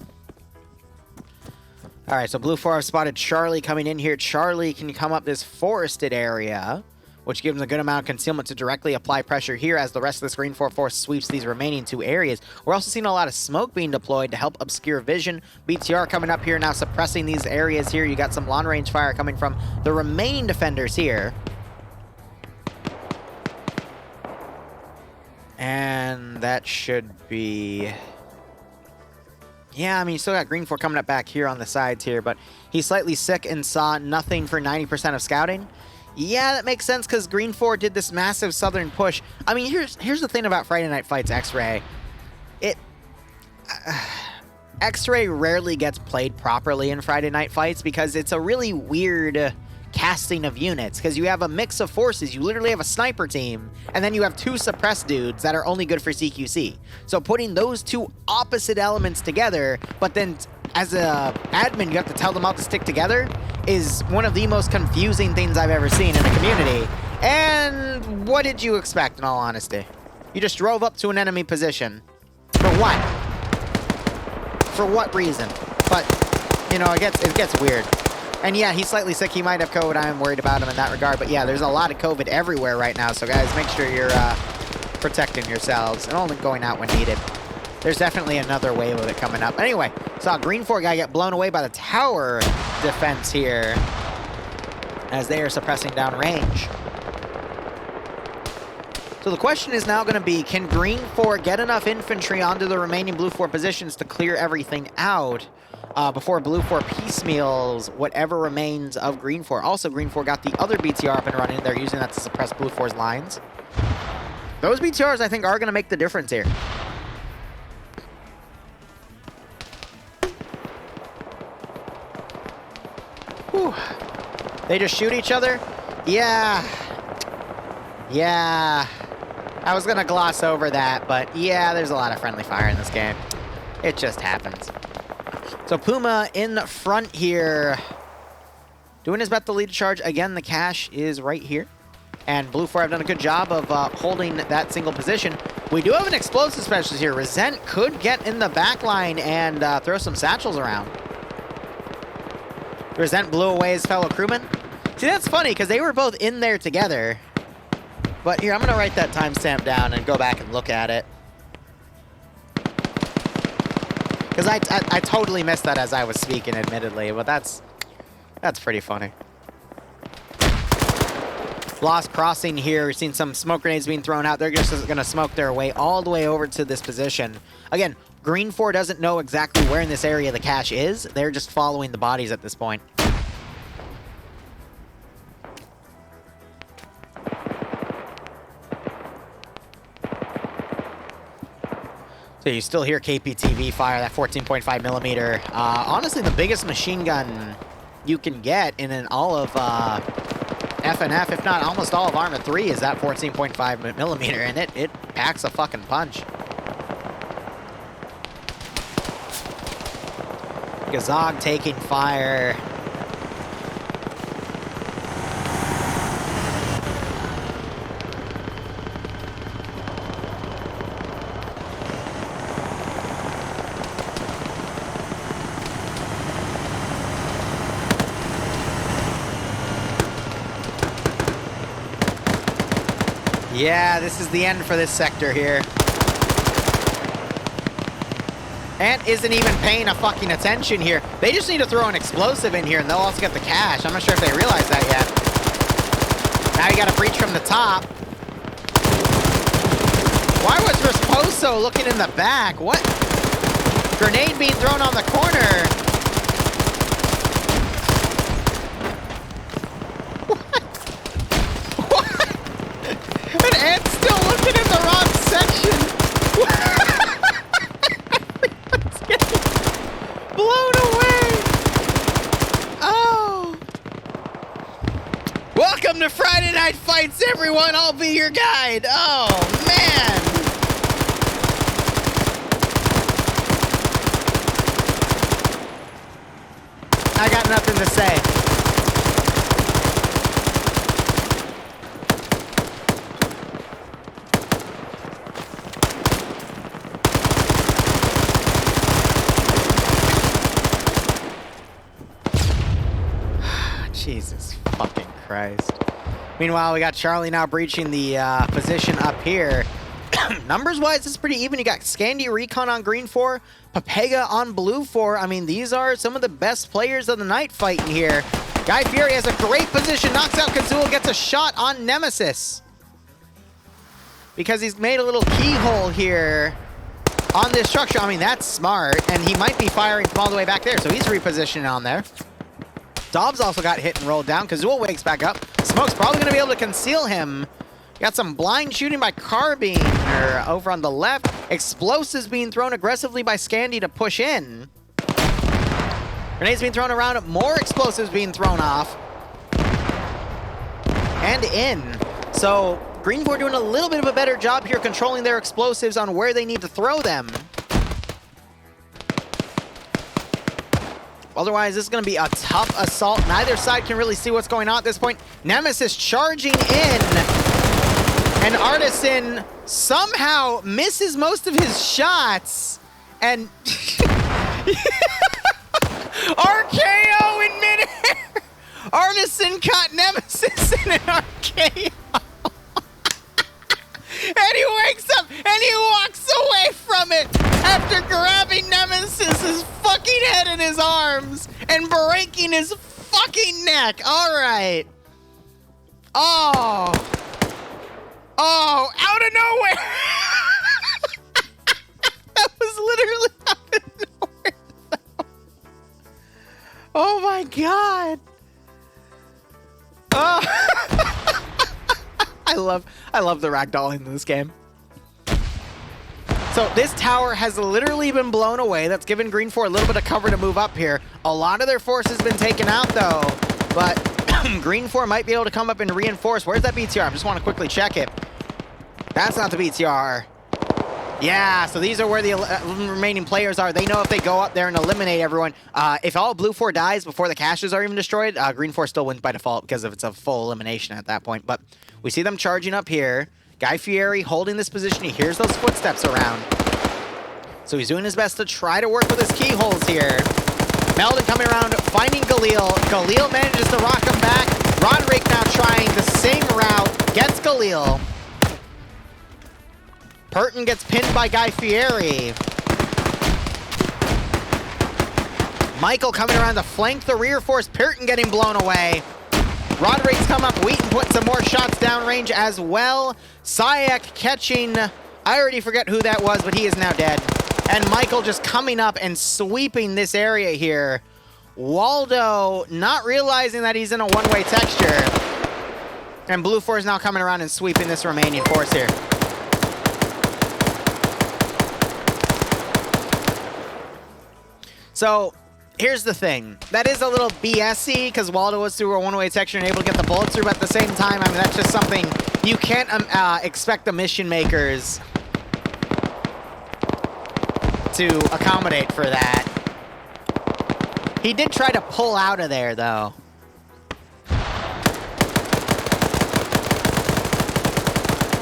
All right, so Blue 4 have spotted Charlie coming in here. Charlie can come up this forested area, which gives him a good amount of concealment to directly apply pressure here as the rest of this Green 4 force sweeps these remaining two areas. We're also seeing a lot of smoke being deployed to help obscure vision. BTR coming up here now, suppressing these areas here. You got some long-range fire coming from the remaining defenders here. And that should be... Yeah, I mean, you still got Green 4 coming up back here on the sides here, but he's slightly sick and saw nothing for 90% of scouting. Yeah, that makes sense because Green 4 did this massive southern push. I mean, here's the thing about Friday Night Fights X-Ray. X-Ray rarely gets played properly in Friday Night Fights because it's a really weird casting of units, because you have a mix of forces. You literally have a sniper team, and then you have two suppressed dudes that are only good for CQC. So putting those two opposite elements together, but then as a admin, you have to tell them all to stick together, is one of the most confusing things I've ever seen in a community. And what did you expect, in all honesty? You just drove up to an enemy position. For what? For what reason? But, you know, it gets weird. And yeah, he's slightly sick. He might have COVID. I am worried about him in that regard. But yeah, there's a lot of COVID everywhere right now. So guys, make sure you're protecting yourselves and only going out when needed. There's definitely another wave of it coming up. Anyway, saw a Green 4 guy get blown away by the tower defense here. as they are suppressing down range. So the question is now going to be, can Green 4 get enough infantry onto the remaining Blue 4 positions to clear everything out before Blue 4 piecemeals whatever remains of Green 4? Also, Green 4 got the other BTR up and running. They're using that to suppress Blue 4's lines. Those BTRs, I think, are going to make the difference here. Whew. They just shoot each other? Yeah. Yeah. I was going to gloss over that, but yeah, there's a lot of friendly fire in this game. It just happens. So Puma in front here, doing his best to lead a charge. Again, the cache is right here. And Blue 4 have done a good job of holding that single position. We do have an explosive specialist here. Resent could get in the back line and throw some satchels around. Resent blew away his fellow crewman. See, that's funny, because they were both in there together. But here, I'm going to write that timestamp down and go back and look at it. Because I totally missed that as I was speaking, admittedly. But that's pretty funny. Lost crossing here. We've seen some smoke grenades being thrown out. They're just going to smoke their way all the way over to this position. Again, Green 4 doesn't know exactly where in this area the cache is. They're just following the bodies at this point. So you still hear KPTV fire, that 14.5 millimeter. Honestly, the biggest machine gun you can get in all of FNF, if not almost all of Arma 3, is that 14.5 millimeter, and it packs a fucking punch. Gazog taking fire. Yeah, this is the end for this sector here. Ant isn't even paying a fucking attention here. They just need to throw an explosive in here and they'll also get the cash. I'm not sure if they realize that yet. Now you got a breach from the top. Why was Rasposo looking in the back? What? Grenade being thrown on the corner. And Ant's still looking in the wrong section. Everyone's getting blown away. Oh. Welcome to Friday Night Fights, everyone. I'll be your guide. Oh, man. I got nothing to say. Jesus fucking Christ. Meanwhile, we got Charlie now breaching the position up here. Numbers-wise, it's pretty even. You got Scandi Recon on Green 4, Papega on Blue 4. I mean, these are some of the best players of the night fighting here. Guy Fieri has a great position, knocks out Kazul, gets a shot on Nemesis. Because he's made a little keyhole here on this structure. I mean, that's smart, and he might be firing from all the way back there, so he's repositioning on there. Dobbs also got hit and rolled down. Kazul wakes back up. Smoke's probably going to be able to conceal him. Got some blind shooting by Carbine over on the left. Explosives being thrown aggressively by Scandi to push in. Grenades being thrown around. More explosives being thrown off. And in. So Green 4 doing a little bit of a better job here controlling their explosives on where they need to throw them. Otherwise, this is going to be a tough assault. Neither side can really see what's going on at this point. Nemesis charging in. And Artisan somehow misses most of his shots. And RKO in midair. Artisan caught Nemesis in an RKO. And he wakes up and he walks away from it after grabbing Nemesis's fucking head in his arms and breaking his fucking neck. All right. Oh! Oh, out of nowhere! That was literally out of nowhere. Oh my god! Oh. I love the ragdolling in this game. So this tower has literally been blown away. That's given Green 4 a little bit of cover to move up here. A lot of their force has been taken out though, but Green 4 might be able to come up and reinforce. Where's that BTR? I just want to quickly check it. That's not the BTR. Yeah, so these are where the remaining players are. They know if they go up there and eliminate everyone. If all Blue 4 dies before the caches are even destroyed, Green 4 still wins by default because it's a full elimination at that point. But we see them charging up here. Guy Fieri holding this position. He hears those footsteps around. So he's doing his best to try to work with his keyholes here. Meldon coming around, finding Galil. Galil manages to rock him back. Roderick now trying the same route. Gets Galil. Purton gets pinned by Guy Fieri. Michael coming around to flank the rear force. Purton getting blown away. Roderick's come up. Wheaton putting some more shots downrange as well. Sayak catching... I already forget who that was, but he is now dead. And Michael just coming up and sweeping this area here. Waldo not realizing that he's in a one-way texture. And Blue 4 is now coming around and sweeping this remaining force here. So, here's the thing. That is a little BS-y because Waldo was through a one-way texture and able to get the bullets through, but at the same time, I mean, that's just something you can't expect the mission makers to accommodate for that. He did try to pull out of there, though.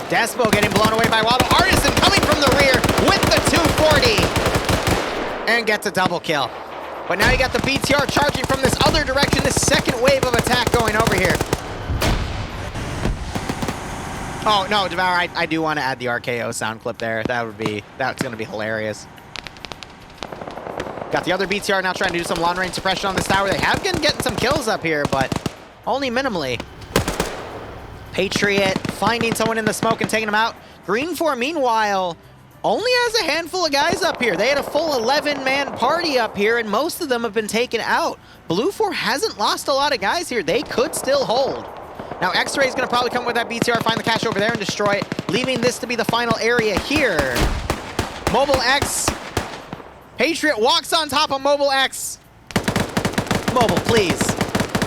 Despo getting blown away by Waldo. Artisan coming from the rear with the 240. And gets a double kill. But now you got the BTR charging from this other direction, this second wave of attack going over here. Oh, no, Devour, I do want to add the RKO sound clip there. That's going to be hilarious. Got the other BTR now trying to do some long-range suppression on this tower. They have been getting some kills up here, but only minimally. Patriot finding someone in the smoke and taking him out. Green 4, meanwhile, only has a handful of guys up here. They had a full 11-man party up here, and most of them have been taken out. Blue 4 hasn't lost a lot of guys here. They could still hold. Now, X-Ray is going to probably come with that BTR, find the cache over there, and destroy it, leaving this to be the final area here. Mobile X. Patriot walks on top of Mobile X. Mobile, please.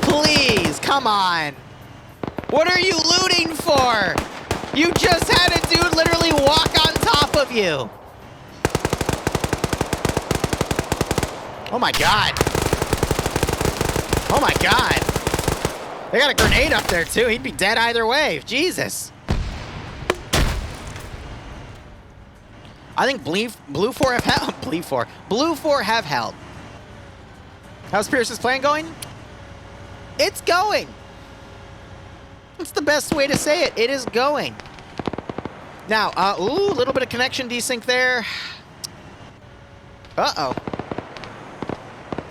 Please, come on. What are you looting for? You just had a dude literally walk on top of you. Oh my god. Oh my god. They got a grenade up there too. He'd be dead either way. Jesus. I think Blue 4 have help. Blue 4 have help. How's Pierce's plan going? It's going. That's the best way to say it. It is going. Now, ooh, a little bit of connection desync there. Uh-oh.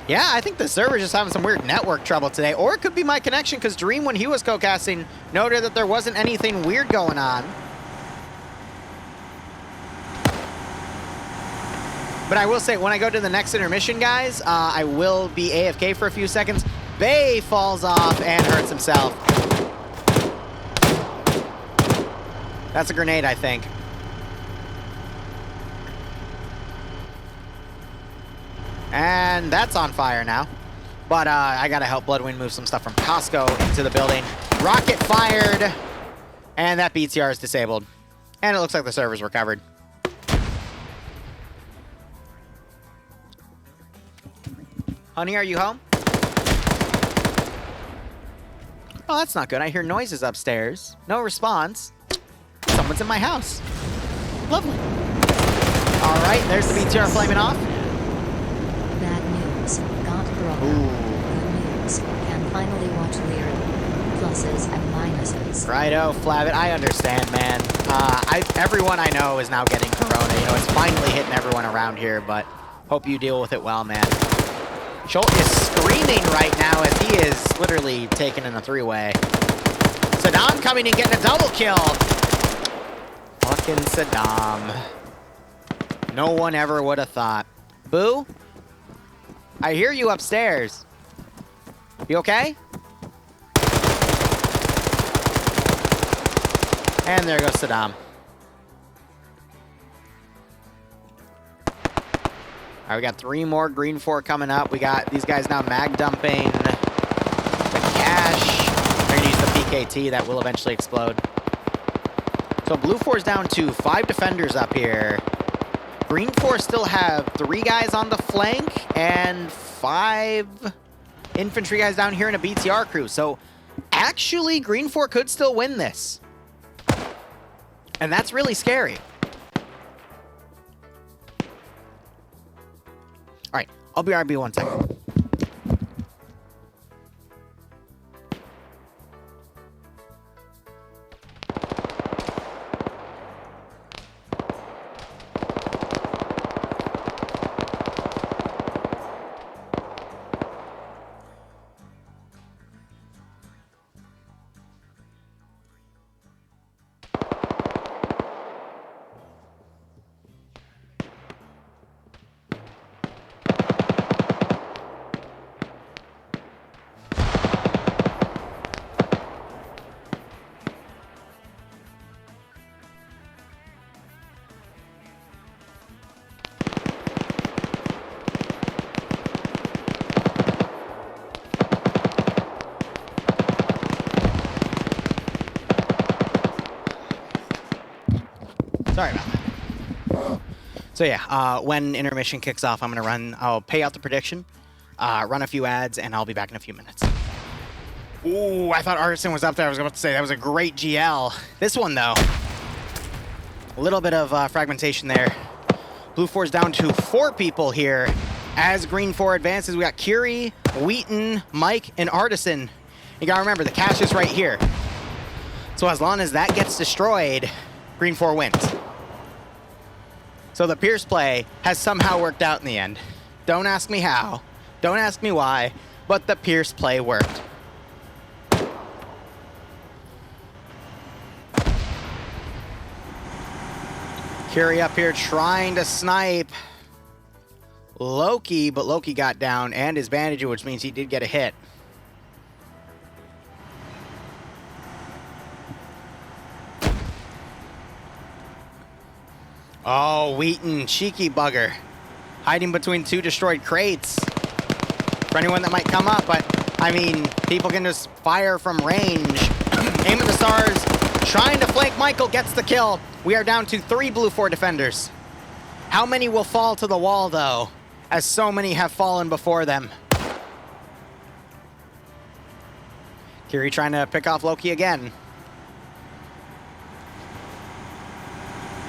Yeah, I think the server's just having some weird network trouble today. Or it could be my connection, because Dream, when he was co-casting, noted that there wasn't anything weird going on. But I will say, when I go to the next intermission, guys, I will be AFK for a few seconds. Bay falls off and hurts himself. That's a grenade, I think. And that's on fire now. But I gotta help Bloodwind move some stuff from Costco into the building. Rocket fired. And that BTR is disabled. And it looks like the server's recovered. Honey, are you home? Oh, that's not good. I hear noises upstairs. No response. Someone's in my house. Lovely. All right, there's the BTR flaming off. Bad news. Got broke. Good news. Can finally watch Liru. Pluses and minuses. Righto, Flabbit. I understand, man. Everyone I know is now getting corona. You know, it's finally hitting everyone around here, but hope you deal with it well, man. Schultz is screaming right now as he is literally taken in a three-way. Saddam coming and getting a double kill. Fucking Saddam. No one ever would have thought. Boo? I hear you upstairs. You okay? And there goes Saddam. All right, we got 3 more green 4 coming up. We got these guys now mag dumping the cash. They're gonna use the PKT that will eventually explode. So blue 4's down to 5 defenders up here. Green 4 still have 3 guys on the flank and 5 infantry guys down here in a BTR crew. So actually, green 4 could still win this. And that's really scary. All right, I'll be RB 1 second. Sorry about that. So yeah, when intermission kicks off, I'll pay out the prediction, run a few ads, and I'll be back in a few minutes. Ooh, I thought Artisan was up there. I was about to say that was a great GL. This one, though, a little bit of fragmentation there. Blue 4's down to 4 people here. As Green 4 advances, we got Curie, Wheaton, Mike, and Artisan. You gotta remember, the cache is right here. So as long as that gets destroyed, Green 4 wins. So the Pierce play has somehow worked out in the end. Don't ask me how, don't ask me why, but the Pierce play worked. Curie up here trying to snipe Loki, but Loki got down and his bandage, which means he did get a hit. Oh, Wheaton, cheeky bugger. Hiding between 2 destroyed crates. For anyone that might come up, but, I mean, people can just fire from range. Aim at the stars, trying to flank Michael, gets the kill. We are down to 3 blue 4 defenders. How many will fall to the wall, though, as so many have fallen before them? Curie trying to pick off Loki again.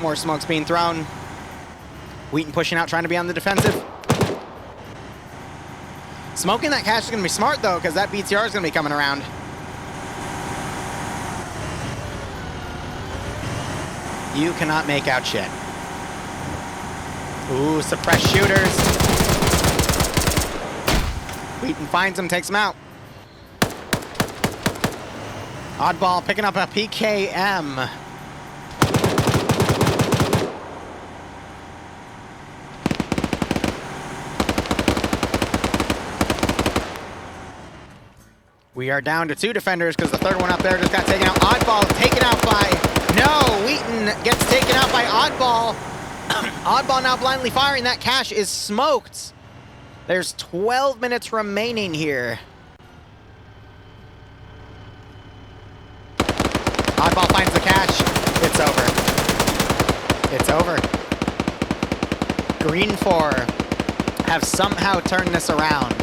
More smoke's being thrown. Wheaton pushing out, trying to be on the defensive. Smoking that cache is going to be smart, though, because that BTR is going to be coming around. You cannot make out shit. Ooh, suppressed shooters. Wheaton finds him, takes him out. Oddball picking up a PKM. We are down to 2 defenders because the third one up there just got taken out. Oddball taken out by... No! Wheaton gets taken out by Oddball. Oddball now blindly firing. That cache is smoked. There's 12 minutes remaining here. Oddball finds the cache. It's over. It's over. Green 4 have somehow turned this around.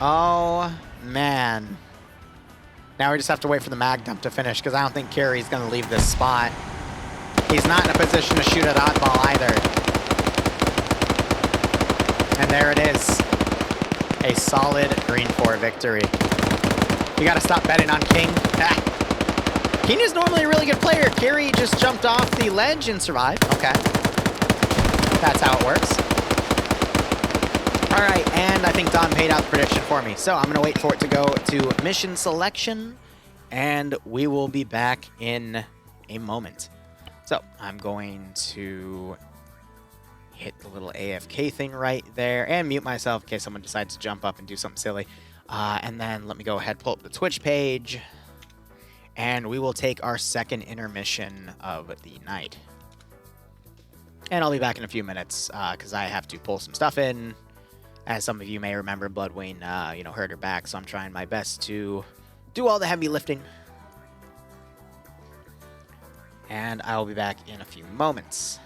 Oh, man. Now we just have to wait for the mag dump to finish, because I don't think Curie's going to leave this spot. He's not in a position to shoot at Oddball either. And there it is. A solid Green 4 victory. You got to stop betting on King. King is normally a really good player. Curie just jumped off the ledge and survived. Okay. That's how it works. All right, and I think Don paid out the prediction for me. So I'm going to wait for it to go to mission selection, and we will be back in a moment. So I'm going to hit the little AFK thing right there and mute myself in case someone decides to jump up and do something silly. And then let me go ahead, pull up the Twitch page, and we will take our second intermission of the night. And I'll be back in a few minutes because I have to pull some stuff in. As some of you may remember, Bloodwing, hurt her back, so I'm trying my best to do all the heavy lifting. And I will be back in a few moments.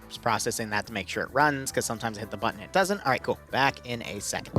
Just processing that to make sure it runs, because sometimes I hit the button and it doesn't. All right, cool. Back in a second.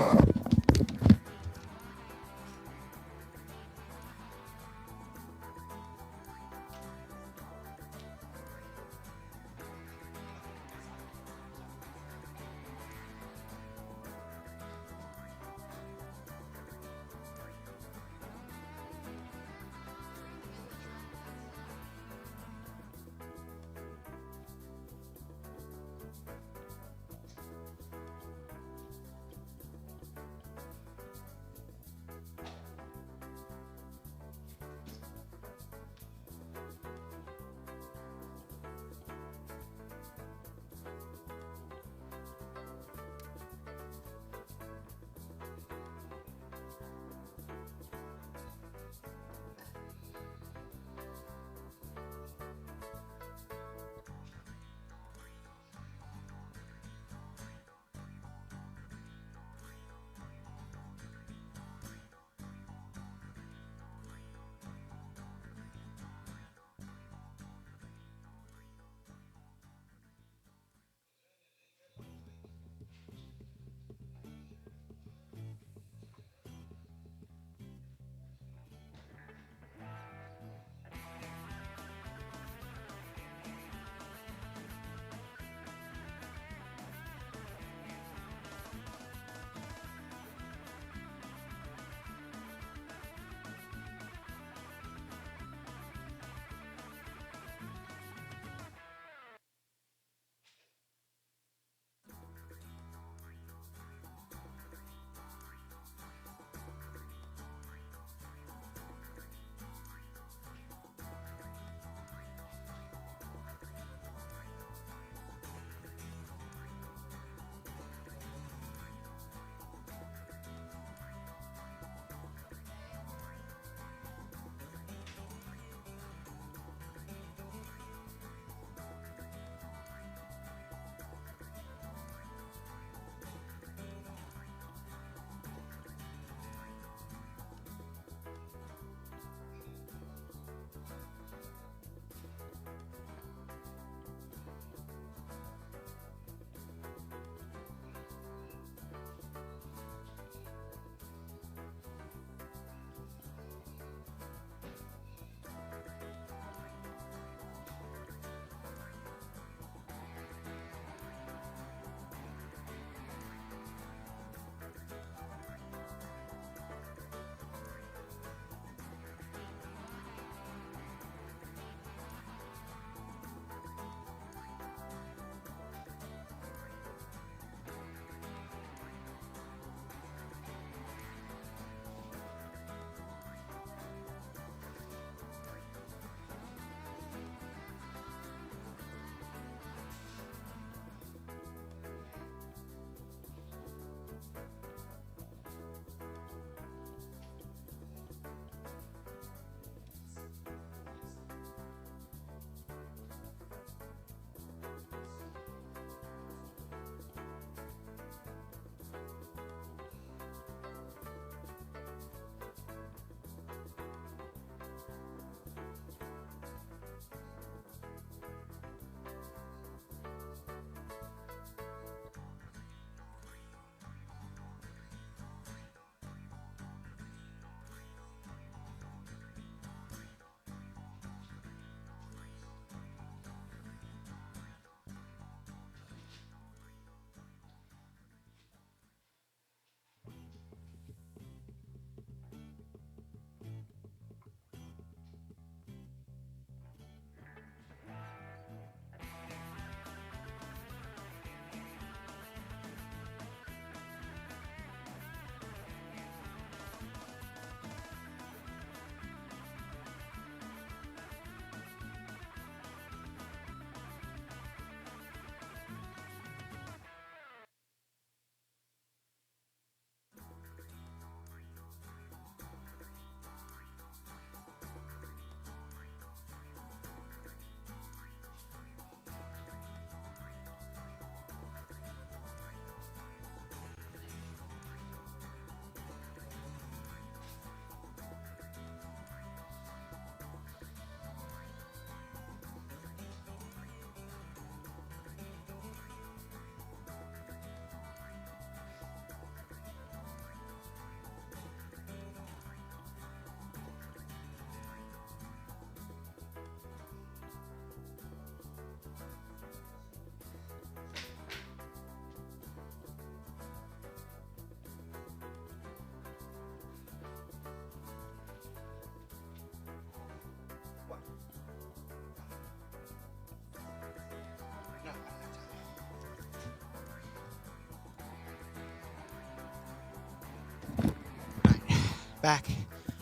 Back.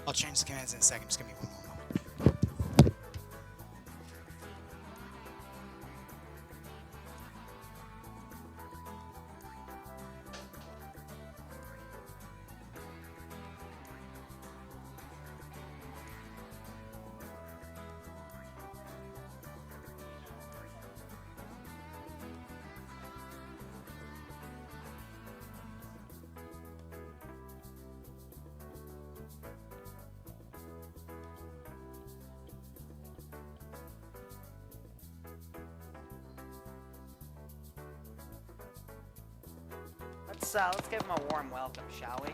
I'll change the commands in a second. Just give me one more moment. Let's give him a warm welcome, shall we?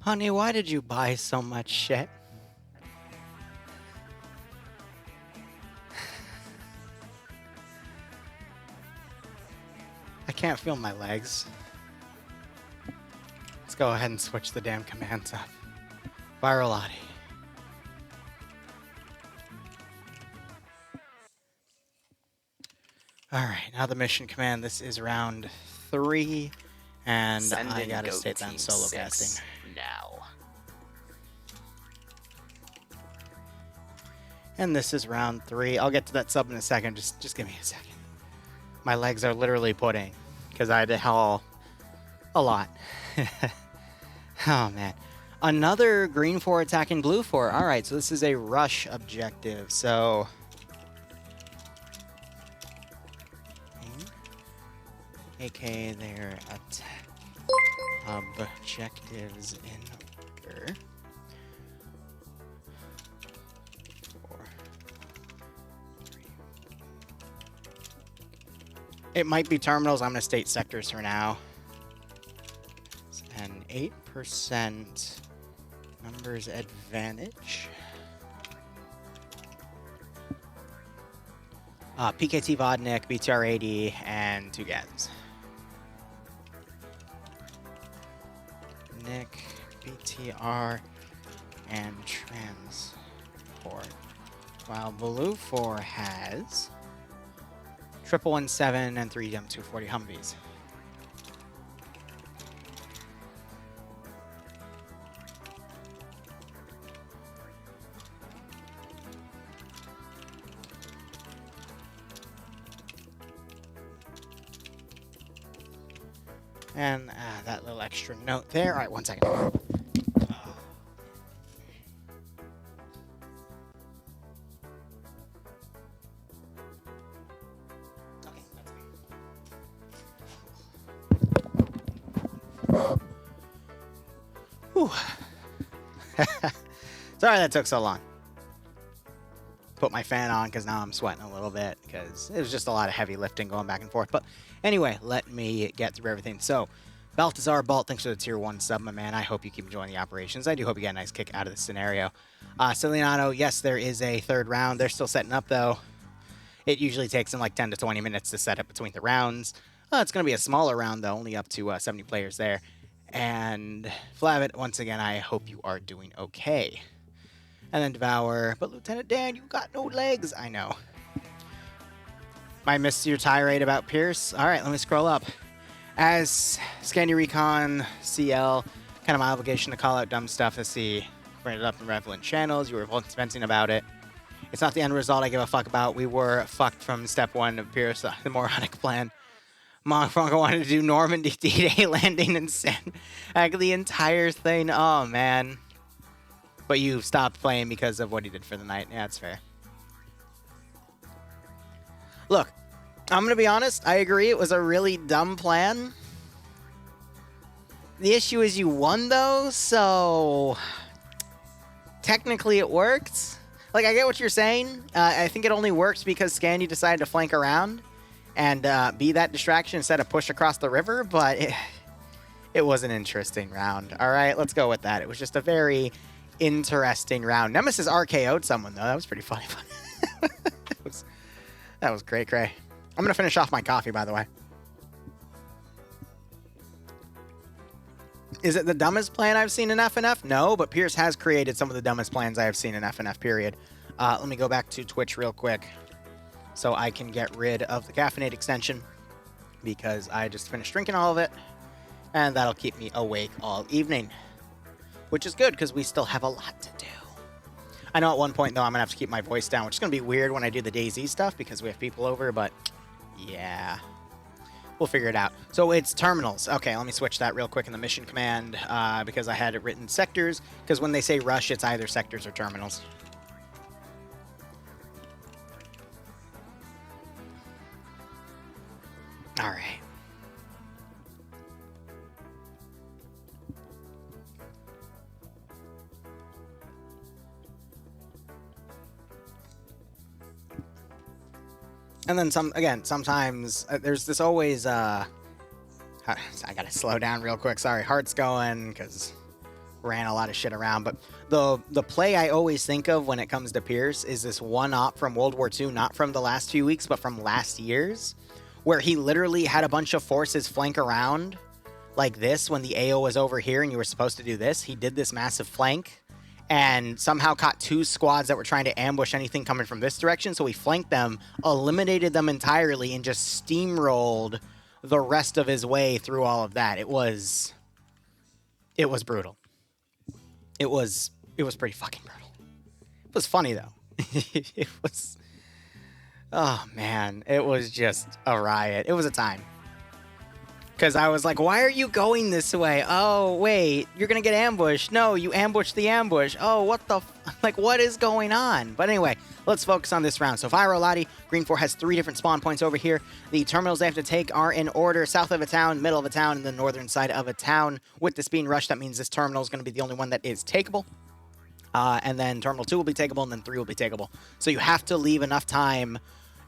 Honey, why did you buy so much shit? I can't feel my legs. Let's go ahead and switch the damn commands up. Viralati. Alright, now the mission command. This is round 3. And I gotta state that I'm solo casting. Now. And this is round 3. I'll get to that sub in a second. Just give me a second. My legs are literally pudding because I had to haul a lot. Oh man. Another green 4 attacking blue 4. Alright, so this is a rush objective. So aka their attack objectives in order. 4, 3. It might be terminals. I'm going to state sectors for now. An 8% numbers advantage. PKT VOD, Nick, BTR 80, and 2 GADs. Nick, BTR, and transport. While Blue 4 has 117 and 3 M240 Humvees. And that little extra note there. All right, 1 second. Okay, that's me. Whew. Sorry that took so long. Put my fan on because now I'm sweating a little bit because it was just a lot of heavy lifting going back and forth. But anyway, let me get through everything. So, Baltazar Balt, thanks for the tier 1 sub, my man. I hope you keep enjoying the operations. I do hope you get a nice kick out of this scenario. Ciliano, yes, there is a 3rd round. They're still setting up, though. It usually takes them like 10 to 20 minutes to set up between the rounds. It's going to be a smaller round, though, only up to 70 players there. And Flavit, once again, I hope you are doing okay. And then Devour, but Lieutenant Dan, you got no legs. I know. I missed your tirade about Pierce. All right, let me scroll up. As Scandi Recon CL, kind of my obligation to call out dumb stuff as he bring it up in relevant channels. You were venting about it. It's not the end result I give a fuck about. We were fucked from step 1 of Pierce, the moronic plan. Franco wanted to do Normandy D-Day landing and send back the entire thing. Oh, man. But you stopped playing because of what he did for the night. Yeah, that's fair. Look, I'm going to be honest. I agree. It was a really dumb plan. The issue is you won, though, so technically it worked. Like, I get what you're saying. I think it only works because Scandy decided to flank around and be that distraction instead of push across the river, but it was an interesting round. All right, let's go with that. It was just a very interesting round. Nemesis RKO'd someone, though. That was pretty funny. That was great, Cray. I'm going to finish off my coffee, by the way. Is it the dumbest plan I've seen in FNF? No, but Pierce has created some of the dumbest plans I have seen in FNF, period. Let me go back to Twitch real quick so I can get rid of the caffeinate extension because I just finished drinking all of it, and that'll keep me awake all evening, which is good because we still have a lot to do. I know at one point, though, I'm going to have to keep my voice down, which is going to be weird when I do the DayZ stuff because we have people over, but yeah. We'll figure it out. So it's terminals. Okay, let me switch that real quick in the mission command because I had it written sectors, because when they say rush, it's either sectors or terminals. All right. And then sometimes there's this always, I gotta slow down real quick. Sorry, heart's going because ran a lot of shit around. But the play I always think of when it comes to Pierce is this one op from World War II, not from the last few weeks, but from last year's, where he literally had a bunch of forces flank around like this when the AO was over here and you were supposed to do this. He did this massive flank and somehow caught 2 squads that were trying to ambush anything coming from this direction. So he flanked them, eliminated them entirely, and just steamrolled the rest of his way through all of that. It was brutal. It was pretty fucking brutal. It was funny, though. It was... Oh, man. It was just a riot. It was a time. Because I was like, why are you going this way? Oh, wait, you're going to get ambushed. No, you ambushed the ambush. Oh, what the... Like, what is going on? But anyway, let's focus on this round. So Fire Lottie, Green 4 has 3 different spawn points over here. The terminals they have to take are in order: south of a town, middle of a town, and the northern side of a town. With this being rushed, that means this terminal is going to be the only one that is takeable. And then Terminal 2 will be takeable, and then 3 will be takeable. So you have to leave enough time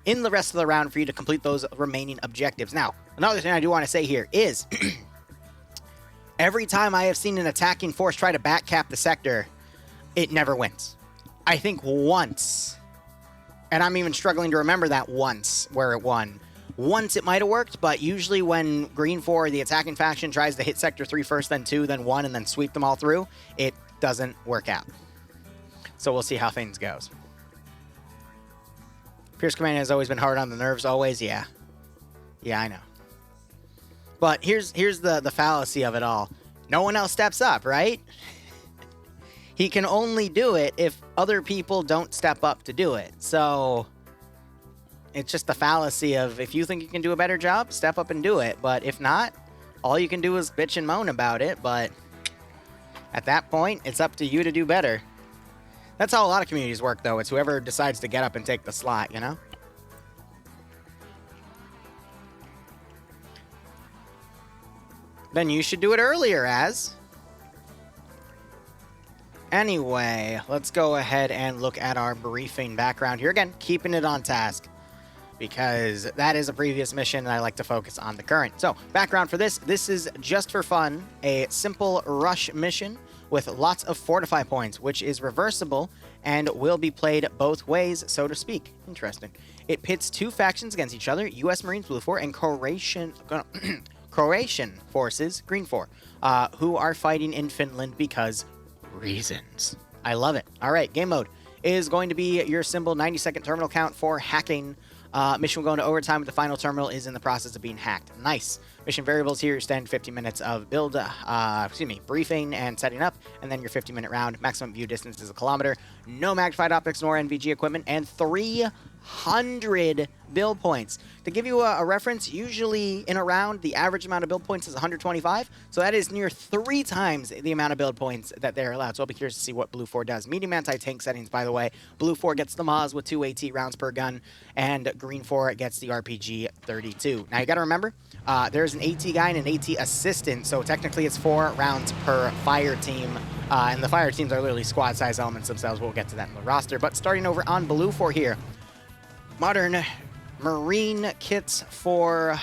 in the rest of the round for you to complete those remaining objectives. Now, another thing I do want to say here is every time I have seen an attacking force try to backcap the sector, it never wins. I think once, and I'm even struggling to remember that once where it won. Once it might have worked, but usually when Green 4, the attacking faction, tries to hit Sector 3 first, then 2, then 1, and then sweep them all through, it doesn't work out. So we'll see how things goes. Pierce Command has always been hard on the nerves, always. Yeah. Yeah, I know. But here's the fallacy of it all. No one else steps up, right? He can only do it if other people don't step up to do it. So it's just the fallacy of, if you think you can do a better job, step up and do it. But if not, all you can do is bitch and moan about it. But at that point, it's up to you to do better. That's how a lot of communities work, though. It's whoever decides to get up and take the slot, you know? Then you should do it earlier, Az. Anyway, let's go ahead and look at our briefing background here. Again, keeping it on task, because that is a previous mission and I like to focus on the current. So, background for this. This is just for fun, a simple rush mission with lots of fortify points, which is reversible and will be played both ways, so to speak. Interesting. It pits 2 factions against each other, U.S. Marines, Blue 4, and Croatian forces, Green 4, who are fighting in Finland because reasons. I love it. All right, game mode is going to be your symbol 90-second terminal count for hacking. Mission will go into overtime, but the final terminal is in the process of being hacked. Nice. Mission variables here, your standard 15 minutes of build, briefing and setting up, and then your 50-minute round. Maximum view distance is 1 kilometer. No magnified optics nor NVG equipment, and 300 build points. To give you a reference, usually in a round, the average amount of build points is 125, so that is near 3 times the amount of build points that they're allowed. So I'll be curious to see what Blue 4 does. Medium anti-tank settings, by the way. Blue 4 gets the Maz with 2 AT rounds per gun, and Green 4 gets the RPG 32. Now, you got to remember, there's an AT guy and an AT assistant, so technically it's 4 rounds per fire team And the fire teams are literally squad-size elements themselves. We'll get to that in the roster. But starting over on Blue 4 here, modern marine kits for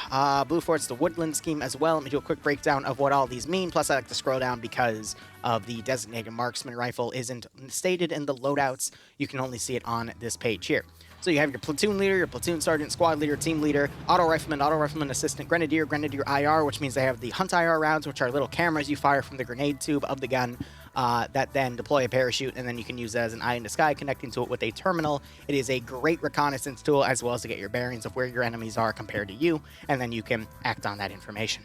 Blue 4. It's the woodland scheme as well. Let me do a quick breakdown of what all these mean. Plus, I like to scroll down because of the designated marksman rifle isn't stated in the loadouts. You can only see it on this page here. So you have your platoon leader, your platoon sergeant, squad leader, team leader, auto rifleman assistant, grenadier, grenadier IR, which means they have the hunt IR rounds, which are little cameras you fire from the grenade tube of the gun that then deploy a parachute, and then you can use that as an eye in the sky connecting to it with a terminal. It is a great reconnaissance tool as well as to get your bearings of where your enemies are compared to you, and then you can act on that information.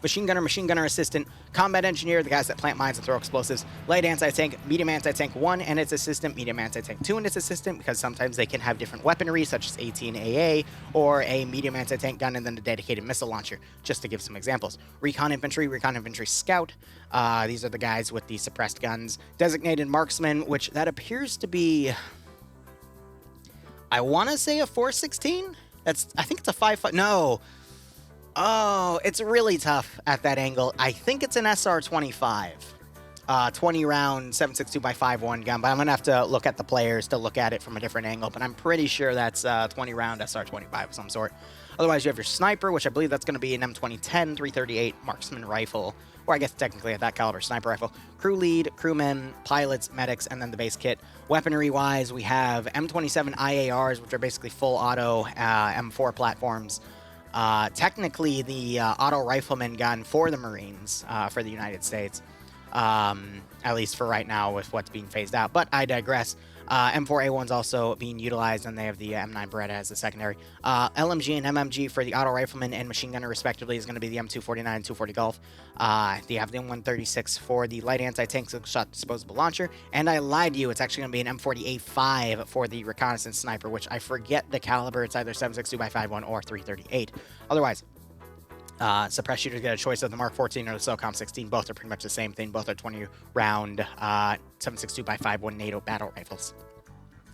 Machine gunner assistant, combat engineer, the guys that plant mines and throw explosives, light anti-tank, medium anti-tank 1 and its assistant, medium anti-tank 2 and its assistant, because sometimes they can have different weaponry, such as AT and AA, or a medium anti-tank gun and then a dedicated missile launcher, just to give some examples. Recon infantry scout, these are the guys with the suppressed guns. Designated marksman, which that appears to be, I want to say a 416? I think it's a 5.5, no. Oh, it's really tough at that angle. I think it's an SR-25. 20-round 7.62x5.1 gun, but I'm going to have to look at the players to look at it from a different angle, but I'm pretty sure that's 20-round SR-25 of some sort. Otherwise, you have your sniper, which I believe that's going to be an M2010 338 marksman rifle, or I guess technically at that caliber sniper rifle. Crew lead, crewmen, pilots, medics, and then the base kit. Weaponry-wise, we have M27 IARs, which are basically full auto M4 platforms. Technically the auto rifleman gun for the Marines for the United States, at least for right now with what's being phased out, but I digress. M4A1's also being utilized, and they have the M9 Beretta as the secondary. LMG and MMG for the auto rifleman and machine gunner respectively is going to be the M249 and 240 Golf. They have the M136 for the light anti-tank shot disposable launcher, and I lied to you, it's actually going to be an M40A5 for the reconnaissance sniper, which I forget the caliber. It's either 7.62x5.1 or 338. Otherwise, suppressed shooters get a choice of the Mark 14 or the SOCOM 16. Both are pretty much the same thing. Both are 20-round 7.62x5.1 NATO battle rifles.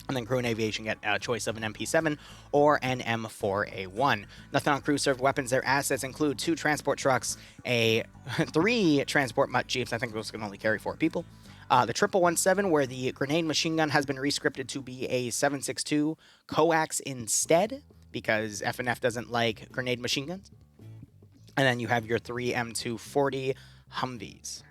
And then crew and aviation get a choice of an MP7 or an M4A1. Nothing on crew served weapons. Their assets include 2 transport trucks, 3 transport mutt jeeps. I think those can only carry 4 people. The 117, where the grenade machine gun has been rescripted to be a 7.62 coax instead, because FNF doesn't like grenade machine guns. And then you have your 3 M240 Humvees.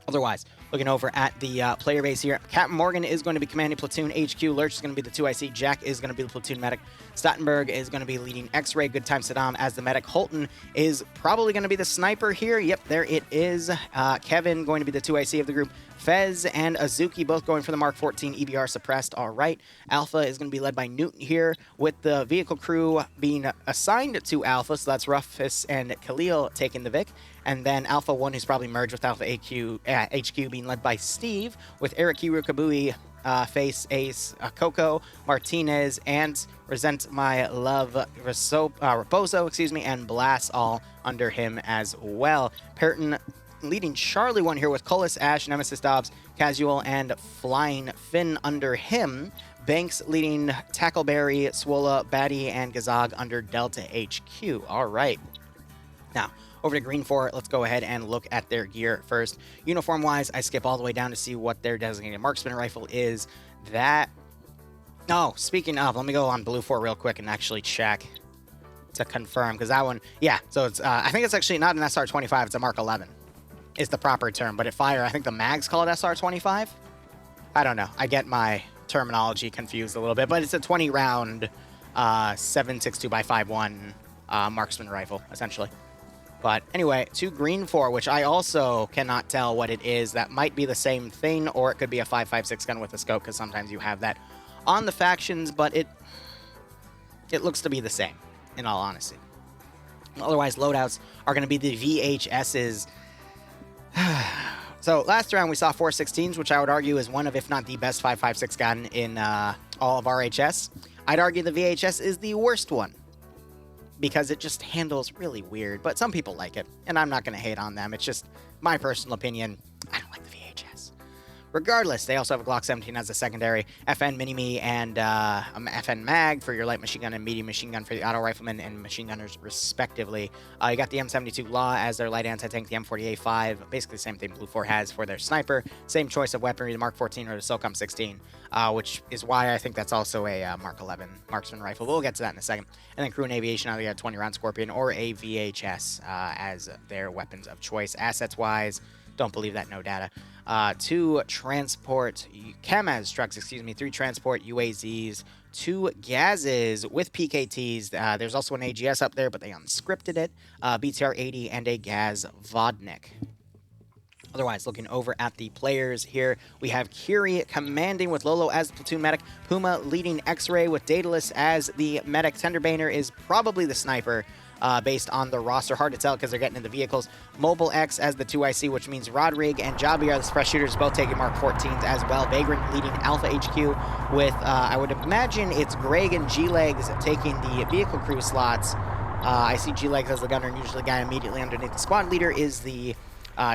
Otherwise, looking over at the player base here, Captain Morgan is going to be commanding platoon HQ. Lurch is going to be the 2IC. Jack is going to be the platoon medic. Stottenberg is going to be leading X-Ray. Good Time Saddam as the medic. Holton is probably going to be the sniper here. Yep, there it is. Kevin going to be the 2IC of the group. Fez and Azuki both going for the Mark 14 EBR suppressed. All right. Alpha is going to be led by Newton here, with the vehicle crew being assigned to Alpha. So that's Rufus and Khalil taking the Vic. And then Alpha 1, who's probably merged with Alpha HQ, being led by Steve, with Eric Kiru Kabui, Face, Ace, Coco, Martinez, and Resent My Love, Raposo, and Blast all under him as well. Perton leading Charlie 1 here with Cullis, Ash, Nemesis Dobbs, Casual, and Flying Finn under him. Banks leading Tackleberry, Swola, Batty, and Gazag under Delta HQ. All right. Now, over to Green 4, let's go ahead and look at their gear first. Uniform-wise, I skip all the way down to see what their designated marksman rifle is. That... Oh, speaking of, let me go on Blue 4 real quick and actually check to confirm, because that one... Yeah, so it's... I think it's actually not an SR-25, it's a Mark 11 is the proper term, but at Fire, I think the mags call it SR-25? I don't know. I get my terminology confused a little bit, but it's a 20-round 7.62x5.1 marksman rifle, essentially. But anyway, to Green 4, which I also cannot tell what it is. That might be the same thing, or it could be a 5.56 gun with a scope, because sometimes you have that on the factions, but it looks to be the same, in all honesty. Otherwise, loadouts are going to be the VHSs. So last round we saw 416s, which I would argue is one of, if not the best 5.56 gun in all of RHS. I'd argue the VHS is the worst one, because it just handles really weird, but some people like it, and I'm not going to hate on them. It's just my personal opinion. I don't like the VHS. Regardless, they also have a Glock 17 as a secondary, FN Mini-Me, and FN Mag for your light machine gun and medium machine gun for the auto riflemen and machine gunners, respectively. You got the M72 Law as their light anti-tank, the M48A5, basically the same thing Blue 4 has for their sniper. Same choice of weaponry, the Mark 14 or the SOCOM 16, which is why I think that's also a Mark 11 marksman rifle. We'll get to that in a second. And then crew and aviation, either got a 20-round Scorpion or a VHS as their weapons of choice. Assets-wise, don't believe that, no data. 2 transport KAMAZ trucks, 3 transport UAZs, 2 Gazes with PKTs. There's also an AGS up there, but they unscripted it. BTR-80 and a Gaz Vodnik. Otherwise, looking over at the players here, we have Curie commanding with Lolo as the platoon medic, Puma leading X-Ray with Daedalus as the medic. Tenderbaner is probably the sniper, based on the roster. Hard to tell because they're getting into vehicles. Mobile X as the 2IC, which means Rodrig and Jabi are the fresh shooters, both taking Mark 14s as well. Vagrant leading Alpha HQ with, I would imagine it's Greg and G-Legs taking the vehicle crew slots. I see G-Legs as the gunner, and usually the guy immediately underneath the squad leader is the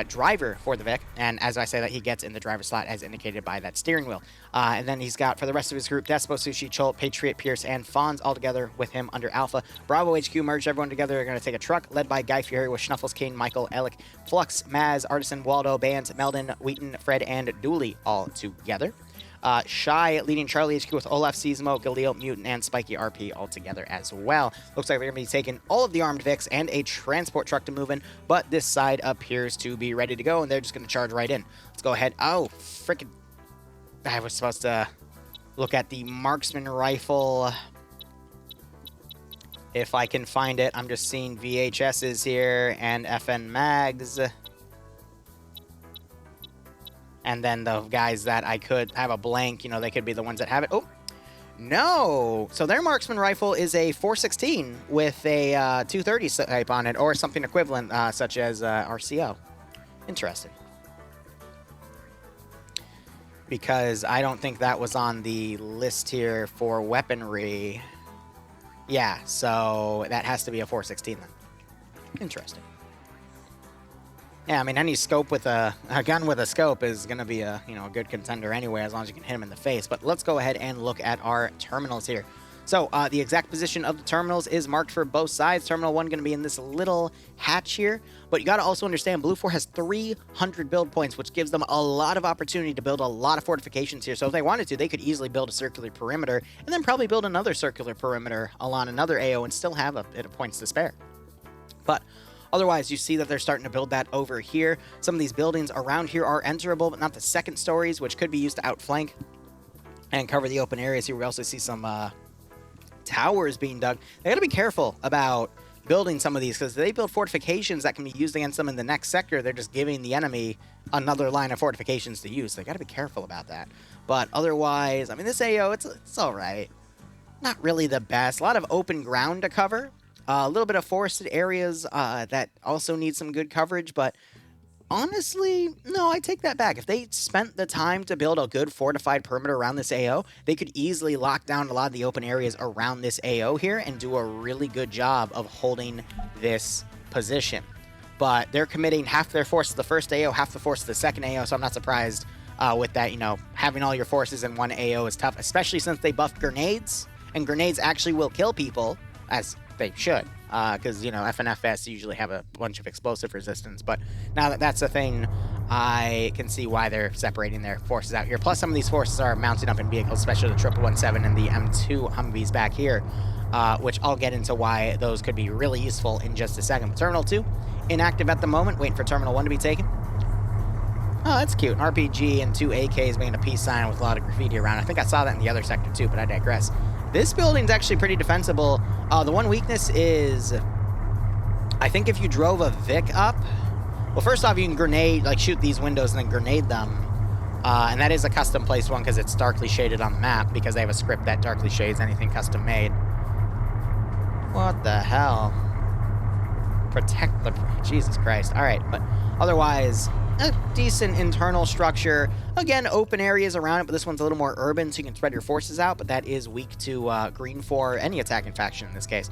driver for the Vic, and as I say that, he gets in the driver's slot as indicated by that steering wheel. And then he's got, for the rest of his group, Despo, Sushi, Chol, Patriot, Pierce, and Fonz all together with him under Alpha. Bravo HQ merged everyone together. They're going to take a truck led by Guy Fury with Schnuffles, Kane, Michael, Alec, Flux, Maz, Artisan, Waldo, Bands, Meldon, Wheaton, Fred, and Dooley all together. Shy leading Charlie HQ with Olaf, Seasmo, Galil, Mutant, and Spiky RP all together as well. Looks like they're going to be taking all of the armed Vics and a transport truck to move in, but this side appears to be ready to go, and they're just going to charge right in. Let's go ahead. Oh, freaking... I was supposed to look at the marksman rifle. If I can find it. I'm just seeing VHSs here and FN Mags. And then the guys that I could have a blank, you know, they could be the ones that have it. Oh, no. So their marksman rifle is a 416 with a 230 type on it, or something equivalent, such as RCO. Interesting. Because I don't think that was on the list here for weaponry. Yeah, so that has to be a 416 then. Interesting. Yeah, I mean, any scope with a gun with a scope is going to be a good contender anyway, as long as you can hit him in the face. But let's go ahead and look at our terminals here. So the exact position of the terminals is marked for both sides. Terminal 1 going to be in this little hatch here. But you got to also understand, Blue 4 has 300 build points, which gives them a lot of opportunity to build a lot of fortifications here. So if they wanted to, they could easily build a circular perimeter and then probably build another circular perimeter along another AO and still have a bit of points to spare. But otherwise, you see that they're starting to build that over here. Some of these buildings around here are enterable, but not the second stories, which could be used to outflank and cover the open areas here. We also see some towers being dug. They got to be careful about building some of these, because they build fortifications that can be used against them in the next sector. They're just giving the enemy another line of fortifications to use. They got to be careful about that. But otherwise, I mean, this AO, it's all right. Not really the best. A lot of open ground to cover. A little bit of forested areas that also need some good coverage, but honestly, no, I take that back. If they spent the time to build a good fortified perimeter around this AO, they could easily lock down a lot of the open areas around this AO here and do a really good job of holding this position. But they're committing half their force to the first AO, half the force to the second AO, so I'm not surprised with that. You know, having all your forces in one AO is tough, especially since they buffed grenades, and grenades actually will kill people, as they should, because, you know, FNFS usually have a bunch of explosive resistance. But now that that's a thing, I can see why they're separating their forces out here. Plus, some of these forces are mounting up in vehicles, especially the 1117 and the M2 Humvees back here, which I'll get into why those could be really useful in just a second. But Terminal 2, inactive at the moment, waiting for Terminal 1 to be taken. Oh, that's cute. An RPG and 2 AKs making a peace sign with a lot of graffiti around. I think I saw that in the other sector too, but I digress. This building's actually pretty defensible. The one weakness is, I think if you drove a Vic up, well, first off, you can grenade, like shoot these windows and then grenade them. And that is a custom placed one because it's darkly shaded on the map, because they have a script that darkly shades anything custom made. What the hell? Protect the... Jesus Christ. All right, but otherwise, a decent internal structure. Again, open areas around it, but this one's a little more urban, so you can spread your forces out, but that is weak to Green 4, any attacking faction in this case.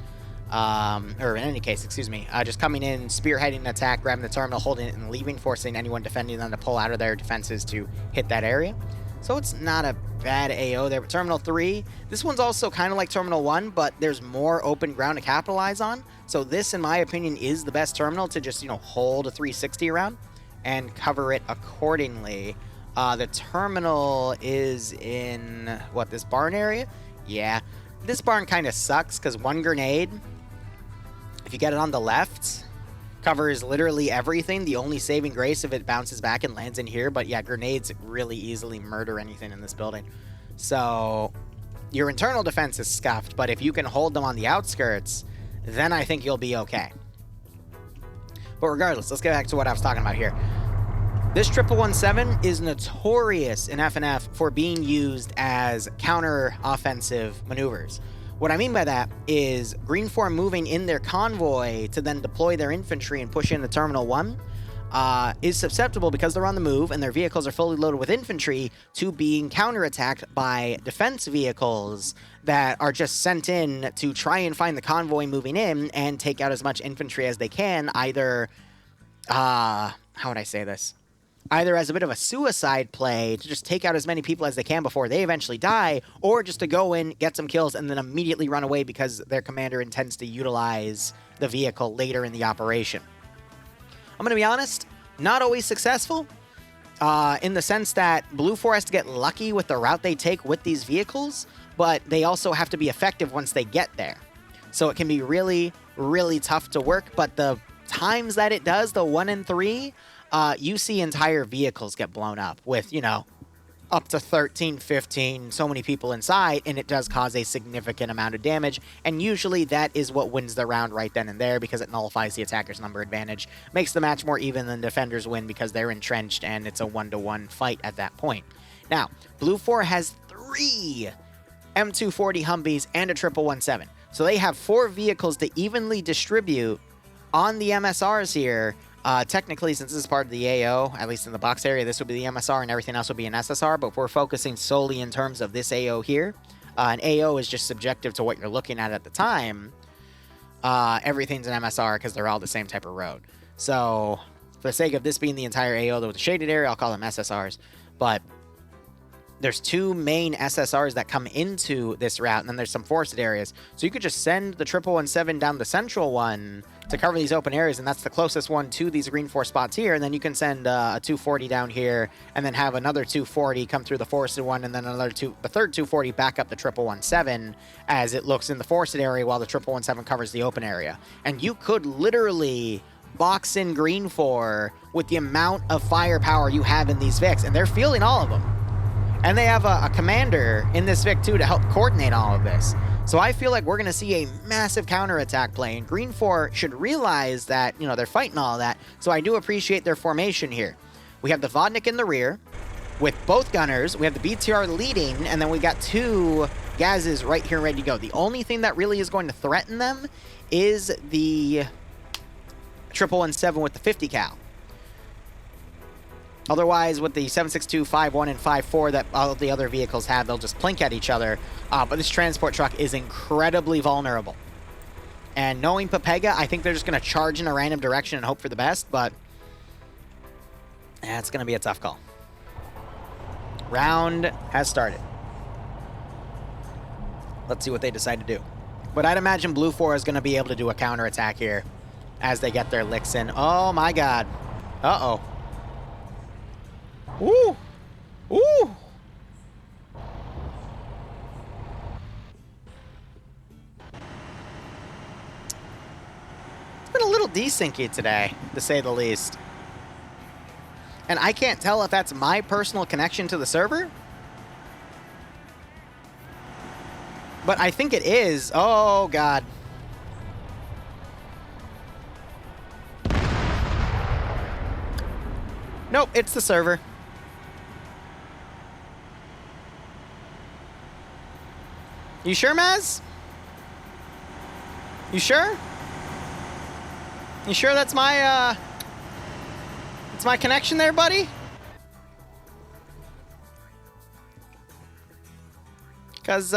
Or in any case, excuse me, just coming in, spearheading an attack, grabbing the terminal, holding it, and leaving, forcing anyone defending them to pull out of their defenses to hit that area. So it's not a bad AO there. But Terminal 3, this one's also kind of like Terminal 1, but there's more open ground to capitalize on. So this, in my opinion, is the best terminal to just, hold a 360 around and cover it accordingly. The terminal is in, this barn area? Yeah. This barn kind of sucks because one grenade, if you get it on the left, covers literally everything. The only saving grace if it bounces back and lands in here. But yeah, grenades really easily murder anything in this building. So your internal defense is scuffed, but if you can hold them on the outskirts, then I think you'll be okay. But regardless, let's get back to what I was talking about here. This 1117 is notorious in FNF for being used as counter-offensive maneuvers. What I mean by that is Green 4 moving in their convoy to then deploy their infantry and push into Terminal 1 is susceptible because they're on the move and their vehicles are fully loaded with infantry to being counterattacked by defense vehicles that are just sent in to try and find the convoy moving in and take out as much infantry as they can, either, how would I say this? Either as a bit of a suicide play to just take out as many people as they can before they eventually die, or just to go in, get some kills, and then immediately run away because their commander intends to utilize the vehicle later in the operation. I'm going to be honest, not always successful, in the sense that Blue 4 has to get lucky with the route they take with these vehicles, but they also have to be effective once they get there. So it can be really, really tough to work, but the times that it does, the 1 in 3, you see entire vehicles get blown up with, up to 13, 15, so many people inside, and it does cause a significant amount of damage, and usually that is what wins the round right then and there because it nullifies the attacker's number advantage, makes the match more even than defenders win because they're entrenched and it's a 1-to-1 fight at that point. Now, Blue 4 has 3 M240 Humvees and a 1117, so they have 4 vehicles to evenly distribute on the MSRs here. Technically, since this is part of the AO, at least in the box area, this would be the MSR and everything else would be an SSR, but if we're focusing solely in terms of this AO here, an AO is just subjective to what you're looking at the time. Everything's an MSR because they're all the same type of road. So, for the sake of this being the entire AO, though with the shaded area, I'll call them SSRs, but there's 2 main SSRs that come into this route, and then there's some forested areas. So you could just send the 1117 down the central one to cover these open areas, and that's the closest one to these green 4 spots here, and then you can send a 240 down here, and then have another 240 come through the forested one, and then the third 240 back up the 1117 as it looks in the forested area while the 1117 covers the open area. And you could literally box in green 4 with the amount of firepower you have in these Vics, and they're feeling all of them. And they have a commander in this Vic, too, to help coordinate all of this. So I feel like we're going to see a massive counterattack play, and Green 4 should realize that, they're fighting all of that. So I do appreciate their formation here. We have the Vodnik in the rear with both gunners. We have the BTR leading, and then we got 2 Gazes right here ready to go. The only thing that really is going to threaten them is the 1117 with the 50 cal. Otherwise, with the 7.62, 5.1, and 5.4 that all of the other vehicles have, they'll just plink at each other. But this transport truck is incredibly vulnerable. And knowing Pepega, I think they're just going to charge in a random direction and hope for the best, but it's going to be a tough call. Round has started. Let's see what they decide to do. But I'd imagine Blue 4 is going to be able to do a counterattack here as they get their licks in. Oh, my God. Uh-oh. Ooh! Ooh! It's been a little desyncy today, to say the least. And I can't tell if that's my personal connection to the server. But I think it is. Oh, God. Nope, it's the server. You sure, Maz? You sure? You sure that's my connection there, buddy? 'Cause,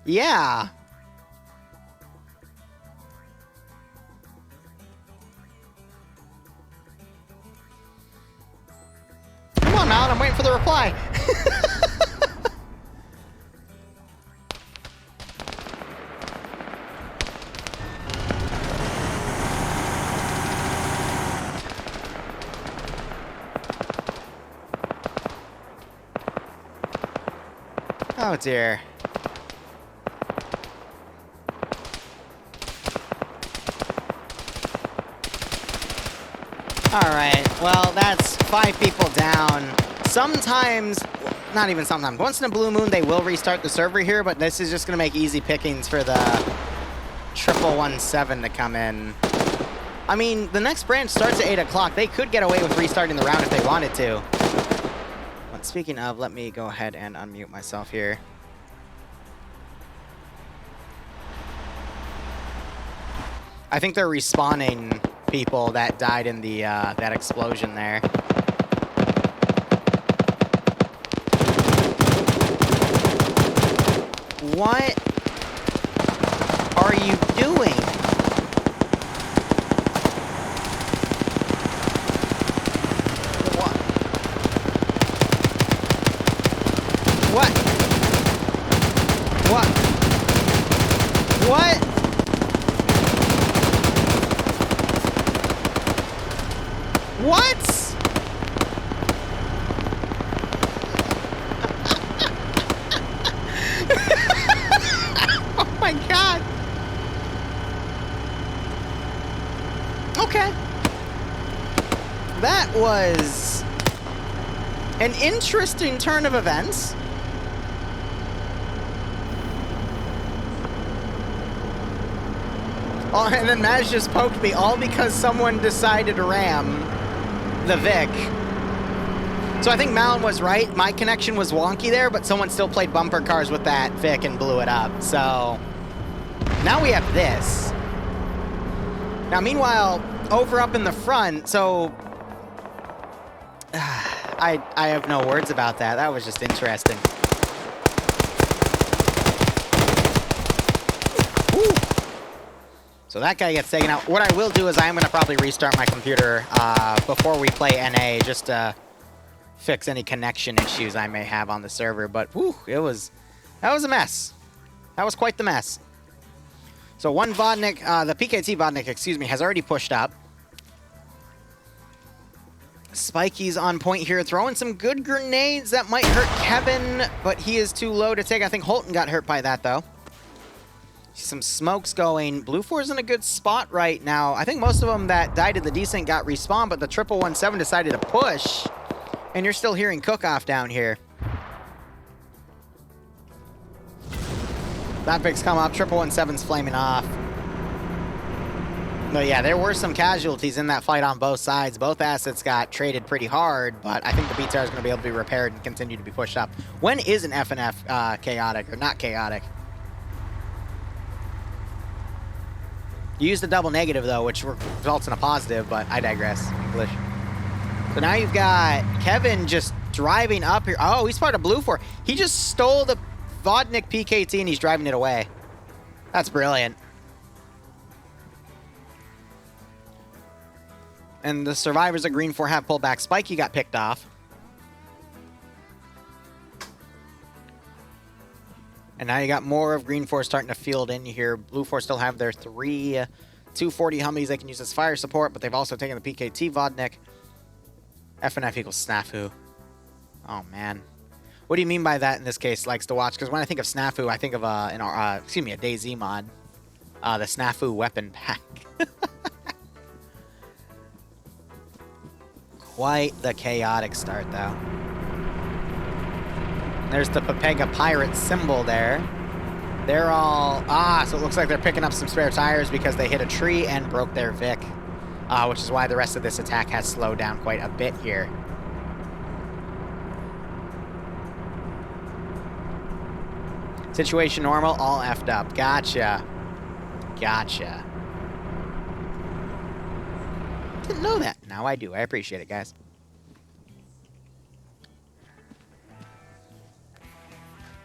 yeah. Malin. I'm waiting for the reply. Oh dear. Alright, well, that's 5 people down. Sometimes, not even sometimes, once in a blue moon they will restart the server here, but this is just going to make easy pickings for the 1117 to come in. I mean, the next branch starts at 8 o'clock. They could get away with restarting the round if they wanted to. But speaking of, let me go ahead and unmute myself here. I think they're respawning people that died in the that explosion there. What are you doing? What? What? What? What? What? Oh my god. Okay. That was an interesting turn of events. Oh, and then Maz just poked me all because someone decided to ram the Vic. So I think Malin was right. My connection was wonky there, but someone still played bumper cars with that Vic and blew it up. So now we have this. Now, meanwhile, over up in the front, so I have no words about that. That was just interesting. Woo. So that guy gets taken out. What I will do is I'm going to probably restart my computer before we play NA just to fix any connection issues I may have on the server. But whew, that was a mess. That was quite the mess. So one Vodnik, the PKT Vodnik, excuse me, has already pushed up. Spikey's on point here, throwing some good grenades that might hurt Kevin, but he is too low to take. I think Holton got hurt by that, though. Some smokes going. Blue 4's in a good spot right now. I think most of them that died in the descent got respawned, but the 1117 decided to push. And you're still hearing cook-off down here. That Vic's come up. 1117's flaming off. But yeah, there were some casualties in that fight on both sides. Both assets got traded pretty hard, but I think the BTR is going to be able to be repaired and continue to be pushed up. When is an FNF chaotic, or not chaotic? You used a double negative, though, which results in a positive, but I digress. English. So now you've got Kevin just driving up here. Oh, he's part of Blue 4. He just stole the Vodnik PKT and he's driving it away. That's brilliant. And the survivors of Green 4 have pulled back. Spikey got picked off. And now you got more of Green 4 starting to field in here. Blue 4 still have their 3 240 Humvees they can use as fire support, but they've also taken the PKT Vodnik. FNF equals Snafu. Oh, man. What do you mean by that in this case, likes to watch? Because when I think of Snafu, I think of a DayZ mod. The Snafu weapon pack. Quite the chaotic start, though. There's the Pepega Pirate symbol there. They're all... so it looks like they're picking up some spare tires because they hit a tree and broke their Vic. Which is why the rest of this attack has slowed down quite a bit here. Situation normal, all effed up. Gotcha. Gotcha. Didn't know that. Now I do. I appreciate it, guys.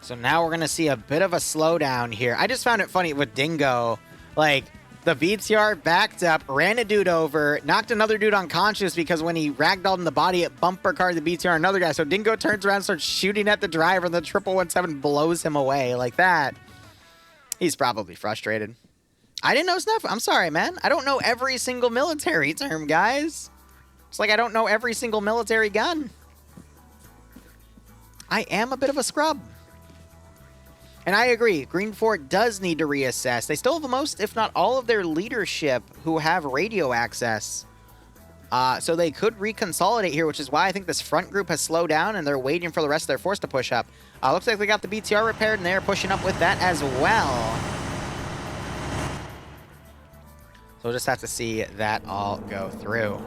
So now we're going to see a bit of a slowdown here. I just found it funny with Dingo. Like, The VTR backed up, ran a dude over, knocked another dude unconscious because when he ragdolled in the body, it bumper carded the VTR another guy. So Dingo turns around, starts shooting at the driver, and the 117 blows him away like that. He's probably frustrated. I didn't know stuff. I'm sorry, man. I don't know every single military term, guys. It's like I don't know every single military gun. I am a bit of a scrub. And I agree, Green Fort does need to reassess. They still have most, if not all, of their leadership who have radio access. So they could reconsolidate here, which is why I think this front group has slowed down and they're waiting for the rest of their force to push up. Looks like they got the BTR repaired and they're pushing up with that as well. So we'll just have to see that all go through.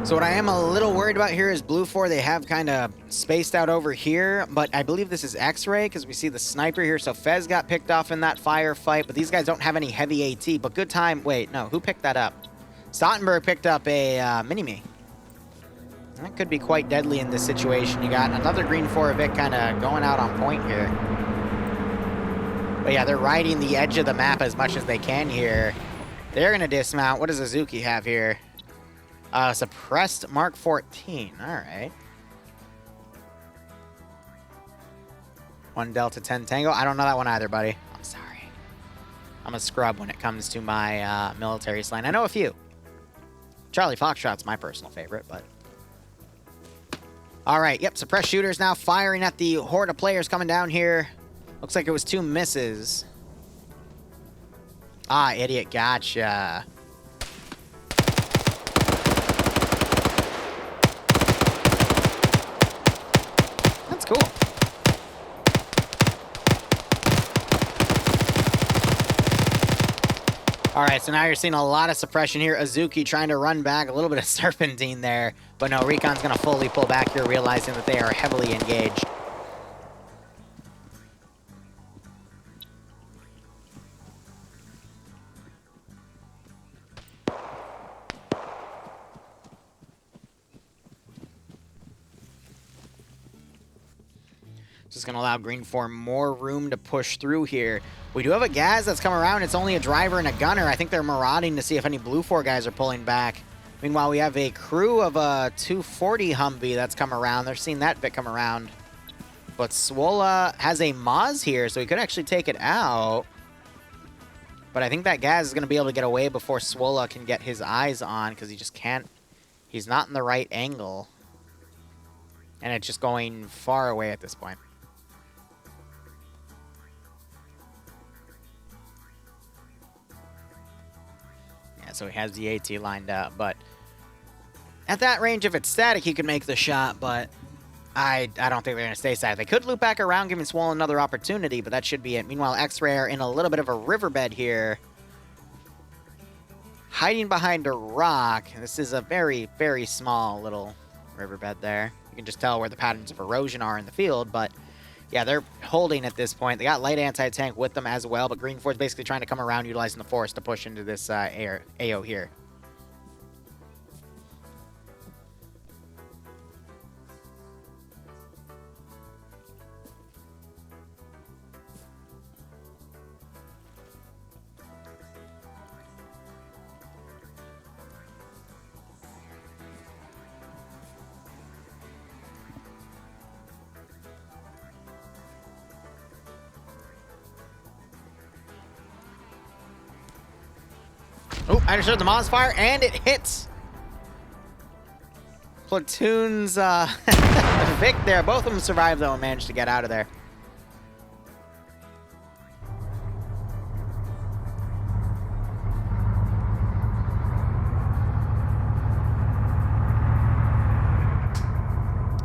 So what I am a little worried about here is Blue 4. They have kind of spaced out over here, but I believe this is X-Ray because we see the sniper here. So Fez got picked off in that firefight, but these guys don't have any heavy AT. But good time. Wait, no, who picked that up? Stottenberg picked up a Mini-Me. That could be quite deadly in this situation. You got another Green 4 Vic kind of going out on point here. But yeah, they're riding the edge of the map as much as they can here. They're going to dismount. What does Azuki have here? Suppressed Mark 14. All right. 1 Delta 10 Tango. I don't know that one either, buddy. I'm sorry. I'm a scrub when it comes to my military slang. I know a few. Charlie Foxtrot's my personal favorite, but... All right. Yep. Suppressed shooters now firing at the horde of players coming down here. Looks like it was 2 misses. Ah, idiot. Gotcha. That's cool. All right, so now you're seeing a lot of suppression here. Azuki trying to run back, a little bit of serpentine there. But no, Recon's going to fully pull back here, realizing that they are heavily engaged. Just going to allow Green 4 more room to push through here. We do have a Gaz that's come around. It's only a driver and a gunner. I think they're marauding to see if any Blue 4 guys are pulling back. Meanwhile, we have a crew of a 240 Humvee that's come around. They're seeing that bit come around. But Swola has a Maz here, so he could actually take it out. But I think that Gaz is going to be able to get away before Swola can get his eyes on, because he just can't. He's not in the right angle. And it's just going far away at this point. So he has the AT lined up, but at that range, if it's static, he could make the shot, but I don't think they're going to stay static. They could loop back around, giving Swollen another opportunity, but that should be it. Meanwhile, X-Ray are in a little bit of a riverbed here, hiding behind a rock. This is a very, very small little riverbed there. You can just tell where the patterns of erosion are in the field, but yeah, they're holding at this point. They got light anti-tank with them as well, but Green 4 is basically trying to come around, utilizing the forest to push into this AO here. Oh, I just heard the Maz fire, and it hits Platoon's Vic there. Both of them survived, though, and managed to get out of there.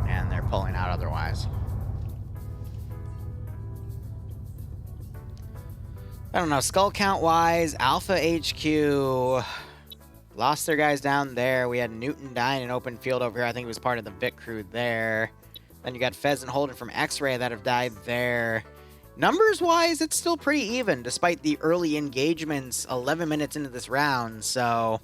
And they're pulling out otherwise. I don't know, skull count wise, Alpha HQ lost their guys down there. We had Newton dying in open field over here. I think he was part of the Vic crew there. Then you got Fez and Holden from X-Ray that have died there. Numbers wise, it's still pretty even despite the early engagements 11 minutes into this round. So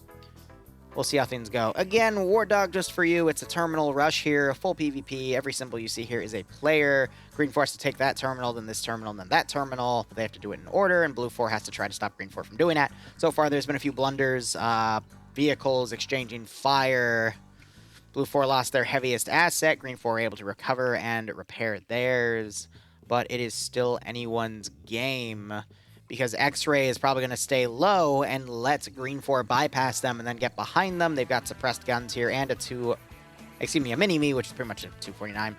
We'll see how things go. Again, War Dog just for you. It's a terminal rush here, a full PvP. Every symbol you see here is a player. Green 4 has to take that terminal, then this terminal, and then that terminal. They have to do it in order, and Blue 4 has to try to stop Green 4 from doing that. So far, there's been a few blunders. Vehicles exchanging fire. Blue 4 lost their heaviest asset. Green 4 were able to recover and repair theirs. But it is still anyone's game, because X-Ray is probably going to stay low and let Green 4 bypass them and then get behind them. They've got suppressed guns here and a mini-me, which is pretty much a 249.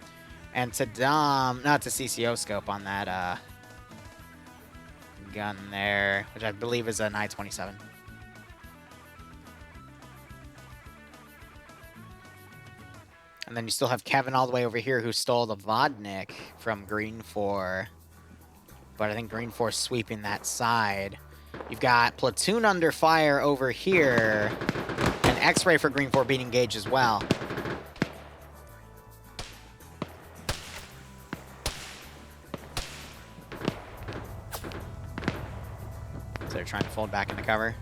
And Saddam, not a CCO scope on that gun there, which I believe is an I-27. And then you still have Kevin all the way over here who stole the Vodnik from Green 4. But I think Green 4 is sweeping that side. You've got Platoon under fire over here. And X-Ray for Green 4 being engaged as well. So they're trying to fold back into cover.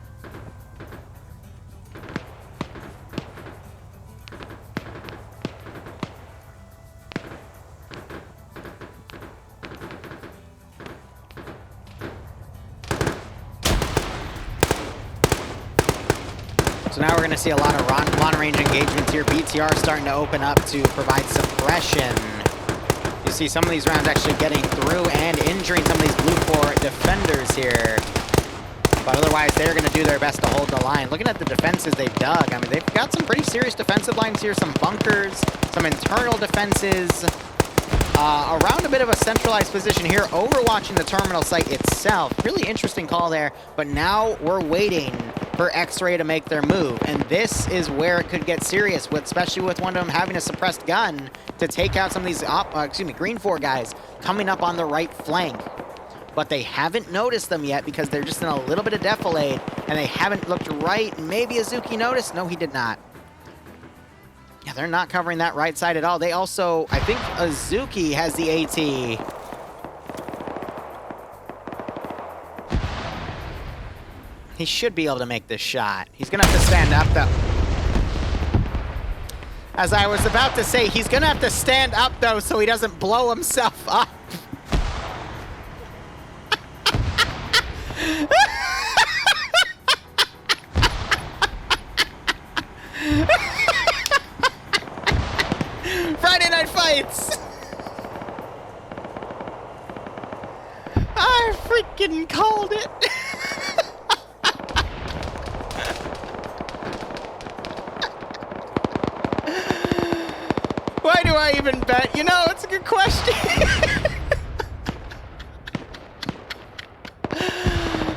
So now we're going to see a lot of long-range engagements here. BTR starting to open up to provide suppression. You see some of these rounds actually getting through and injuring some of these Blue 4 defenders here. But otherwise, they're going to do their best to hold the line. Looking at the defenses they've dug, I mean, they've got some pretty serious defensive lines here. Some bunkers, some internal defenses. Around a bit of a centralized position here, overwatching the terminal site itself. Really interesting call there, but now we're waiting for X-Ray to make their move, and this is where it could get serious, especially with one of them having a suppressed gun to take out some of these, Green 4 guys coming up on the right flank. But they haven't noticed them yet because they're just in a little bit of defilade, and they haven't looked right. Maybe Azuki noticed? No, he did not. Yeah, they're not covering that right side at all. They also, I think Azuki has the AT. He should be able to make this shot. He's going to have to stand up, though. As I was about to say, he's going to have to stand up, though, so he doesn't blow himself up. Friday Night Fights! I freaking called it! Why do I even bet? You know, it's a good question.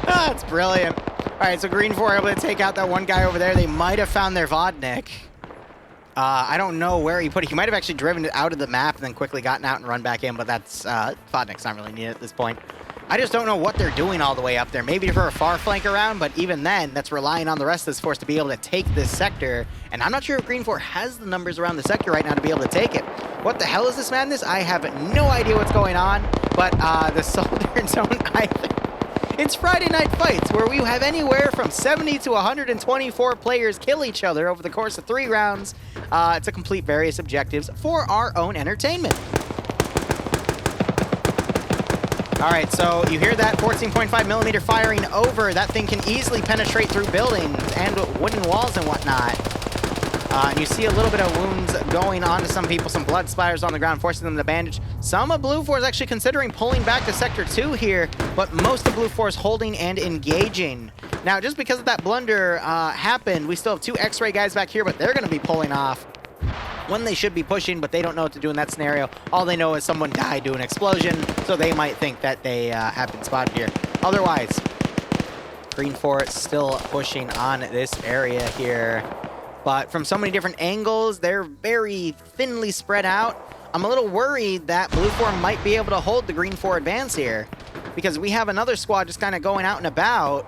That's brilliant. All right, so Green 4 able to take out that one guy over there. They might have found their Vodnik. I don't know where he put it. He might have actually driven it out of the map and then quickly gotten out and run back in, but that's Vodnik's not really needed at this point. I just don't know what they're doing all the way up there. Maybe for a far flank around, but even then, that's relying on the rest of this force to be able to take this sector. And I'm not sure if Green 4 has the numbers around the sector right now to be able to take it. What the hell is this madness? I have no idea what's going on, but the soldiers don't either. It's Friday Night Fights, where we have anywhere from 70 to 124 players kill each other over the course of 3 rounds to complete various objectives for our own entertainment. All right, so you hear that 14.5 millimeter firing over. That thing can easily penetrate through buildings and wooden walls and whatnot. And you see a little bit of wounds going on to some people, some blood splatters on the ground, forcing them to bandage. Some of Blue 4 is actually considering pulling back to Sector 2 here, but most of Blue 4 is holding and engaging. Now, just because of that blunder happened, we still have 2 X-ray guys back here, but they're going to be pulling off when they should be pushing, but they don't know what to do in that scenario. All they know is someone died due to an explosion, so they might think that they have been spotted here. Otherwise, Green 4 is still pushing on this area here. But from so many different angles, they're very thinly spread out. I'm a little worried that Blue 4 might be able to hold the Green 4 advance here, because we have another squad just kind of going out and about.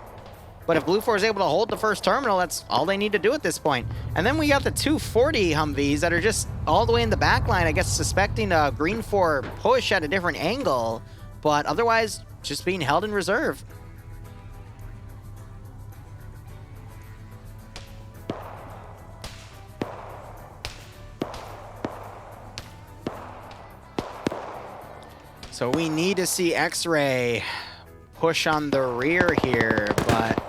But if Blue 4 is able to hold the first terminal, that's all they need to do at this point. And then we got the 240 Humvees that are just all the way in the back line, I guess suspecting a Green 4 push at a different angle, but otherwise just being held in reserve. So we need to see X-Ray push on the rear here, but...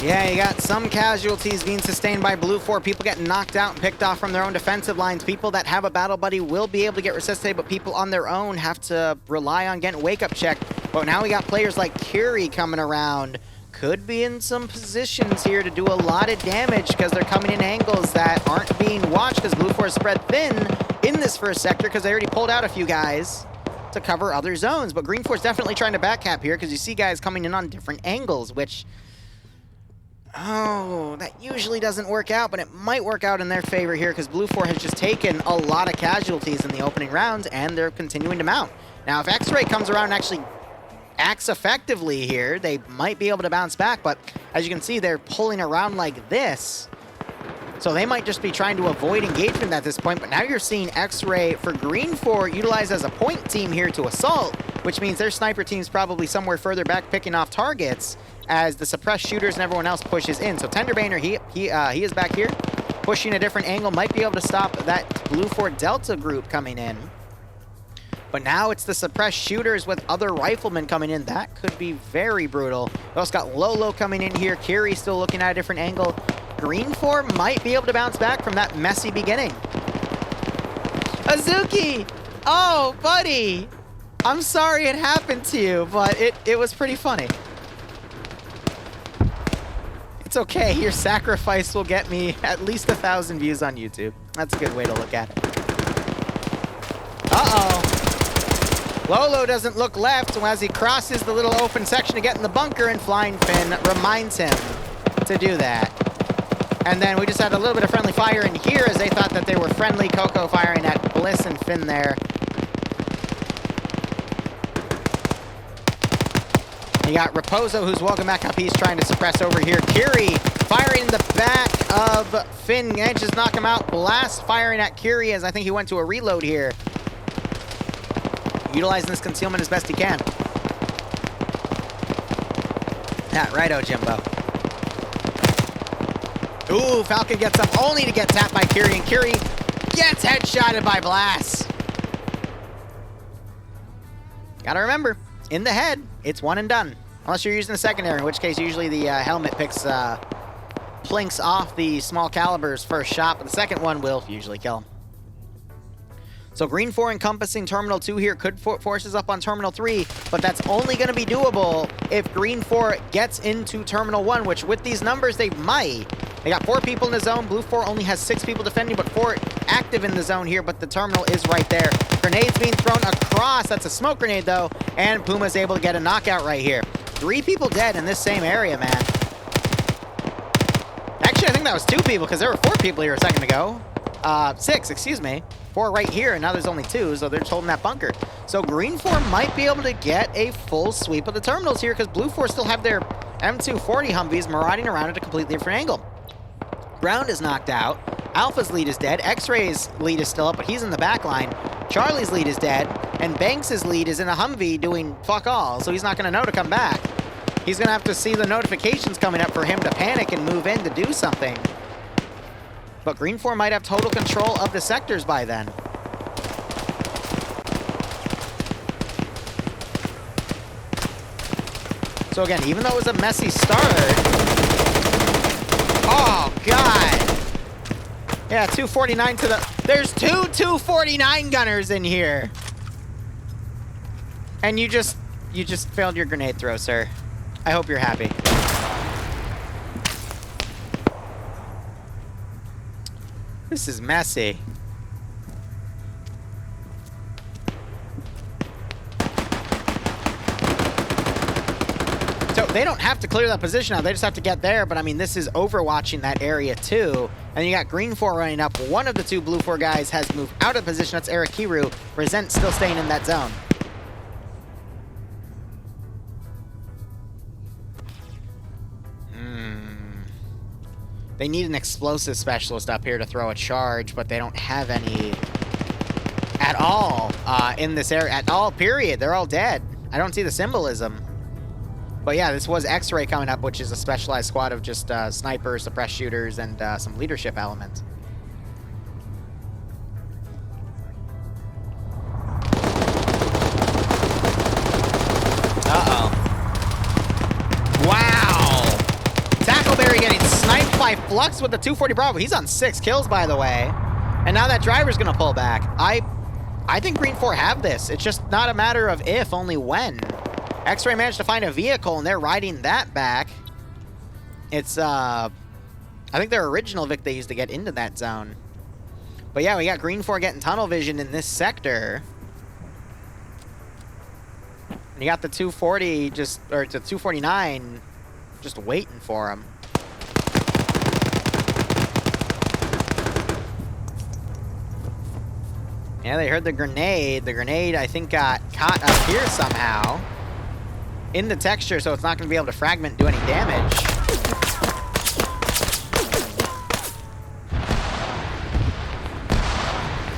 Yeah, you got some casualties being sustained by Blue 4. People getting knocked out and picked off from their own defensive lines. People that have a battle buddy will be able to get resuscitated, but people on their own have to rely on getting wake-up check. But now we got players like Curie coming around. Could be in some positions here to do a lot of damage because they're coming in angles that aren't being watched because Blue 4 is spread thin in this first sector because they already pulled out a few guys to cover other zones. But Green 4 is definitely trying to backcap here because you see guys coming in on different angles, which... Oh, that usually doesn't work out, but it might work out in their favor here because Blue 4 has just taken a lot of casualties in the opening rounds, and they're continuing to mount. Now, if X-Ray comes around and actually acts effectively here, they might be able to bounce back, but as you can see, they're pulling around like this. So they might just be trying to avoid engagement at this point, but now you're seeing X-Ray for Green 4 utilized as a point team here to assault, which means their sniper team's probably somewhere further back picking off targets as the suppressed shooters and everyone else pushes in. So Tenderbaner, he is back here, pushing a different angle, might be able to stop that Blue 4 Delta group coming in. But now it's the suppressed shooters with other riflemen coming in. That could be very brutal. We also got Lolo coming in here. Kiri still looking at a different angle. Green 4 might be able to bounce back from that messy beginning. Azuki! Oh, buddy! I'm sorry it happened to you, but it was pretty funny. It's okay, your sacrifice will get me at least 1,000 views on YouTube. That's a good way to look at it. Uh-oh. Lolo doesn't look left, and as he crosses the little open section to get in the bunker, and Flying Finn reminds him to do that. And then we just had a little bit of friendly fire in here as they thought that they were friendly. Coco firing at Bliss and Finn there. You got Raposo, who's welcome back up. He's trying to suppress over here. Kiri firing in the back of Finn. Manages to knock him out. Blast firing at Kiri as I think he went to a reload here. Utilizing this concealment as best he can. Yeah, righto, Jimbo. Ooh, Falcon gets up only to get tapped by Kiri, and Kiri gets headshotted by Blast. Gotta remember, in the head, it's one and done. Unless you're using the secondary, in which case usually the helmet plinks off the small caliber's first shot, but the second one will usually kill him. So Green 4 encompassing Terminal 2 here could forces up on Terminal 3, but that's only going to be doable if Green 4 gets into Terminal 1, which with these numbers they might. They got 4 people in the zone. Blue 4 only has 6 people defending, but 4 active in the zone here, but the terminal is right there. Grenades being thrown across. That's a smoke grenade, though, and Puma's able to get a knockout right here. 3 people dead in this same area, man. Actually, I think that was 2 people, because there were 4 people here a second ago. 6, excuse me. 4 right here, and now there's only 2, so they're just holding that bunker. So Green 4 might be able to get a full sweep of the terminals here, because Blue 4 still have their M240 Humvees marauding around at a completely different angle. Ground is knocked out. Alpha's lead is dead. X-Ray's lead is still up, but he's in the back line. Charlie's lead is dead, and Banks's lead is in a Humvee doing fuck all, so he's not going to know to come back. He's going to have to see the notifications coming up for him to panic and move in to do something. But Green 4 might have total control of the sectors by then. So again, even though it was a messy start... Oh, God! Yeah, 249 to the... There's 2 249 gunners in here! And you just failed your grenade throw, sir. I hope you're happy. This is messy. So they don't have to clear that position now. They just have to get there. But I mean, this is overwatching that area too. And you got Green 4 running up. One of the 2 Blue 4 guys has moved out of position. That's Eric Kiru. Resent still staying in that zone. They need an explosive specialist up here to throw a charge, but they don't have any at all in this area. At all, period. They're all dead. I don't see the symbolism. But yeah, this was X-Ray coming up, which is a specialized squad of just snipers, suppress shooters, and some leadership elements. Uh-oh. Wow! Tackleberry getting sniped by Flux with the 240 Bravo. He's on 6 kills, by the way. And now that driver's gonna pull back. I think Green 4 have this. It's just not a matter of if, only when. X-Ray managed to find a vehicle, and they're riding that back. It's, I think their original Vic they used to get into that zone. But yeah, we got Green 4 getting tunnel vision in this sector. And you got the 240 just, or the 249 just waiting for him. Yeah, they heard the grenade. The grenade, I think, got caught up here somehow in the texture, so it's not going to be able to fragment and do any damage.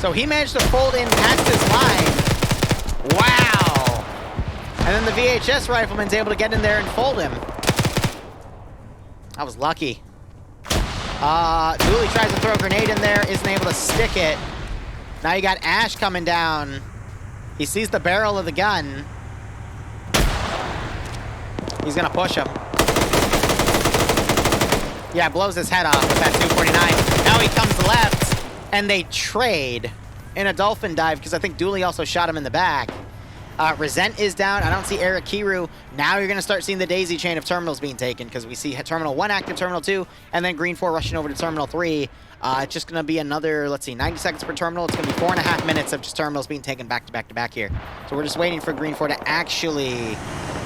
So he managed to fold in past his line. Wow! And then the VHS rifleman's able to get in there and fold him. I was lucky. Dooley tries to throw a grenade in there, isn't able to stick it. Now you got Ash coming down. He sees the barrel of the gun. He's gonna push him. Yeah, blows his head off with that 249. Now he comes left, and they trade in a dolphin dive, because I think Dooley also shot him in the back. Resent is down. I don't see Eric Kiru. Now you're gonna start seeing the daisy chain of terminals being taken, because we see Terminal 1 active, Terminal 2, and then Green 4 rushing over to Terminal 3. It's just gonna be another, let's see, 90 seconds per terminal. It's gonna be 4.5 minutes of just terminals being taken back to back to back here. So we're just waiting for Green 4 to actually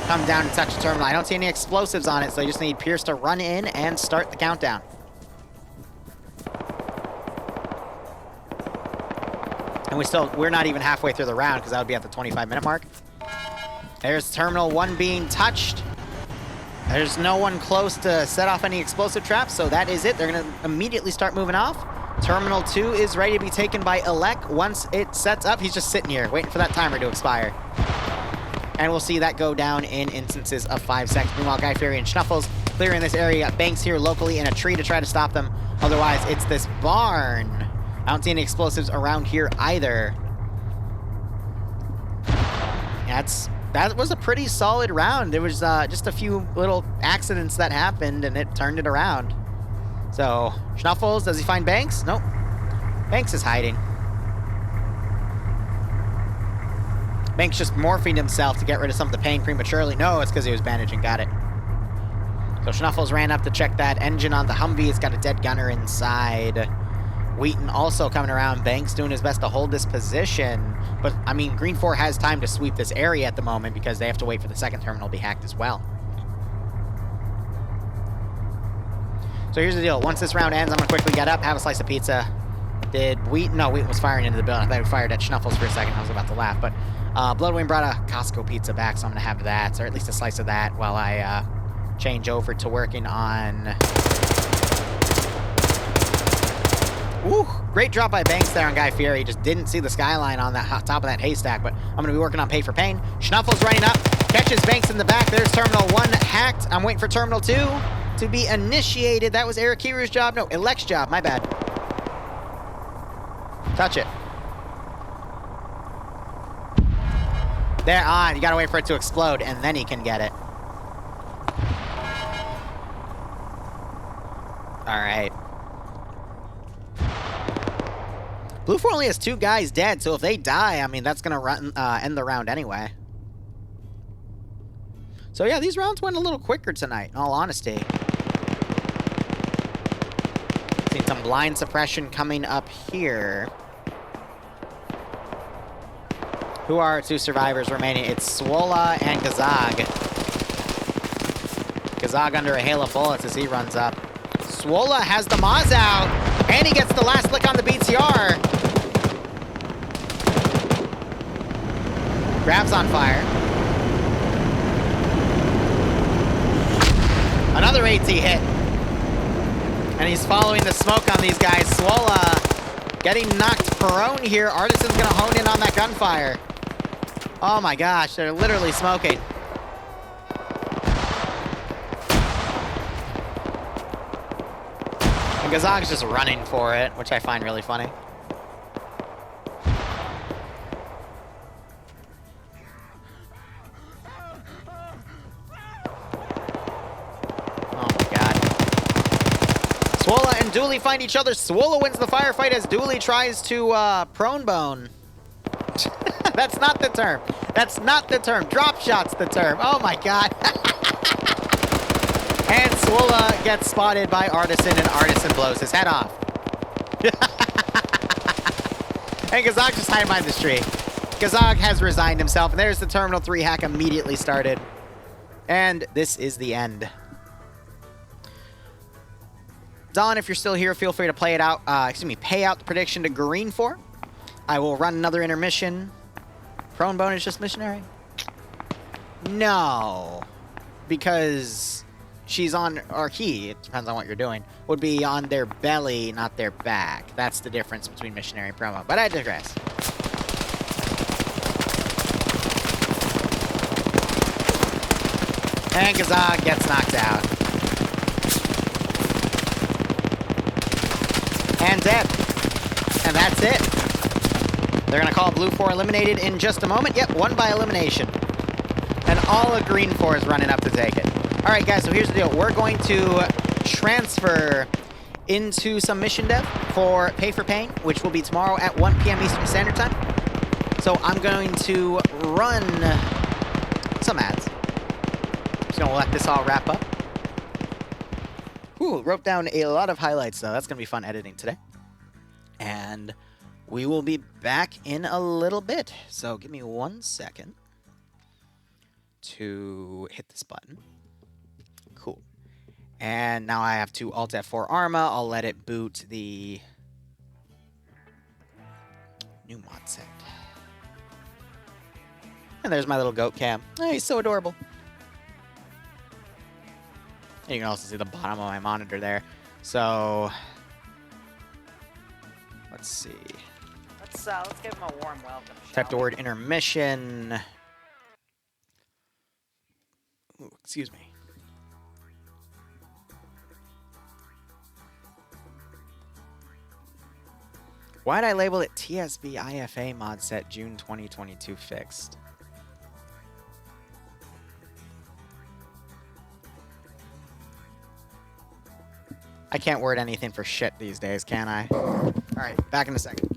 come down and touch the terminal. I don't see any explosives on it, so I just need Pierce to run in and start the countdown. And we're not even halfway through the round, because that would be at the 25-minute mark. There's Terminal 1 being touched. There's no one close to set off any explosive traps, so that is it. They're going to immediately start moving off. Terminal 2 is ready to be taken by Elec. Once it sets up, he's just sitting here, waiting for that timer to expire. And we'll see that go down in instances of 5 seconds. Meanwhile, Guy Fieri and Schnuffles clearing this area. Got Banks here locally in a tree to try to stop them. Otherwise, it's this barn. I don't see any explosives around here either. That was a pretty solid round. There was just a few little accidents that happened, and it turned it around. So, Schnuffles, does he find Banks? Nope. Banks is hiding. Banks just morphing himself to get rid of some of the pain prematurely. No, it's because he was bandaging. Got it. So Schnuffles ran up to check that engine on the Humvee. It's got a dead gunner inside. Wheaton also coming around. Banks doing his best to hold this position. But, I mean, Green 4 has time to sweep this area at the moment, because they have to wait for the second terminal to be hacked as well. So here's the deal. Once this round ends, I'm going to quickly get up, have a slice of pizza. Did Wheaton? No, Wheaton was firing into the building. I thought he fired at Schnuffles for a second. I was about to laugh. But Bloodwing brought a Costco pizza back, so I'm going to have that, or at least a slice of that, while I change over to working on... Ooh, great drop by Banks there on Guy Fieri. Just didn't see the skyline on that top of that haystack, but I'm going to be working on Pay for Pain. Schnuffles running up, catches Banks in the back. There's Terminal 1 hacked. I'm waiting for Terminal 2 to be initiated. That was Eric Kiru's job. No, Elec's job. My bad. Touch it. There on. You got to wait for it to explode, and then he can get it. All right. Blue 4 only has 2 guys dead, so if they die, I mean, that's going to end the round anyway. So yeah, these rounds went a little quicker tonight, in all honesty. Seen some blind suppression coming up here. Who are our 2 survivors remaining? It's Swola and Gazag. Gazag under a hail of bullets as he runs up. Swola has the Maz out, and he gets the last lick on the BTR. Grab's on fire. Another AT hit. And he's following the smoke on these guys. Swola Getting knocked prone here. Artisan's gonna hone in on that gunfire. Oh my gosh, they're literally smoking. And Gazog's just running for it, which I find really funny. Swola and Dooley find each other. Swola wins the firefight as Dooley tries to prone bone. That's not the term. That's not the term. Drop shot's the term. Oh my god. And Swola gets spotted by Artisan, and Artisan blows his head off. And Gazog just hiding behind this tree. Gazog has resigned himself, and there's the Terminal 3 hack immediately started. And this is the end. Don, if you're still here, feel free to pay out the prediction to Green 4. I will run another intermission. Prone bone is just missionary? No. Because she's on, or he, it depends on what you're doing, would be on their belly, not their back. That's the difference between missionary and promo. But I digress. And Gazog gets knocked out. And dead. And that's it. They're going to call Blue 4 eliminated in just a moment. Yep, won by elimination. And all of Green 4 is running up to take it. All right, guys, so here's the deal. We're going to transfer into some mission dev for Pay for Pain, which will be tomorrow at 1 p.m. Eastern Standard Time. So I'm going to run some ads. Just going to let this all wrap up. Ooh, wrote down a lot of highlights, though. That's going to be fun editing today. And we will be back in a little bit. So give me 1 second to hit this button. Cool. And now I have to Alt F4 Arma. I'll let it boot the new mod set. And there's my little goat cam. Oh, he's so adorable. And you can also see the bottom of my monitor there. So let's see. Let's give him a warm welcome. Type the word intermission. Ooh, excuse me. Why'd I label it TSB IFA mod set June 2022 fixed? I can't word anything for shit these days, can I? All right, back in a second.